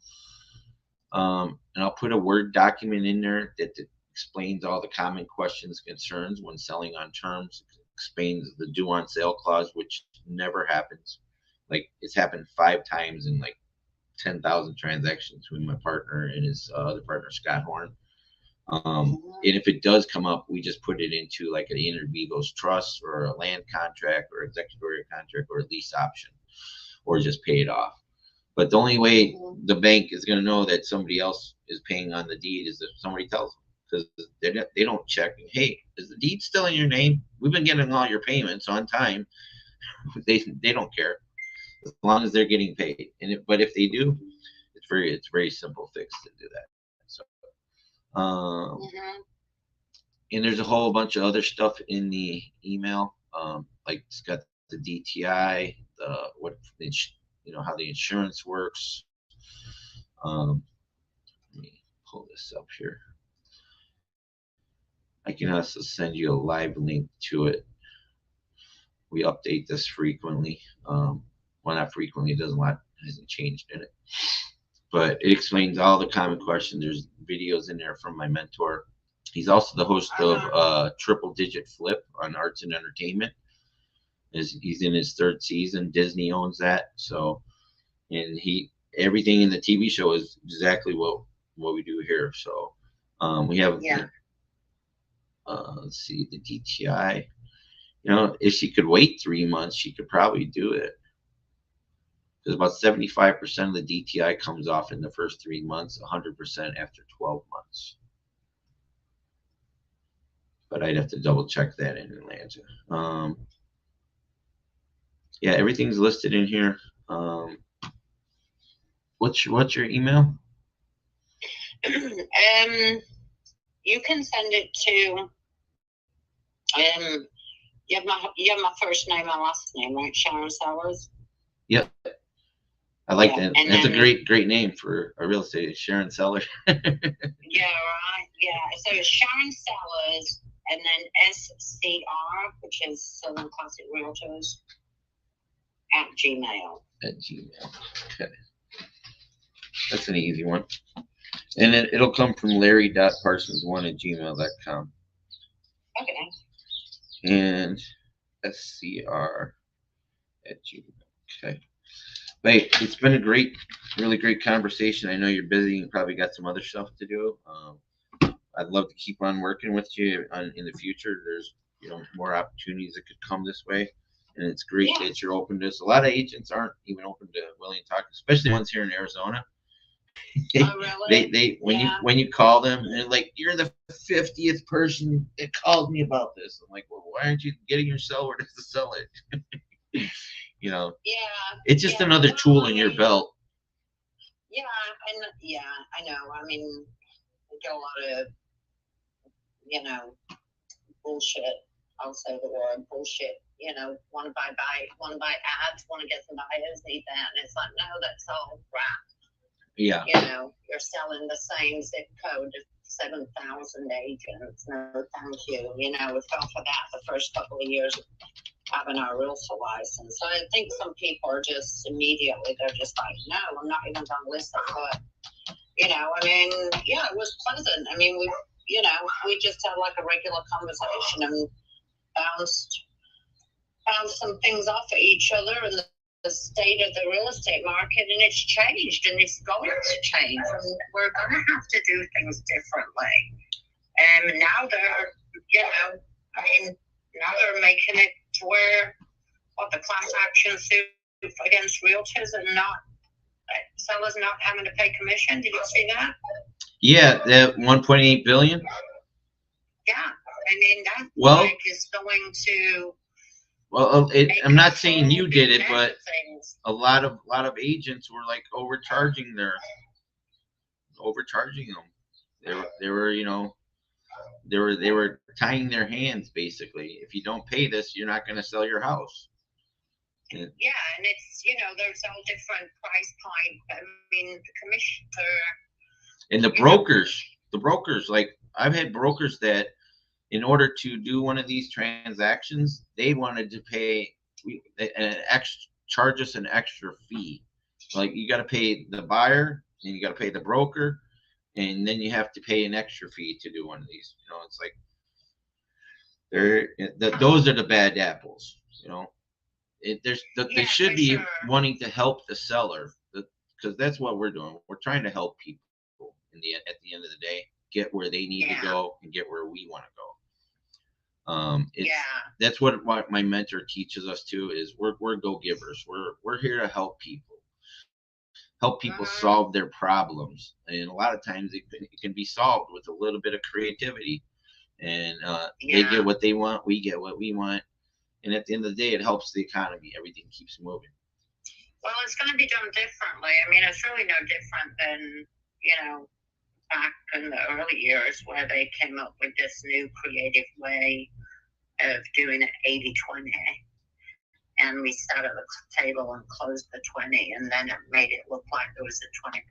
and I'll put a Word document in there that explains all the common questions, concerns when selling on terms. Explains the due on sale clause, which never happens. Like it's happened 5 times in like 10,000 transactions between my partner and his other partner, Scott Horn. And if it does come up, we just put it into like an inter vivos trust or a land contract or executory contract or a lease option, or just pay it off. But the only way the bank is going to know that somebody else is paying on the deed is if somebody tells them, because they don't check. Hey, is the deed still in your name? We've been getting all your payments on time. They don't care as long as they're getting paid. But if they do, it's very simple fix to do that. So, and there's a whole bunch of other stuff in the email. Like it's got the DTI, how the insurance works. Let me pull this up here. I can also send you a live link to it. We update this frequently. Well, not frequently. It hasn't changed in it. But it explains all the common questions. There's videos in there from my mentor. He's also the host of Triple Digit Flip on Arts and Entertainment. He's in his 3rd season. Disney owns that. So, and everything in the TV show is exactly what we do here. So, we have. Yeah. Let's see the DTI. If she could wait 3 months, she could probably do it. Because about 75% of the DTI comes off in the first 3 months, 100% after 12 months. But I'd have to double check that in Atlanta. Yeah, everything's listed in here. What's your email? You can send it to you have my first name and last name, right? Sharon Sellers. Yep. I like that. And that's then, a great name for a real estate, Sharon Sellers. Yeah, right. Yeah. So it's Sharon Sellers and then SCR, which is Southern Classic Realtors at Gmail. At Gmail. Okay. That's an easy one. And it'll come from larry.parsons1@gmail.com. Okay. And SCR at Gmail. Okay. Hey, it's been a really great conversation. I know you're busy and probably got some other stuff to do. I'd love to keep on working with you in the future. There's more opportunities that could come this way. and it's great Yeah. that you're open to this. A lot of agents aren't even open to willing to talk, especially ones here in Arizona. Oh, really? They Yeah. when you call them, they're like, you're the 50th person that called me about this. I'm like, well, why aren't you getting your seller to sell it? You know, Yeah. it's just Yeah. another Well, tool I in your mean, belt. Yeah, I know. I mean, we get a lot of, bullshit. I'll say the word bullshit. Want to buy ads, want to get some buyers, need that, and it's like, no, that's all crap. Yeah. You're selling the same zip code to 7,000 agents. No, thank you. We fell for that the first couple of years of having our realtor license. So I think some people are just immediately, they're just like, no, I'm not even going to listen. But, it was pleasant. I mean, we just had like a regular conversation and bounced some things off of each other and the state of the real estate market, and it's changed and it's going to change, and we're going to have to do things differently. And now they're making it to where the class action suit against realtors and not sellers not having to pay commission. Did you see that? Yeah, that 1.8 billion. Yeah, I mean that is going to. Well, I'm not saying you did it, but a lot of agents were like overcharging them. They were tying their hands basically. If you don't pay this, you're not going to sell your house. Yeah, and it's there's all different price points. I mean, the commissioner and the brokers. Like I've had brokers that, in order to do one of these transactions, they wanted to pay charge us an extra fee. Like you got to pay the buyer, and you got to pay the broker, and then you have to pay an extra fee to do one of these. It's like those are the bad apples. They should be wanting to help the seller, because that's what we're doing. We're trying to help people at the end of the day get where they need to go and get where we want to go. That's what my mentor teaches us too. Is we're go-givers. We're here to help people solve their problems, and a lot of times it can be solved with a little bit of creativity, and they get what they want, we get what we want, and at the end of the day, it helps the economy. Everything keeps moving. Well, it's going to be done differently. I mean, it's really no different than back in the early years where they came up with this new creative way of doing it 80-20, and we sat at the table and closed the 20, and then it made it look like there was a 20%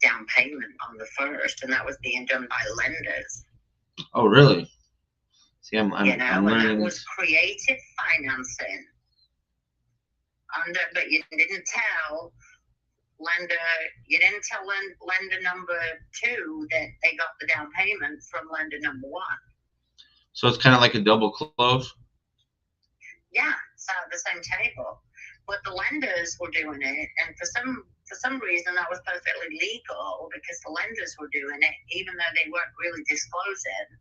down payment on the first, and that was being done by lenders. Oh, really? See, I'm and learning. That was creative financing. But you didn't tell lender number 2 that they got the down payment from lender number 1. So it's kind of like a double close? Yeah, so at the same table. But the lenders were doing it, and for some reason that was perfectly legal, because the lenders were doing it even though they weren't really disclosing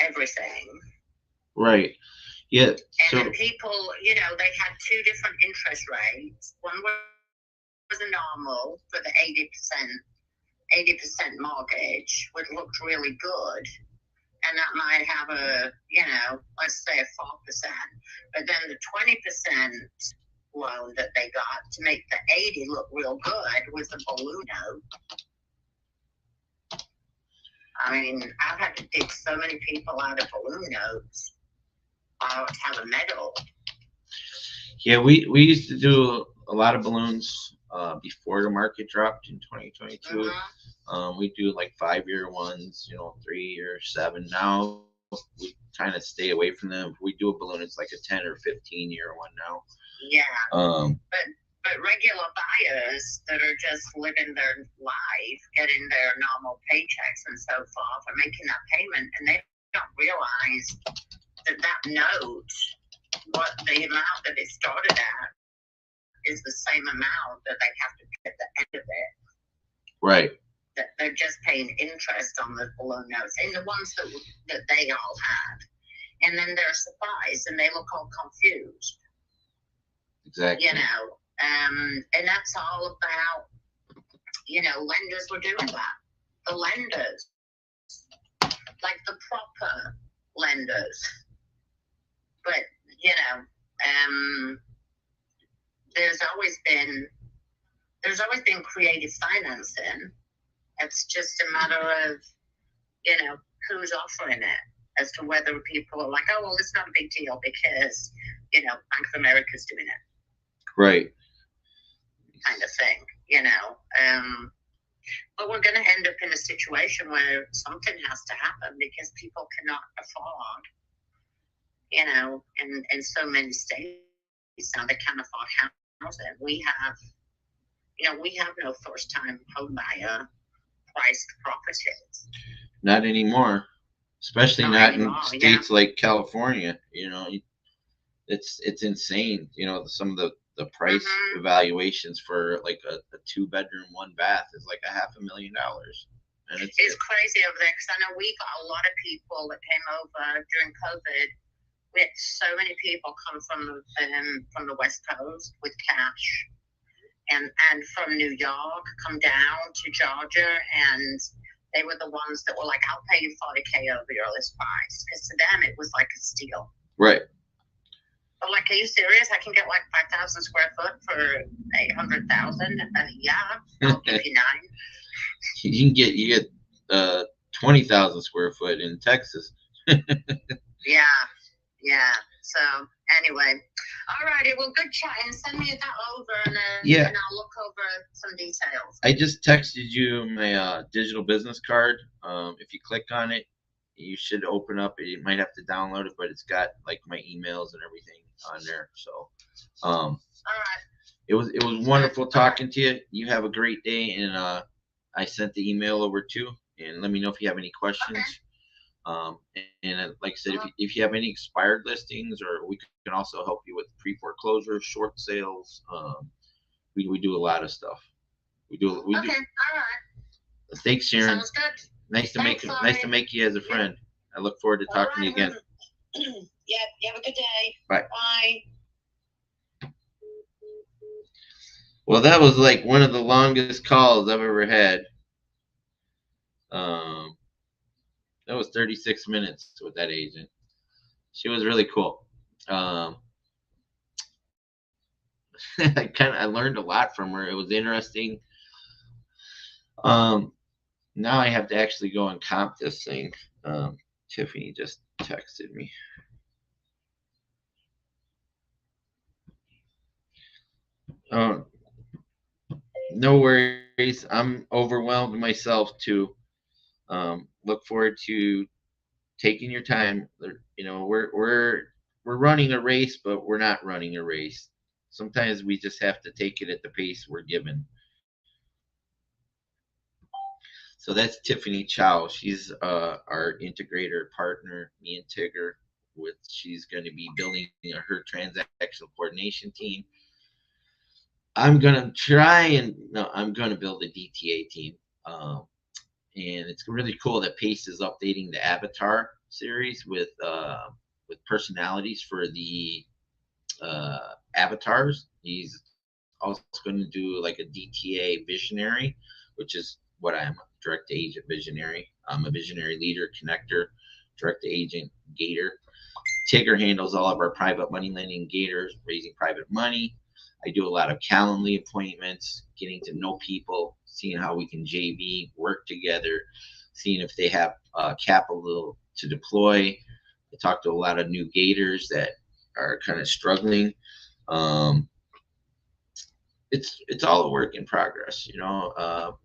everything. Right. Yeah. And then people, they had 2 different interest rates. One was a normal for the 80% mortgage, which looked really good. And that might have a, let's say a 4%. But then the 20% loan that they got to make the 80 look real good was the balloon note. I mean, I've had to dig so many people out of balloon notes. I ought to have a medal. Yeah, we used to do a lot of balloons before the market dropped in 2022. We do like 5-year ones, 3-year, 7. Now we kind of stay away from them. If we do a balloon, it's like a 10 or 15-year one now. Yeah. But regular buyers that are just living their life, getting their normal paychecks and so forth, are making that payment, and they don't realize that note, what the amount that it started at, is the same amount that they have to pay at the end of it. Right. That they're just paying interest on the balloon notes, and the ones that they all had. and then they're surprised and they look all confused. Exactly. You know, and that's all about, you know, lenders were doing that. The lenders, like the proper lenders. But, you know, there's always been creative financing. It's just a matter of, you know, who's offering it, as to whether people are like, oh, well, it's not a big deal because, you know, Bank of America's doing it. Right. Kind of thing, you know. But we're going to end up in a situation where something has to happen because people cannot afford, you know, in so many states now they can't afford housing. We have, you know, we have no first-time home buyer priced properties. Not anymore, especially not in anymore, states like California. You know, it's insane. You know, some of the price evaluations for like a 2-bedroom, 1-bath is like $500,000, and it's crazy over there, because I know we got a lot of people that came over during COVID. We had so many people come from the West Coast with cash, and from New York come down to Georgia, and they were the ones that were like, I'll pay you $40K over your list price, because to them it was like a steal. Right. But like, are you serious? I can get like 5,000 square foot for 800,000. Yeah, I'll give you 9. You get 20,000 square foot in Texas. Yeah. So anyway, all righty. Well, good chatting. Send me that over, and I'll look over some details. I just texted you my digital business card. If you click on it, you should open up it. You might have to download it, but it's got like my emails and everything on there. So, all right. It was wonderful talking to you. You have a great day, and I sent the email over too. And let me know if you have any questions. Okay. And like I said, if you have any expired listings, or we can also help you with pre-foreclosure, short sales. We do a lot of stuff. We do. Okay. All right. Thanks, Sharon. Sounds good. Nice to make you as a friend. I look forward to talking to you again. Yeah. You have a good day. Bye. Bye. Well, that was like one of the longest calls I've ever had. That was 36 minutes with that agent. She was really cool. I learned a lot from her. It was interesting. Now I have to actually go and comp this thing. Tiffany just texted me. No worries. I'm overwhelmed myself too. Look forward to taking your time. You know, we're running a race, but we're not running a race. Sometimes we just have to take it at the pace we're given. So that's Tiffany Chow. She's our integrator partner, me and Tigger. She's going to be building her transactional coordination team. I'm going to build a DTA team. And it's really cool that Pace is updating the Avatar series with personalities for the avatars. He's also going to do like a DTA visionary, which is what I am, direct agent visionary. I'm a visionary leader, connector, direct agent, gator. Tigger handles all of our private money lending gators, raising private money. I do a lot of Calendly appointments, getting to know people, seeing how we can JV, work together, seeing if they have capital to deploy. I talk to a lot of new gators that are kind of struggling. It's all a work in progress, you know.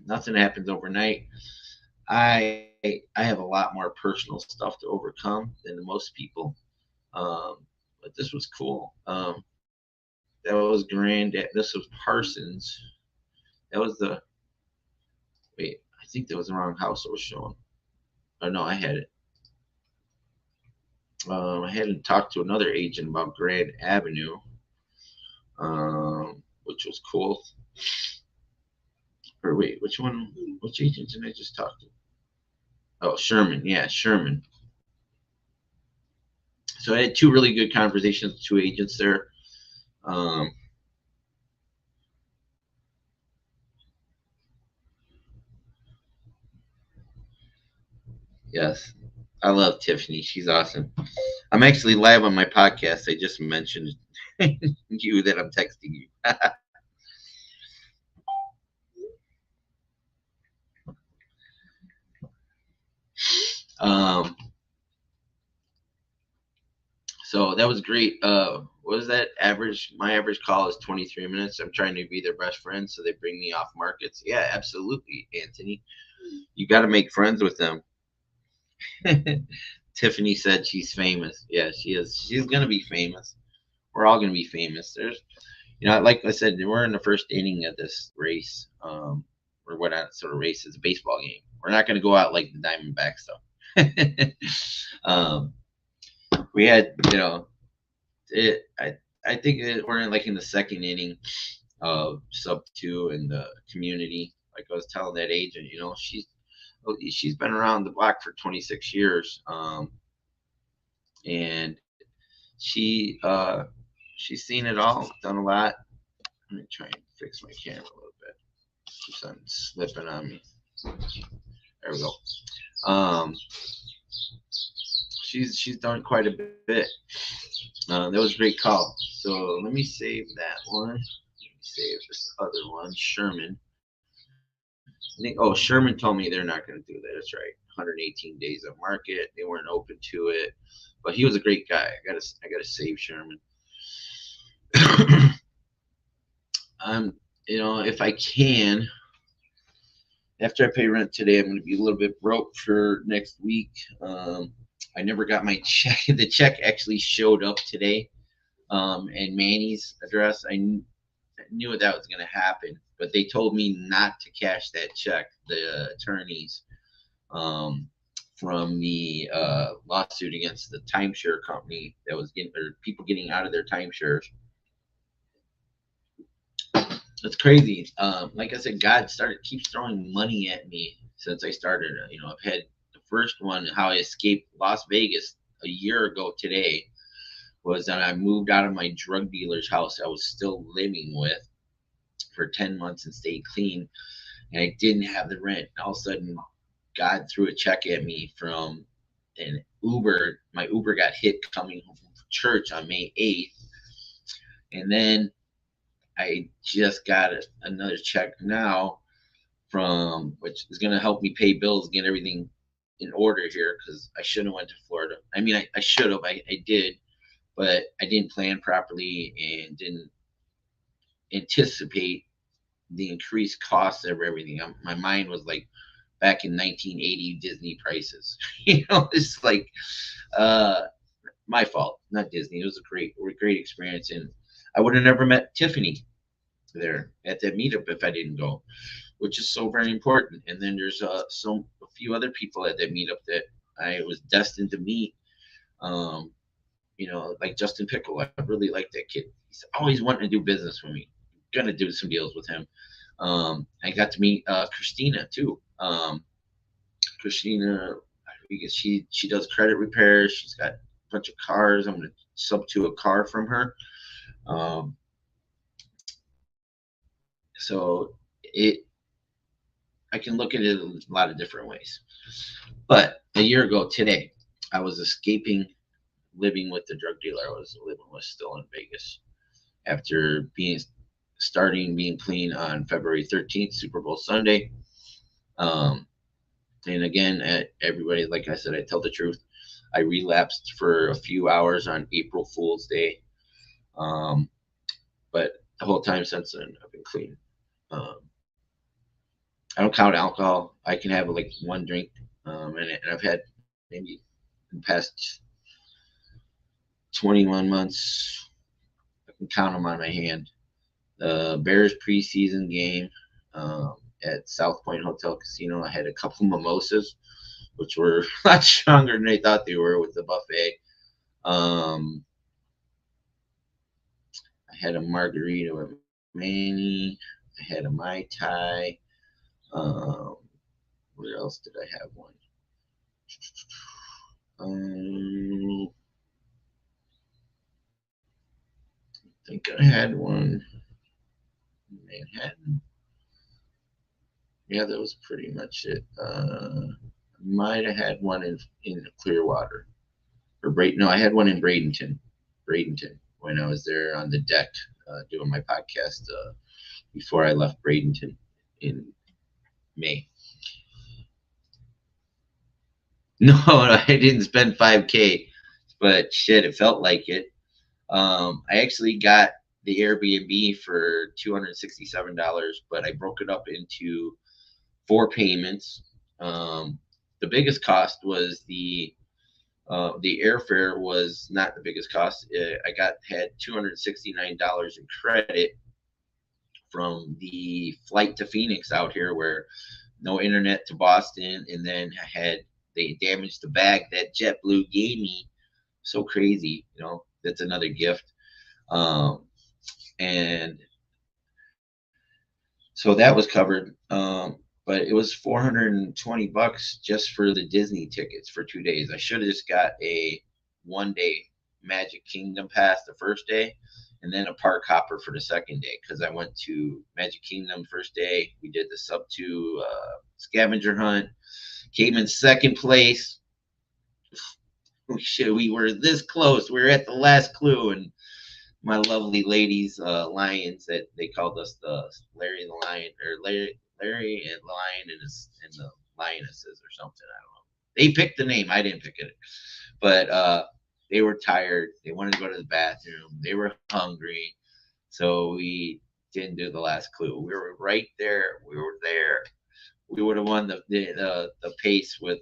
Nothing happens overnight. I have a lot more personal stuff to overcome than most people, but this was cool. That was grand. This was Parsons. That was I think that was the wrong house I was showing. Oh no, I had it. I hadn't talked to another agent about Grand Avenue, which was cool. Or wait, which agent did I just talk to? Oh, Sherman. Yeah, Sherman. So I had two really good conversations with two agents there. Yes, I love Tiffany. She's awesome. I'm actually live on my podcast. I just mentioned you that I'm texting you. um, so that was great. What was that average? My average call is 23 minutes. I'm trying to be their best friend, so they bring me off markets. Yeah, absolutely, Anthony. You got to make friends with them. Tiffany said she's famous. Yeah, she is. She's gonna be famous. We're all gonna be famous. There's, like I said, we're in the first inning of this race. Or what sort of race is a baseball game. We're not gonna go out like the Diamondbacks though. We had, I think we're in the second inning of sub 2 in the community. Like I was telling that agent, she's been around the block for 26 years. And she's seen it all, done a lot. Let me try and fix my camera a little bit. Keeps on slipping on me. There we go. She's done quite a bit. That was a great call. So let me save that one. Let me save this other one, Sherman. Sherman told me they're not going to do that. That's right. 118 days of market. They weren't open to it, but he was a great guy. I gotta save Sherman. If I can, after I pay rent today, I'm going to be a little bit broke for next week. I never got my check. The check actually showed up today, and Manny's address. I knew that was going to happen, but they told me not to cash that check. The attorneys from the lawsuit against the timeshare company that was people getting out of their timeshares. It's crazy. Like I said, God keeps throwing money at me since I started. I've had the first one, how I escaped Las Vegas a year ago today, was that I moved out of my drug dealer's house I was still living with for 10 months and stayed clean. And I didn't have the rent. And all of a sudden, God threw a check at me from an Uber. My Uber got hit coming home from church on May 8th. And then I just got another check now which is going to help me pay bills, get everything in order here, because I shouldn't have went to Florida. I mean, I should have. I did, but I didn't plan properly and didn't anticipate the increased costs of everything. My mind was like back in 1980 Disney prices. It's like my fault, not Disney. It was a great experience, and I would have never met Tiffany there at that meetup if I didn't go, which is so very important. And then there's a few other people at that meetup that I was destined to meet. Like Justin Pickle. I really like that kid. He's always wanting to do business with me. Gonna do some deals with him. I got to meet Christina too. Christina, because she does credit repairs. She's got a bunch of cars. I'm gonna sub to a car from her. So I can look at it a lot of different ways. But a year ago today, I was escaping living with the drug dealer I was living with still in Vegas after being clean on February 13th, Super Bowl Sunday. And again, everybody, like I said, I tell the truth. I relapsed for a few hours on April Fool's Day. But the whole time since then, I've been clean. I don't count alcohol. I can have like one drink, and I've had maybe in the past 21 months. I can count them on my hand. The Bears preseason game at South Point Hotel Casino, I had a couple mimosas, which were a lot stronger than they thought they were with the buffet. I had a margarita with Manny. I had a Mai Tai. Where else did I have one? I had one in Manhattan. Yeah, that was pretty much it. Might have had one in Clearwater or No, I had one in Bradenton, when I was there on the deck doing my podcast before I left Bradenton in May. No, I didn't spend 5K, but shit, it felt like it. I actually got the Airbnb for $267, but I broke it up into 4 payments. The biggest cost was the airfare was not the biggest cost. I had $269 in credit from the flight to Phoenix out here, where no internet to Boston, and then they damaged the bag that JetBlue gave me. So crazy, that's another gift. And so that was covered. But it was $420 just for the Disney tickets for 2 days. I should have just got a 1-day Magic Kingdom pass the first day, and then a park hopper for the second day, because I went to Magic Kingdom first day. We did the sub 2 scavenger hunt, came in second place. We were this close. We were at the last clue, and my lovely ladies, lions, that they called us the Larry the Lion, or Larry and Lion and the Lionesses or something. I don't know. They picked the name. I didn't pick it. But they were tired. They wanted to go to the bathroom. They were hungry. So we didn't do the last clue. We were right there. We were there. We would have won the pace with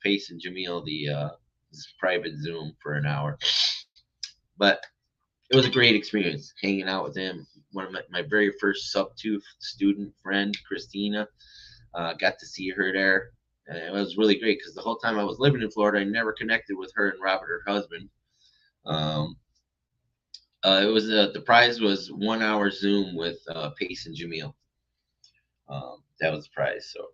Pace and Jamil, the private Zoom for an hour. But it was a great experience hanging out with him. One of my very first sub 2 student friend, Christina, got to see her there. And it was really great, because the whole time I was living in Florida, I never connected with her and Robert, her husband. It was the prize was 1 hour Zoom with Pace and Jamil. That was the prize. So,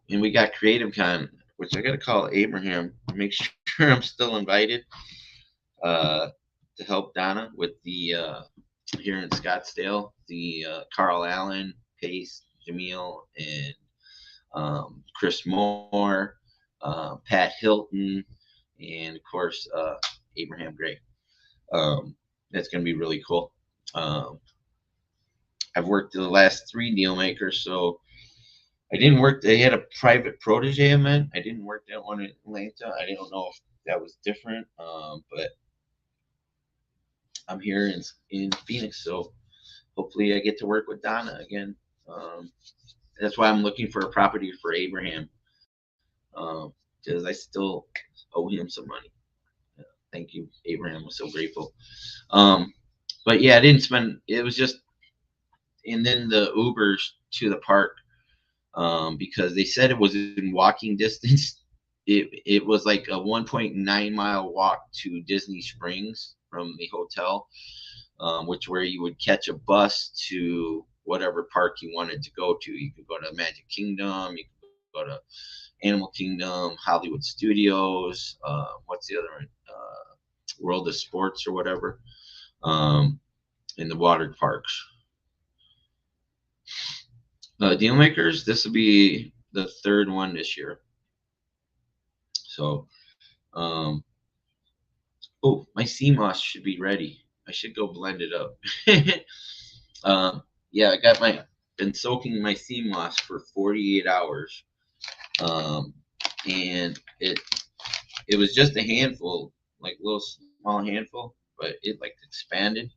and we got Creative Con, which I got to call Abraham, make sure I'm still invited to help Donna with the here in Scottsdale, the Carl Allen, Pace, Jamil, and Chris Moore, Pat Hilton, and of course Abraham Gray. That's going to be really cool. I've worked the last 3 deal makers, so I didn't work. They had a private protege event. I didn't work that one in Atlanta. I don't know if that was different, but I'm here in Phoenix, so hopefully I get to work with Donna again. That's why I'm looking for a property for Abraham, because I still owe him some money. Thank you, Abraham. I'm so grateful. But yeah, I didn't spend. It was just, and then the Ubers to the park. Because they said it was in walking distance. It was like a 1.9 mile walk to Disney Springs from the hotel, where you would catch a bus to whatever park you wanted to go to. You could go to Magic Kingdom, you could go to Animal Kingdom, Hollywood Studios, what's the other one? World of Sports or whatever, in the water parks. Deal makers, this will be the 3rd one this year. So, oh, my sea moss should be ready. I should go blend it up. Yeah, been soaking my sea moss for 48 hours. And it was just a handful, like a little small handful, but it like expanded.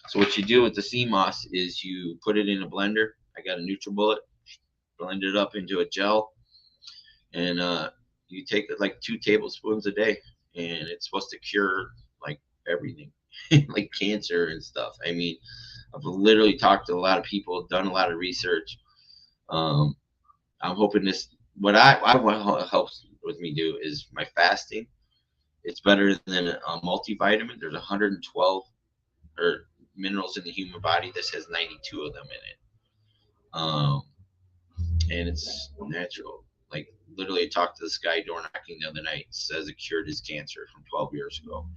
So what you do with the sea moss is you put it in a blender. I got a NutriBullet, blend it up into a gel, and you take like 2 tablespoons a day, and it's supposed to cure like everything, like cancer and stuff. I mean, I've literally talked to a lot of people, done a lot of research. I'm hoping what I want helps with me do is my fasting. It's better than a multivitamin. There's 112 minerals in the human body. This has 92 of them in it. And it's natural. Like literally, I talked to this guy door knocking the other night. Says it cured his cancer from 12 years ago.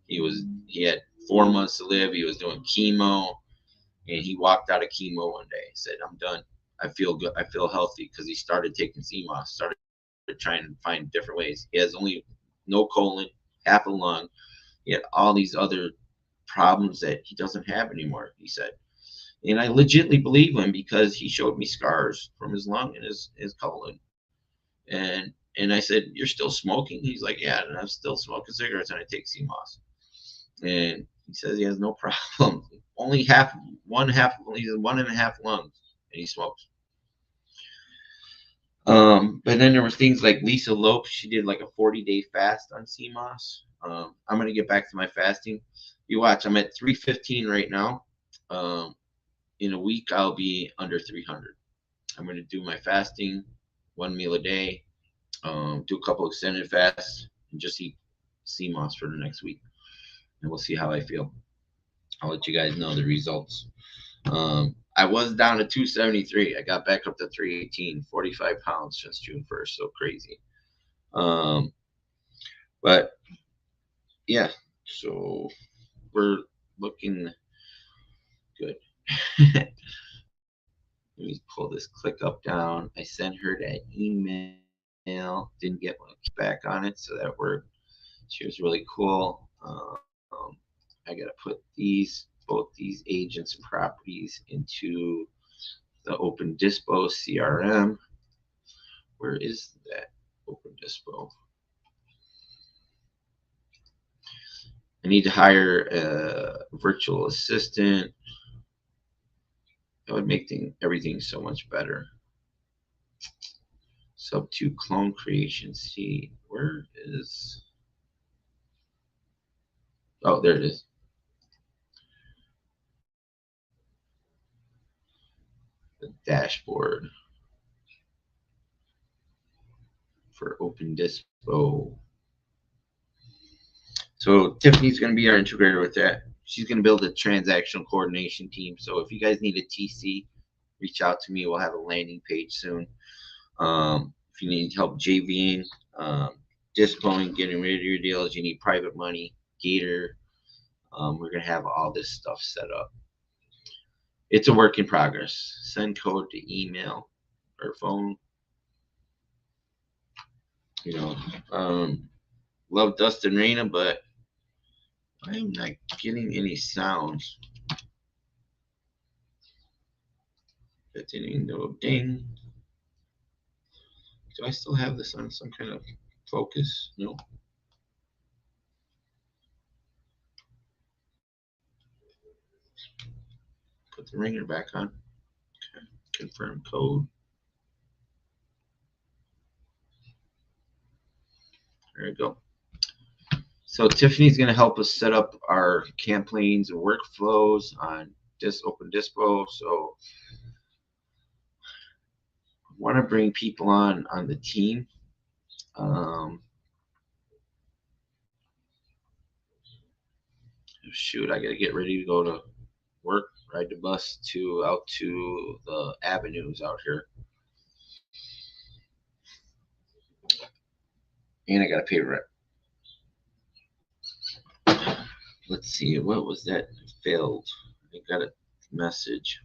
He had 4 months to live. He was doing chemo, and he walked out of chemo one day. He said, "I'm done. I feel good. I feel healthy," because he started taking CMOS. Started trying to find different ways. He has only no colon, half a lung. He had all these other problems that he doesn't have anymore. He said, and I legitimately believe him because he showed me scars from his lung and his colon. And I said, "You're still smoking?" He's like, "Yeah, and I'm still smoking cigarettes and I take CMOS." And he says he has no problem. Only he has 1.5 lungs, and he smokes. But then there were things like Lisa Lope. She did like a 40-day fast on CMOS. I'm gonna get back to my fasting. You watch. I'm at 315 right now. In a week, I'll be under 300. I'm gonna do my fasting, 1 meal a day. Do a couple extended fasts, and just eat CMOS for the next week, and we'll see how I feel. I'll let you guys know the results. I was down to 273. I got back up to 318, 45 pounds since June 1st. So crazy. But yeah, so we're looking good. Let me pull this click up down. I sent her that email. Didn't get one back on it, so that worked. She was really cool. I gotta put both these agents and properties into the Open Dispo CRM. Where is that Open Dispo? I need to hire a virtual assistant. That would make everything so much better. Sub 2 clone creation. See, where is? Oh, there it is. The dashboard for Open Dispo. So Tiffany's going to be our integrator with that. She's going to build a transactional coordination team. So if you guys need a TC, reach out to me. We'll have a landing page soon. If you need help JVing, dispoing, getting rid of your deals, you need private money, Gator. We're going to have all this stuff set up. It's a work in progress. Send code to email or phone. Love Dustin Raina, but I'm not getting any sounds. That didn't even go ding. Do I still have this on some kind of focus? No. Put the ringer back on. Okay. Confirm code. There we go. So Tiffany's going to help us set up our campaigns and workflows on Open Dispo. So I want to bring people on the team. Shoot, I got to get ready to go to work, ride the bus out to the avenues out here. And I got to pay rent. Let's see, what was that? Failed. I got a message.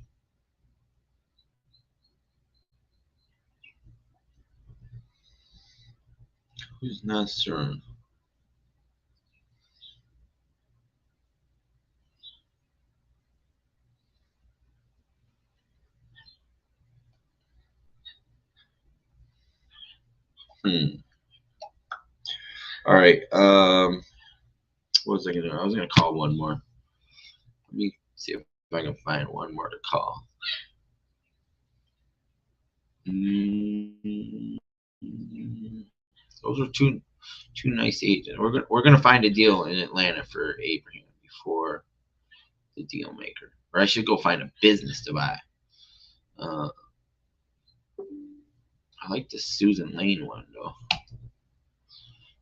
Who's not certain? All right. What was I gonna do? I was gonna call one more. Let me see if I can find one more to call. Those are two nice agents. We're gonna find a deal in Atlanta for Abraham before the deal maker, or I should go find a business to buy. I like the Susan Lane one though.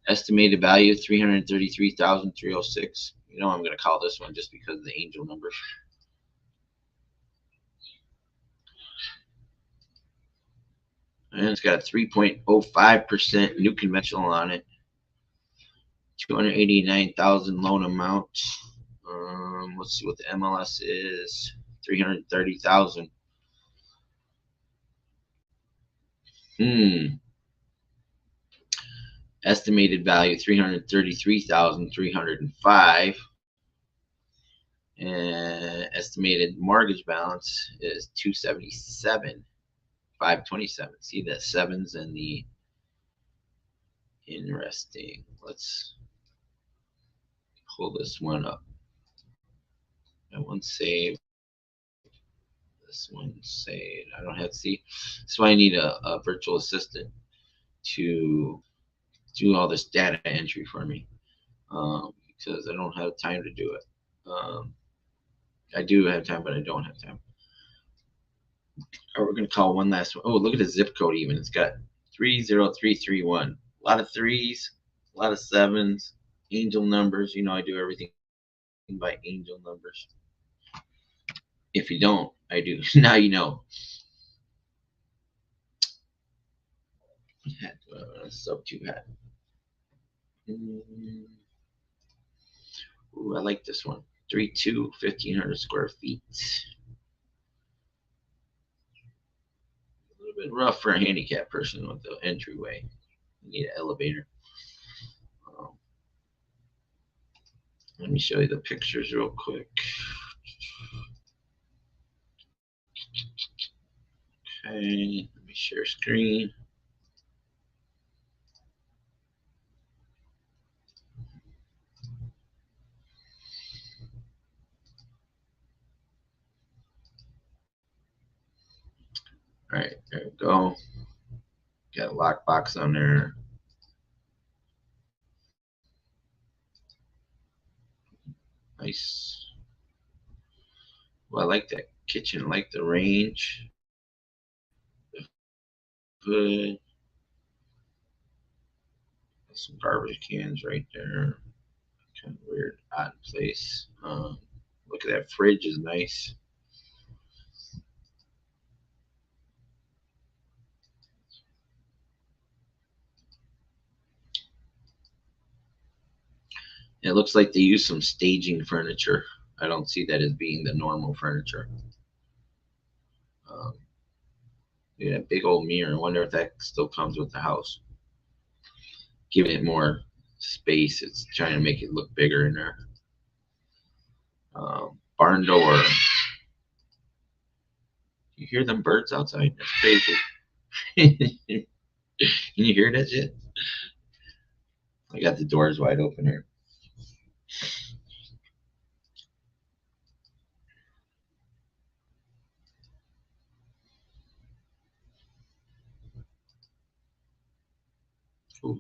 Estimated value 333,306. I'm gonna call this one just because of the angel numbers. And it's got a 3.05% new conventional on it. 289,000 loan amount. Let's see what the MLS is. 330,000. Estimated value 333,305. And estimated mortgage balance is 277,527. See the sevens and the interesting. Let's pull this one up. That one saved. This one saved. I don't have to see. So I need a virtual assistant to do all this data entry for me, because I don't have time to do it. I do have time, but I don't have time. All right, we're gonna call one last one. Oh, look at the zip code even. It's got 30331. A lot of threes, a lot of sevens, angel numbers. You know, I do everything by angel numbers. If you don't, I do. Now you know. Hat, sub 2 hat. Ooh, I like this one. 3.2, 1,500 square feet. A little bit rough for a handicapped person with the entryway. You need an elevator. Let me show you the pictures real quick. Okay, let me share screen. All right, there we go. Got a lockbox on there. Nice. Well, I like that kitchen. I like the range. Good. Some garbage cans right there. Kind of weird, odd place. Look at that fridge is nice. It looks like they use some staging furniture. I don't see that as being the normal furniture. Yeah, big old mirror. I wonder if that still comes with the house. Giving it more space. It's trying to make it look bigger in there. Barn door. You hear them birds outside? That's crazy. Can you hear that shit? I got the doors wide open here. Ooh,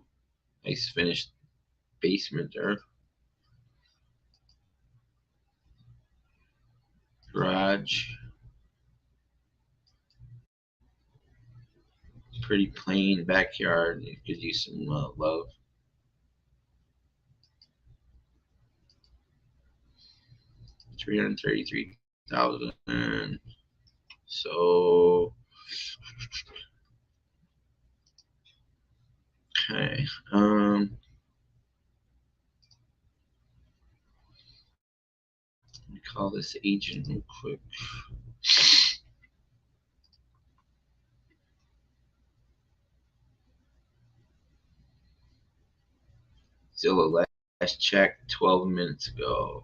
nice finished basement there. Garage. Pretty plain backyard. It gives you some love. $333,000. So okay. Let me call this agent real quick. Zillow last check 12 minutes ago.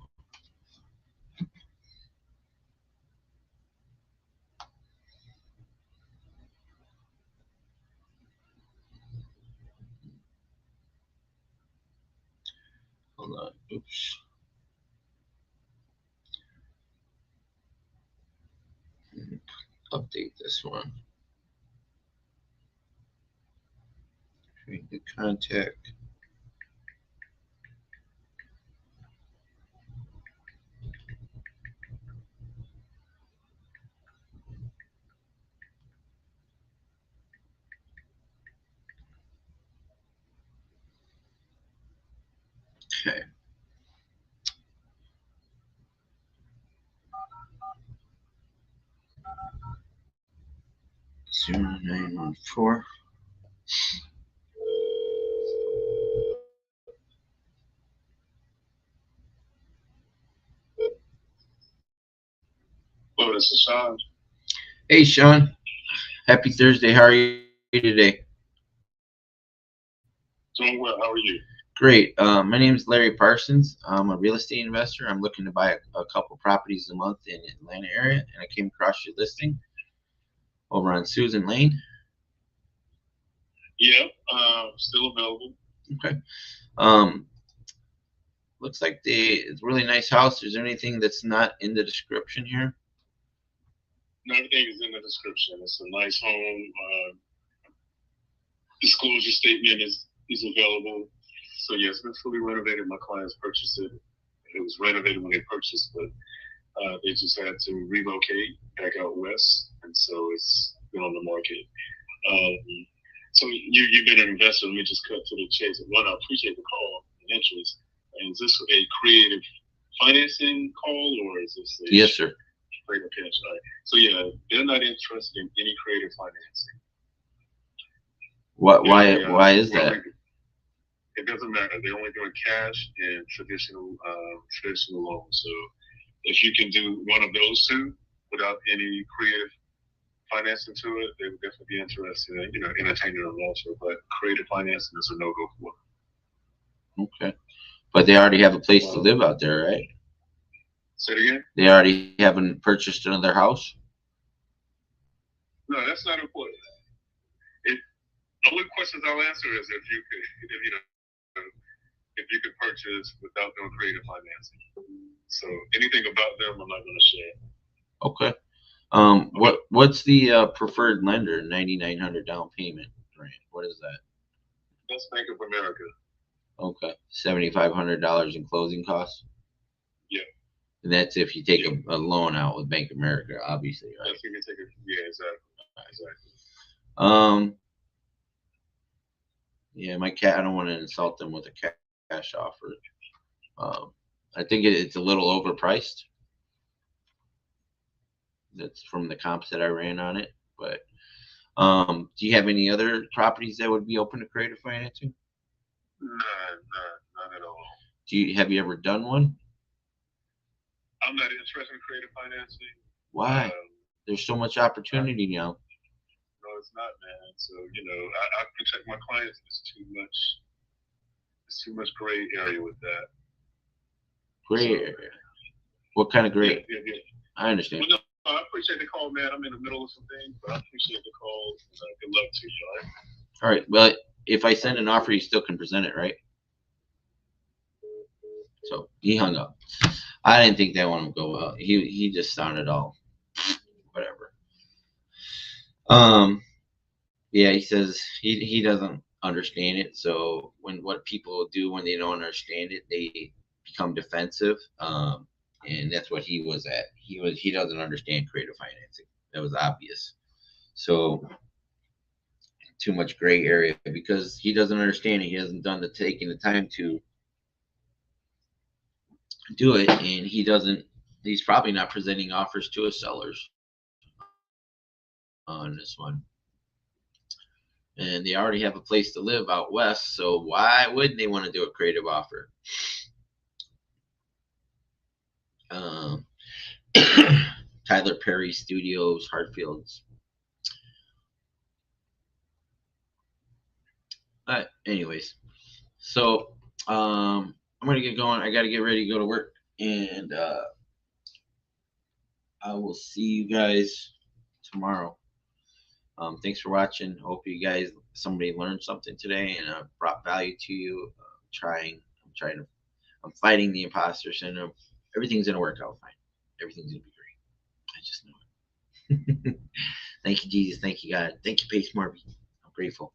Hold on. Oops. Update this one. Create the contact. Okay. 0914. Hello, this is Sean. Hey, Sean. Happy Thursday. How are you today? Doing well. How are you? Great. My name is Larry Parsons. I'm a real estate investor. I'm looking to buy a couple properties a month in the Atlanta area, and I came across your listing over on Susan Lane. Yeah, still available. Okay. Looks like it's a really nice house. Is there anything that's not in the description here? Everything is in the description. It's a nice home. Disclosure statement is available. So yes, it's been fully renovated. My clients purchased it. It was renovated when they purchased, but they just had to relocate back out west, and so it's been on the market. So you've been an investor. Let me just cut to the chase. One, I appreciate the call and interest. And is this a creative financing call, or is this a Yes, sir. creative pitch? All right. So yeah, they're not interested in any creative financing. Why is that? It doesn't matter. They're only doing cash and traditional loans. So if you can do one of those two without any creative financing to it, they would definitely be interested in, entertaining them also. But creative financing is a no-go for them. Okay. But they already have a place to live out there, right? Say it again? They already haven't purchased another house? No, that's not important. The only questions I'll answer is if you could purchase without no creative financing. So anything about them, I'm not going to share. Okay. What's the preferred lender? 9,900 down payment, right? What is that? That's Bank of America. Okay. $7,500 in closing costs. Yeah. And that's if you take a loan out with Bank of America, obviously, right? That's if you take it. Yeah, exactly. Yeah, I don't want to insult them with a cash offer. I think it's a little overpriced. That's from the comps that I ran on it. But do you have any other properties that would be open to creative financing? None at all. Have you ever done one? I'm not interested in creative financing. Why? There's so much opportunity now. No, it's not, man. So I protect my clients. It's too much gray area with that. Gray area. What kind of gray? Yeah. I understand. Well, no, I appreciate the call, man. I'm in the middle of some things, but I appreciate the call. Good luck to you, all right? All right. Well, if I send an offer, you still can present it, right? So he hung up. I didn't think that one would go well. He just sounded all whatever. Yeah, he says he doesn't understand it. So what people do when they don't understand it, they become defensive. And that's what he was at. He doesn't understand creative financing. That was obvious. So too much gray area because he doesn't understand it. He hasn't taken the time to do it, and he's probably not presenting offers to his sellers on this one. And they already have a place to live out west, so why wouldn't they want to do a creative offer? Tyler Perry Studios, Hartfields. Anyways, so I'm gonna get going. I gotta get ready to go to work, and I will see you guys tomorrow. Thanks for watching. Hope somebody learned something today and brought value to you. I'm fighting the imposter syndrome. Everything's gonna work out fine. Everything's gonna be great. I just know it. Thank you, Jesus. Thank you, God. Thank you, Pace Marby. I'm grateful.